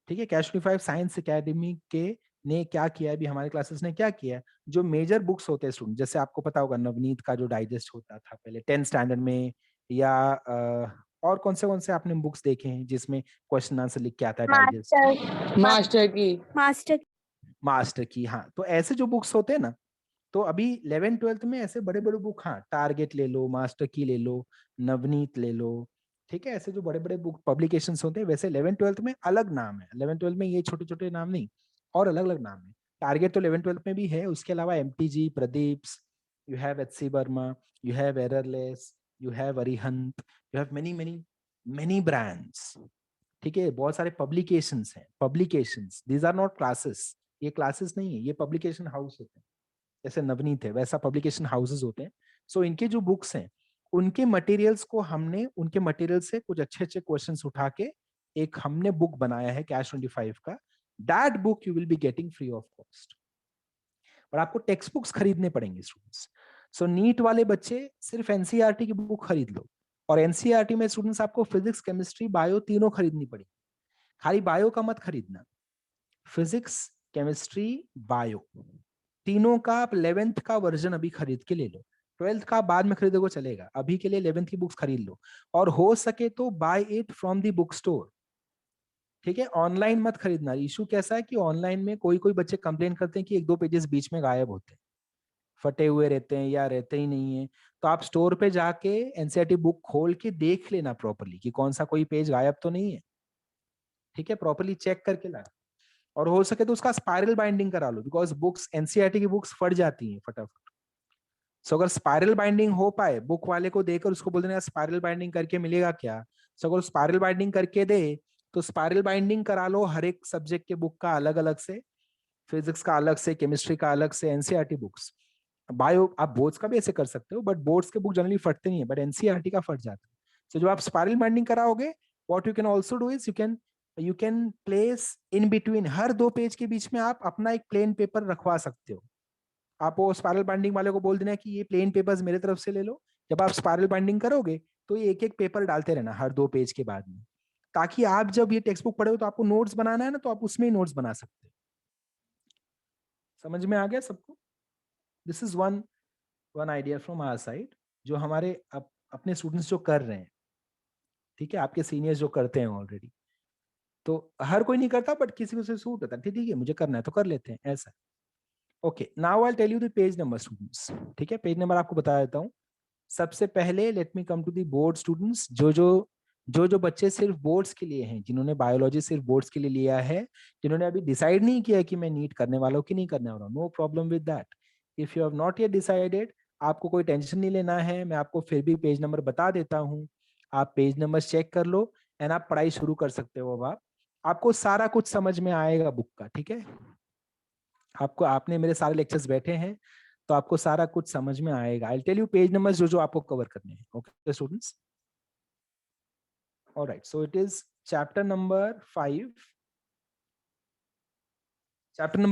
ठीक है। कैश 25 साइंस एकेडमी के ने क्या किया है, अभी हमारे क्लासेस ने क्या किया है, जो मेजर बुक्स होते हैं स्टूडेंट, जैसे आपको पता होगा नवनीत का जो डाइजेस्ट होता था पहले 10th स्टैंडर्ड में, या और कौन से आपने बुक्स देखे हैं जिसमें क्वेश्चन आंसर लिख के आता है डाइजेस्ट? मास्टर की। मास्टर की, हाँ। तो ऐसे जो बुक्स होते हैं ना, तो अभी 11th 12th में ऐसे बड़े बड़े बुक, हाँ, टारगेट ले लो, मास्टर की ले लो, नवनीत ले लो, ठीक है। ऐसे जो बड़े बड़े बुक पब्लिकेशंस होते हैं, वैसे 11th 12th में अलग नाम है, 11th 12th में ये छोटे छोटे नाम नहीं, और अलग अलग नाम है। टारगेट तो 11th 12th में भी है, उसके अलावा MTG, Pradeep's, you have HC Verma, you have errorless, you have Arihant, you have many many many brands, ठीक है। बहुत सारे पब्लिकेशंस हैं, publications, these are not classes, ये क्लासेस नहीं है, ये पब्लिकेशन हाउस होते हैं। जैसे नवनीत है वैसा पब्लिकेशन हाउसेस होते हैं। सो इनके जो बुक्स हैं, उनके मटेरियल्स को हमने, उनके मटेरियल से कुछ अच्छे अच्छे क्वेश्चंस उठा के एक हमने बुक बनाया है कैश 25 का। That book you will be getting free of cost, और आपको टेक्स्ट बुक्स खरीदने पड़ेंगे स्टूडेंट्स। सो नीट वाले बच्चे सिर्फ एनसीईआरटी की बुक खरीद लो, और एनसीईआरटी में स्टूडेंट्स आपको फिजिक्स, केमिस्ट्री, बायो तीनों खरीदनी पड़ेगी। खाली बायो का मत खरीदना, फिजिक्स, केमिस्ट्री, बायो तीनों का आप 11th का वर्जन अभी खरीद के ले लो। 12th का बाद में खरीदोगे चलेगा, अभी के लिए 11th की बुक्स खरीद लो, और हो सके तो buy it from the book store, ठीक है। ऑनलाइन मत खरीदना। इशू कैसा है कि ऑनलाइन में कोई कोई बच्चे कंप्लेन करते हैं कि 1-2 पेजेस बीच में गायब होते हैं, फटे हुए रहते हैं या रहते ही नहीं है। तो आप स्टोर पे जाके एनसीईआरटी बुक खोल के देख लेना प्रॉपर्ली कि कौन सा कोई पेज गायब तो नहीं है, ठीक है। प्रॉपर्ली चेक करके ला, और हो सके तो उसका स्पाइरल बाइंडिंग करा लो, बिकॉज बुक्स, एनसीईआरटी की बुक्स फट जाती हैं फटाफट। सो अगर स्पाइरल बाइंडिंग हो पाए, बुक वाले को देकर उसको बोल देना स्पाइरल बाइंडिंग करके मिलेगा क्या। सो अगर स्पाइरल बाइंडिंग करके दे तो स्पाइरल बाइंडिंग करा लो हर एक सब्जेक्ट के बुक का अलग अलग से, फिजिक्स का अलग से, केमिस्ट्री का अलग से, एनसीईआरटी बुक्स। बायो आप बोर्ड्स का भी ऐसे कर सकते हो, बट बोर्ड्स के बुक जनरली फटते नहीं है, बट एनसीईआरटी का फट जाता है। सो जब आप स्पाइरल बाइंडिंग कराओगे, what you can also do is you can place in between, her 2 page के बीच में आप अपना एक प्लेन पेपर रखवा सकते हो। आप वो स्पाइरल बाइंडिंग वाले को बोल देना कि ये प्लेन पेपर्स मेरे तरफ से ले लो। जब आप स्पाइरल बाइंडिंग करोगे तो ये एक एक पेपर डालते रहना हर 2 पेज के बाद में, ताकि आप जब ये टेक्स्ट बुक पढ़े तो आपको नोट्स बनाना है ना, तो आप उसमें ही नोट्स बना सकते हो। समझ में आ गया सबको? This is one idea from our side, जो हमारे अपने स्टूडेंट्स जो कर रहे हैं, ठीक है, आपके सीनियर्स जो करते हैं ऑलरेडी। तो हर कोई नहीं करता, बट किसी को से सूट होता है, ठीक है मुझे करना है तो कर लेते हैं, ऐसा। Okay, now I tell you the page number students, ठीक है। पेज नंबर आपको बता देता हूँ। सबसे पहले let me come to the board students, जो बच्चे सिर्फ बोर्ड्स के लिए हैं, जिन्होंने बायोलॉजी सिर्फ बोर्ड्स के लिए लिया है, जिन्होंने अभी डिसाइड नहीं किया कि मैं नीट करने वाला हूँ कि नहीं करने वाला हूँ, no problem with that. If you have not yet decided, आपको कोई टेंशन नहीं लेना है, मैं आपको फिर भी पेज नंबर बता देता हूँ। आप पेज नंबर चेक कर लो एंड आप पढ़ाई शुरू कर सकते हो। अब आपको सारा कुछ समझ में आएगा बुक का, ठीक है। आपने मेरे सारे लेक्चर्स बैठे हैं तो आपको सारा कुछ समझ में आएगा। I tell you page numbers जो आपको कवर करने हैं। Okay students, alright, so it is chapter number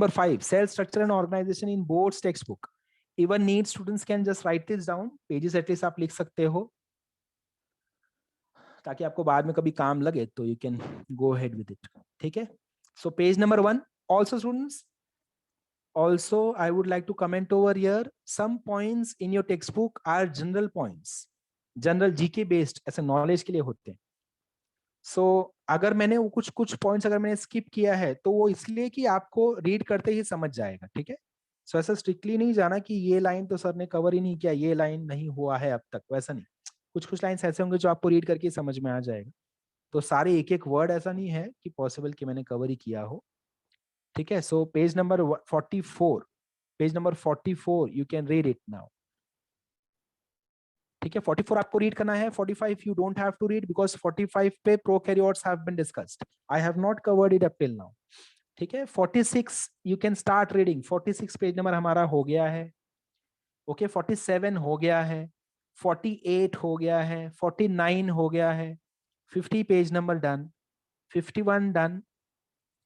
5, cell structure and organization in board's textbook. Even NEET students can just write this down, pages at least आप लिख सकते हो, ताकि आपको बाद में कभी काम लगे तो you can go ahead with it, ठीक है। So page number 1, also students, also I would like to comment over here, some points in your textbook are general points, general GK based, ऐसे knowledge के लिए होते हैं। सो अगर मैंने वो कुछ पॉइंट्स अगर मैंने स्किप किया है तो वो इसलिए कि आपको रीड करते ही समझ जाएगा, ठीक है। सो ऐसा स्ट्रिक्टली नहीं जाना कि ये लाइन तो सर ने कवर ही नहीं किया, ये लाइन नहीं हुआ है अब तक, वैसा नहीं। कुछ लाइन्स ऐसे होंगे जो आपको रीड करके समझ में आ जाएगा। तो सारे एक एक वर्ड ऐसा नहीं है कि पॉसिबल कि मैंने कवर ही किया हो, ठीक है। So page number 44, page number 44 you can read it now. ठीक है, 44 आपको रीड करना है. 45 you don't have to read because 45 पे prokaryotes have been discussed. I have not covered it up till now. ठीक है, 46 you can start reading. 46 page number हमारा हो गया है. ओके, 47 हो गया है, 48 हो गया है, 49 हो गया है, 50 पेज नंबर डन, 51 डन.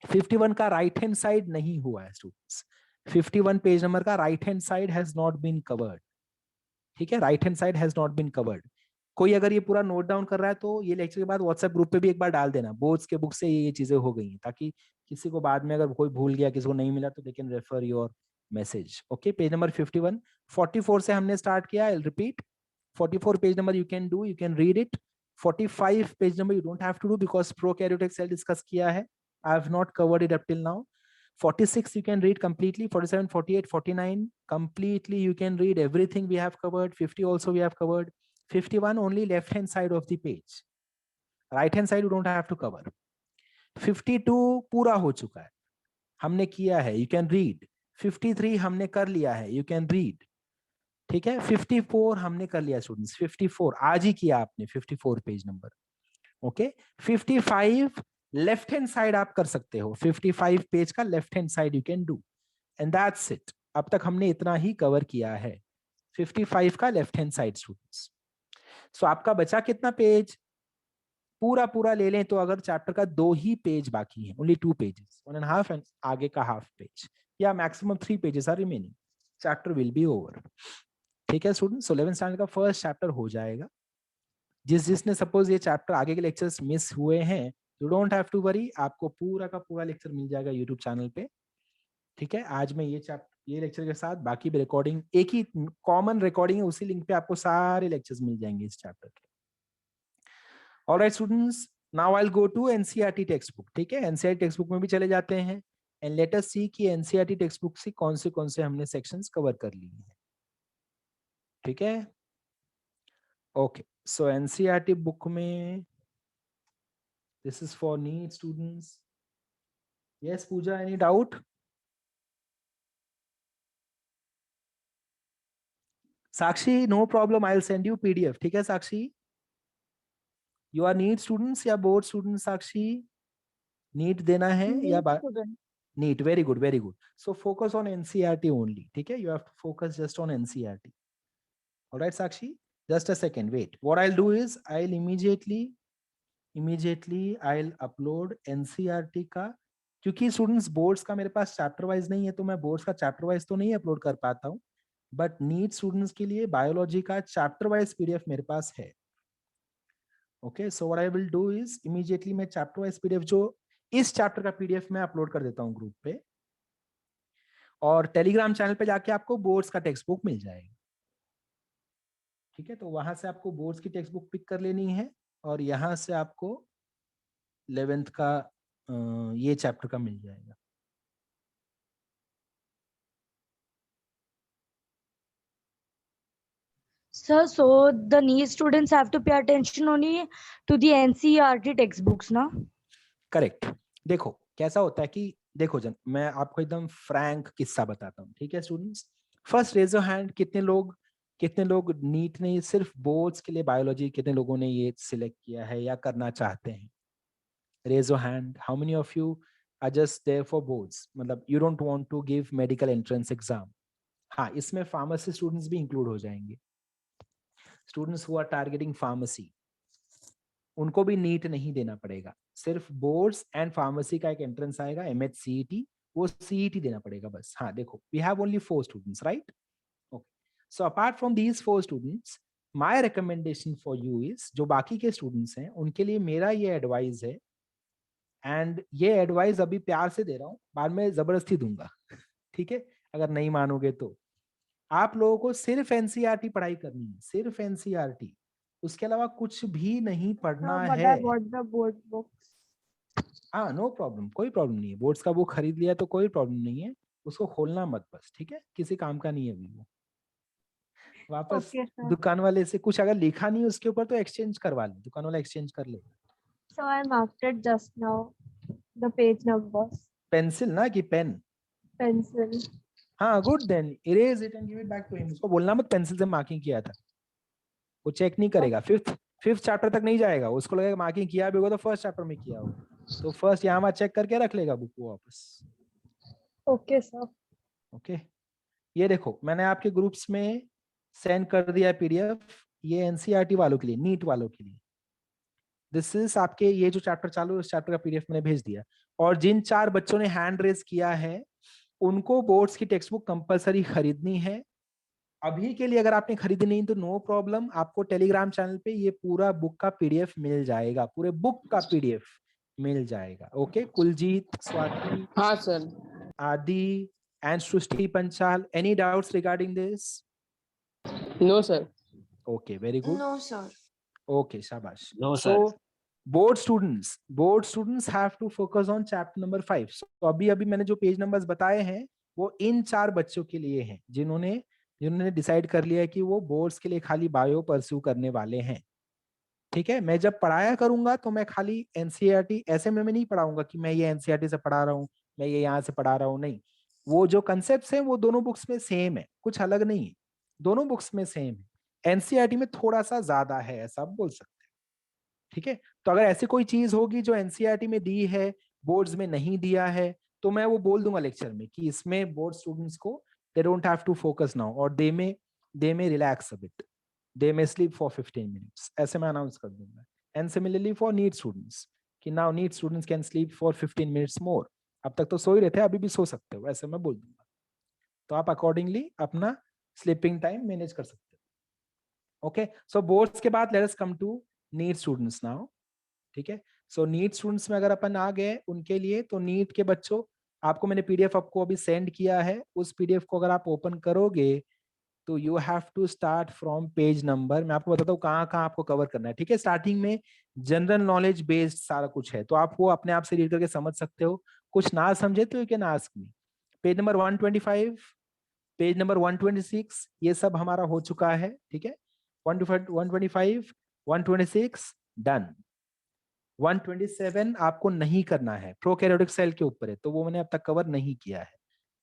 51 का राइट हैंड साइड नहीं हुआ है स्टूडेंट्स. 51 पेज नंबर का right hand side has not been covered. ठीक है, right hand side has not been covered. कोई अगर ये पूरा नोट डाउन कर रहा है तो ये लेक्चर के बाद व्हाट्सएप ग्रुप पे भी एक बार डाल देना, बोर्ड्स के बुक से ये चीजें हो गई हैं, ताकि किसी को बाद में अगर कोई भूल गया, किसी को नहीं मिला तो they can refer your message. Okay, page number 51. 44 से हमने स्टार्ट किया. I will repeat. 44 page number you can do, you can read it. 45 page number you don't have to do because prokaryotic cell discuss किया है. I have not covered it up till now. 46 you can read completely. 47, 48, 49 completely you can read everything we have covered. 50 also we have covered. 51 only left hand side of the page, right hand side you don't have to cover. 52 पूरा हो चुका है, हमने किया है, you can read. 53 हमने कर लिया है, you can read. ठीक है, 54 हमने कर लिया स्टूडेंट्स. 54 आज ही किया आपने, 54 page number. Okay, 55 left hand side आप कर सकते हो. 55 पेज का left hand side you can do and that's it. अब तक हमने इतना ही कवर किया है, 55 का लेफ्ट हैंड साइड स्टूडेंट्स. सो आपका बचा कितना पेज? पूरा पूरा ले लें तो अगर चैप्टर का 2 ही पेज बाकी है, ओनली 2 पेजेस, 1.5 एंड आगे का हाफ पेज, या maximum 3 pages are remaining, chapter will be over. ठीक है स्टूडेंट्स, 11th स्टैंडर्ड का फर्स्ट चैप्टर हो जाएगा. जिसने सपोज ये चैप्टर आगे के लेक्चर्स मिस हुए हैं, you don't have to worry, आपको पूरा का पूरा लेक्चर मिल जाएगा यूट्यूब चैनल पे. ठीक है, आज मैं ये लेक्चर के साथ बाकी भी रिकॉर्डिंग, एक ही कॉमन रिकॉर्डिंग है, उसी लिंक पे आपको सारे लेक्चर्स मिल जाएंगे इस चैप्टर के. Alright students, now I will go to NCERT text book. ठीक है, एनसीईआरटी टेक्स्ट बुक में भी चले जाते हैं एंड लेट अस सी कि एनसीईआरटी टेक्स्ट बुक से कौन से हमने सेक्शंस कवर कर लिए हैं. ठीक है, ओके. सो एनसीईआरटी बुक में this is for NEET students. Yes, Pooja, any doubt? Sakshi, no problem, I'll send you PDF. ठीक है Sakshi? You are NEET students या board students Sakshi? NEET देना है या NEET, very good, very good. So focus on NCERT only. ठीक है, you have to focus just on NCERT. All right Sakshi, just a second, wait. What I'll do is I'll immediately I'll upload NCERT का, क्योंकि students boards का मेरे पास chapter wise नहीं है तो मैं बोर्ड्स का चैप्टर वाइज तो नहीं अपलोड कर पाता हूँ, बट नीट स्टूडेंट्स के लिए बायोलॉजी का चैप्टर वाइज पीडीएफ मेरे पास है. Okay, so what I will do is immediately मैं चैप्टर वाइज पीडीएफ, जो इस चैप्टर का पीडीएफ मैं अपलोड कर देता हूँ ग्रुप पे, और टेलीग्राम चैनल पे जाके आपको बोर्ड्स का टेक्स्ट बुक मिल जाएगा. ठीक है, तो वहां से आपको बोर्ड्स की टेक्स्ट बुक पिक कर लेनी है और यहाँ से आपको 11th का ये चैप्टर का मिल जाएगा. Sir, so the NEET students have to pay attention only to the NCERT textbooks, ना? करेक्ट. देखो कैसा होता है कि देखो जन, मैं आपको एकदम फ्रैंक किस्सा बताता हूँ. ठीक है students, first raise your hand, कितने लोग नीट नहीं सिर्फ बोर्ड्स के लिए बायोलॉजी, कितने लोगों ने ये सिलेक्ट किया है या करना चाहते हैं? Raise your hand. How many of you are just there for boards, मतलब you don't want to give medical entrance exam? हाँ, इसमें फार्मेसी स्टूडेंट्स भी इंक्लूड हो जाएंगे. Students who are targeting pharmacy, उनको भी नीट नहीं देना पड़ेगा, सिर्फ बोर्ड्स एंड फार्मेसी का एक एंट्रेंस आएगा MHCET, वो CET देना पड़ेगा बस. हाँ देखो, we have only 4 students, right? Okay, so apart from these 4 students, my recommendation for you is, जो बाकी के स्टूडेंट्स हैं उनके लिए मेरा ये एडवाइस है, एंड ये एडवाइस अभी प्यार से दे रहा हूँ, बाद में जबरदस्ती दूंगा. ठीक है, अगर नहीं मानोगे तो. आप लोगों को सिर्फ NCERT पढ़ाई करनी है, सिर्फ NCERT, उसके अलावा कुछ भी नहीं पढ़ना है. हाँ, नो प्रॉब्लम, कोई प्रॉब्लम नहीं है. बोर्ड्स का बुक खरीद लिया तो कोई प्रॉब्लम नहीं है, उसको खोलना मत बस. ठीक है, किसी काम का नहीं है अभी वो. वापस दुकान वाले से कुछ अगर लिखा नहीं उसके ऊपर तो एक्सचेंज करवा ले, दुकान वाला एक्सचेंज कर ले. So I marked it just now, the page numbers. Pencil ना कि पेन? Pencil. हाँ good, then erase it and give it back to him. उसको बोलना मत पेंसिल से मार्किंग किया था, वो चेक नहीं करेगा। फिफ्थ चैप्टर तक नहीं जाएगा, उसको लगेगा मार्किंग किया भी होगा तो फर्स्ट चैप्टर में किया होगा, तो फर्स्ट यहाँ वहाँ चेक करके रख लेगा बुक को वापस। Okay sir. ओके, ये देखो मैंने आपके ग्रुप्स में सेंड कर दिया पीडीएफ, ये एनसीईआरटी वालों के लिए, नीट वालों के लिए। दिस इज आपके ये जो चैप्टर चालू है उस चैप्टर का पीडीएफ मैंने भेज दिया। और जिन 4 बच्चों ने हैंड रेज किया है उनको बोर्ड्स की टेक्स्ट बुक कंपलसरी खरीदनी है। अभी के लिए अगर आपने खरीदी नहीं तो नो प्रॉब्लम, आपको टेलीग्राम चैनल पे ये पूरा बुक का पीडीएफ मिल जाएगा, पूरे बुक का पीडीएफ मिल जाएगा। ओके, कुलजीत, स्वाति, हाँ सर। आदि and Srushti Panchal, any doubts regarding this? No sir. Okay, very good. No, sir. Okay, shabash. No, so sir. board students have to focus on chapter number 5. So अभी मैंने जो page numbers बताए हैं वो इन 4 बच्चों के लिए हैं जिन्होंने डिसाइड कर लिया है कि वो बोर्ड्स के लिए खाली बायो परस्यू करने वाले हैं। ठीक है, मैं जब पढ़ाया करूंगा तो मैं खाली एनसीईआरटी ऐसे में नहीं पढ़ाऊंगा कि मैं ये एनसीईआरटी से पढ़ा रहा हूँ, मैं ये यहाँ से पढ़ा रहा हूँ, नहीं। वो जो कंसेप्ट है वो दोनों बुक्स में सेम है, कुछ अलग नहीं है, दोनों बुक्स में सेम है। एनसीईआरटी में थोड़ा सा ज्यादा है, ऐसा आप बोल सकते हैं। ठीक है, तो अगर ऐसी कोई चीज होगी जो एनसीईआरटी में दी है बोर्ड्स में नहीं दिया है तो मैं वो बोल दूंगा लेक्चर में कि इसमें बोर्ड स्टूडेंट्स को they don't have to focus now और they may relax a bit, they may sleep for 15 minutes, ऐसे मैं अनाउंस कर दूंगा। And similarly for NEET students कि now NEET students can sleep for 15 minutes more, अब तक तो सो ही रहे थे, अभी भी सो सकते हो, ऐसे मैं बोल दूंगा। तो आप अकॉर्डिंगली अपना स्लीपिंग टाइम मैनेज कर सकते हो। ओके, सो बोर्ड्स के बाद let us come to NEET students now. ठीक है, सो नीट स्टूडेंट्स में अगर अपन आ गए उनके लिए, तो नीट के बच्चों आपको मैंने पीडीएफ आपको अभी सेंड किया है, उस पीडीएफ को अगर आप ओपन करोगे तो you have to start from page number, मैं आपको बताता हूँ कहाँ कहाँ आपको कवर करना है। ठीक है, स्टार्टिंग में जनरल नॉलेज बेस्ड सारा कुछ है, तो आप वो अपने आप से रीड करके समझ सकते हो, कुछ ना समझे तो you can ask me. Page number 125, page number 126, ये सब हमारा हो चुका है। ठीक है, 125, 126 डन। 127 आपको नहीं करना है, प्रोकैरियोटिक सेल के ऊपर है, तो वो मैंने अब तक कवर नहीं किया है।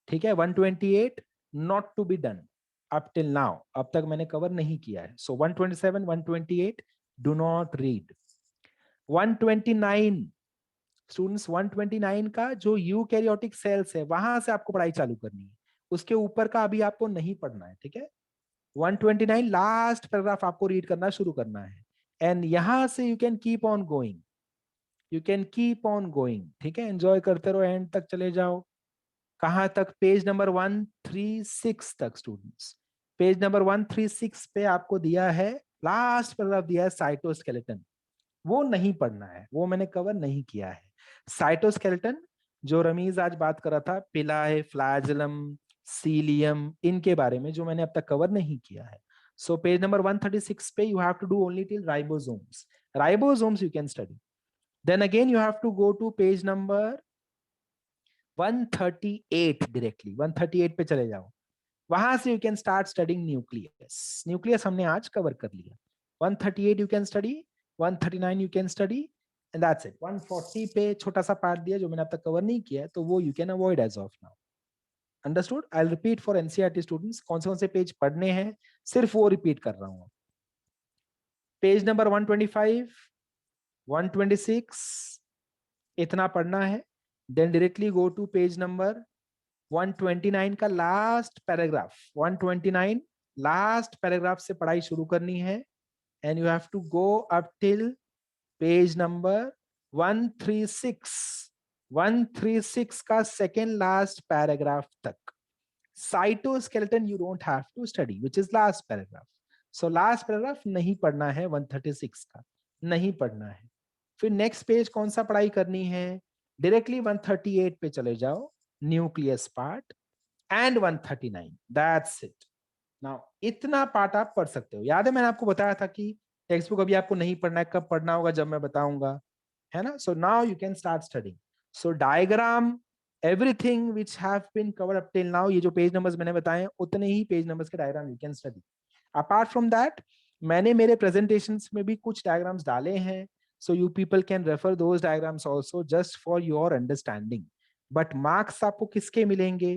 ठीक है, 128 not to be done up till now, अब तक मैंने कवर नहीं किया है। So 127, 128 do not read. 129 students, 129 का जो यूकैरियोटिक सेल्स है वहां से आपको पढ़ाई चालू करनी है, उसके ऊपर का अभी आपको नहीं पढ़ना है। ठीक है, 129 लास्ट पैराग्राफ आपको रीड करना शुरू करना है, एंड यहां से you can keep on going, you can keep on going. ठीक है, एंजॉय करते रहो, एंड तक चले जाओ। कहां तक? पेज नंबर 136 तक स्टूडेंट्स। पेज नंबर 136 पे आपको दिया है, लास्ट पैराग्राफ दिया है साइटोस्केलेटन, वो नहीं पढ़ना है, वो मैंने कवर नहीं किया है। साइटोस्केलेटन जो रमीज आज बात कर रहा था, पिलाए, फ्लैजेलम, सीलियम, इनके बारे में जो मैंने अब तक कवर नहीं किया है। सो पेज नंबर 136 पे you have to do only till ribosomes. Ribosomes you can study, then again you have to go to page number 138 directly, 138 पे चले जाओ, वहां से you can start studying nucleus. Nucleus हमने आज कवर कर लिया। 138 you can study, 139 you can study, and that's it. 140 पे छोटा सा पार्ट दिया जो मैंने अब तक कवर नहीं किया है, तो वो you can avoid as of now. Understood? I will repeat for NCERT students, कौन से पेज पढ़ने हैं सिर्फ वो रिपीट कर रहा हूं। पेज नंबर 125, 126 इतना पढ़ना है, then directly go to page number 129 का लास्ट पैराग्राफ, 129 लास्ट पैराग्राफ से पढ़ाई शुरू करनी है, and you have to go up till page number 136, 136 का सेकेंड लास्ट पैराग्राफ तक। Cytoskeleton you don't have to study, which is last paragraph. So last paragraph नहीं पढ़ना है, 136 का नहीं पढ़ना है। फिर नेक्स्ट पेज कौन सा पढ़ाई करनी है? डायरेक्टली 138 पे चले जाओ, nucleus part, and 139, that's it. Now इतना पार्ट आप पढ़ सकते हो। याद है मैंने आपको बताया था कि टेक्स्ट बुक अभी आपको नहीं पढ़ना है, कब पढ़ना होगा जब मैं बताऊंगा, है ना? So now you can start studying. So diagram, everything which have been covered up till now, ये जो पेज नंबर्स मैंने बताए उतने ही पेज नंबर्स के diagram you can study. Apart from that मैंने मेरे प्रेजेंटेशंस में भी कुछ डायग्राम्स डाले हैं, so you people can refer those diagrams also just for your understanding, but marks आपको किसके मिलेंगे?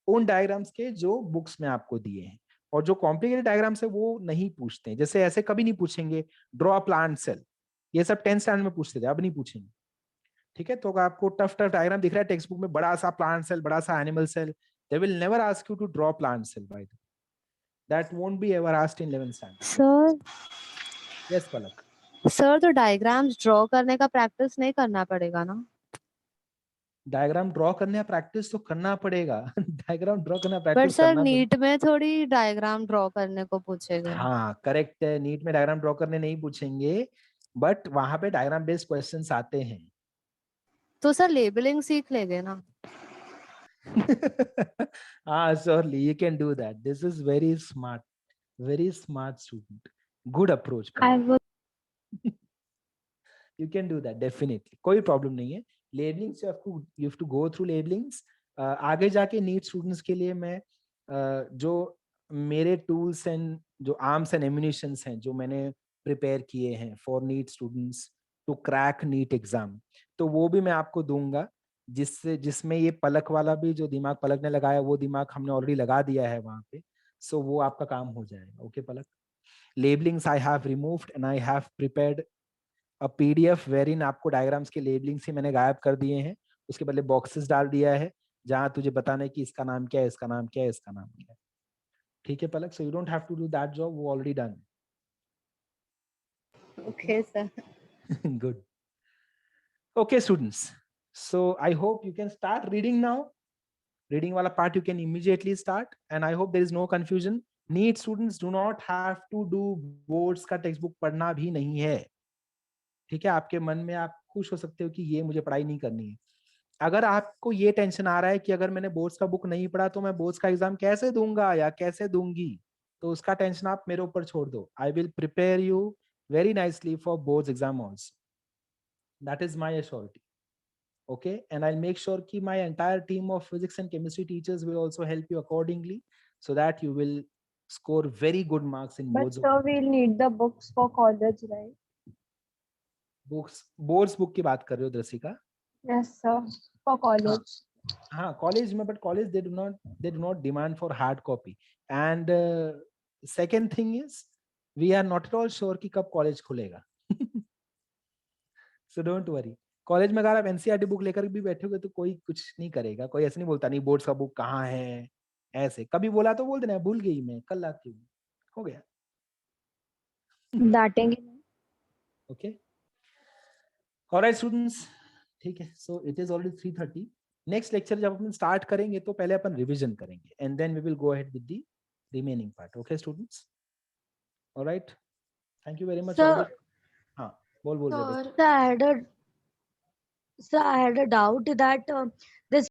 उन डायग्राम्स के जो बुक्स में आपको दिए हैं, और जो कॉम्प्लिकेटेड डायग्राम्स है वो नहीं पूछते हैं। जैसे ऐसे कभी नहीं पूछेंगे ड्रॉ प्लांट सेल, ये सब 10th स्टैंडर्ड में पूछते थे, अब नहीं पूछेंगे। ठीक है, तो अगर आपको टफ टफ डायग्राम दिख रहा है टेक्स्ट बुक में, बड़ा सा प्लांट सेल, बड़ा सा animal cell, they will never ask you to draw plant cell, by the way that won't be ever asked in 11th standard. Sir yes Palak. Sir तो diagrams draw करने का practice नहीं करना पड़ेगा ना? डायग्राम ड्रॉ करने का प्रैक्टिस तो करना पड़ेगा। डायग्राम ड्रॉ करना पर प्रैक्टिस सर करना पड़ेगा। नीट में थोड़ी डायग्राम ड्रॉ करने को पूछेगा। हाँ करेक्ट है, नीट में डायग्राम ड्रॉ करने नहीं पूछेंगे, बट वहां पे डायग्राम बेस्ड क्वेश्चंस आते हैं। तो सर लेबलिंग सीख लेंगे ना? Ah, surely you can do that. This is very smart student. Good approach. I Palak. will. You can do that definitely. कोई problem नहीं है। Labelings you have to go through labelings. आगे जाके NEET students के लिए मैं जो मेरे टूल्स एंड जो आर्म्स एंड एम्युनिशंस हैं जो मैंने प्रिपेयर किए हैं for NEET students to crack NEET exam, तो वो भी मैं आपको दूंगा, जिसमें ये पलक वाला भी जो दिमाग पलक ने लगाया वो दिमाग हमने ऑलरेडी लगा दिया है वहां पे, सो वो आपका काम हो जाएगा। Okay Palak, labelings I have removed and I have prepared a PDF wherein आपको डायग्राम्स के लेबलिंग्स ही मैंने गायब कर दिए हैं, उसके बदले बॉक्सेस डाल दिया है जहां तुझे बताना है कि इसका नाम क्या है, इसका नाम क्या है, इसका नाम क्या है। ठीक है Palak, so you don't have to do that job, वो already done. Okay sir. Good. Okay students, so I hope you can start reading now. Reading wala part you can immediately start, and I hope there is no confusion. NEET students do not have to do boards का textbook पढ़ना भी नहीं है। ठीक है, आपके मन में आप खुश हो सकते हो कि ये मुझे पढ़ाई नहीं करनी है। अगर आपको ये टेंशन आ रहा है कि अगर मैंने बोर्ड्स का बुक नहीं पढ़ा तो मैं बोर्ड्स का एग्जाम कैसे दूंगा या कैसे दूंगी, तो उसका टेंशन आप मेरे ऊपर छोड़ दो। I will prepare you very nicely for boards exam also, that is my assurity. Okay, and I'll make sure कि my entire team of physics and chemistry teachers will also help you accordingly, so that you will score very good marks in But boards. sir, we'll need the books for college, right? Boards book की बात कर रहे हो द्रसिका? Yes, sir. For college. हाँ college में, but college they do not demand for hard copy, and second thing is we are not at all sure कि कब college खुलेगा। So don't worry, कॉलेज में अगर आप एनसीईआरटी बुक लेकर भी बैठोगे तो कोई कुछ नहीं करेगा, कोई ऐसे नहीं बोलता नहीं बोर्ड्स का बुक कहाँ है, ऐसे कभी बोला तो बोल देना भूल गई मैं, कल लाती हूँ, हो गया। डांटेंगे। ओके ऑलराइट स्टूडेंट्स, ठीक है, so it is already 3:30। Next lecture जब अपन स्टार्ट करेंगे तो पहले अपन रिवीजन करेंगे and then we will go ahead with the remaining part. Okay students, alright, thank you very much. हाँ बोल Sir, I had a doubt that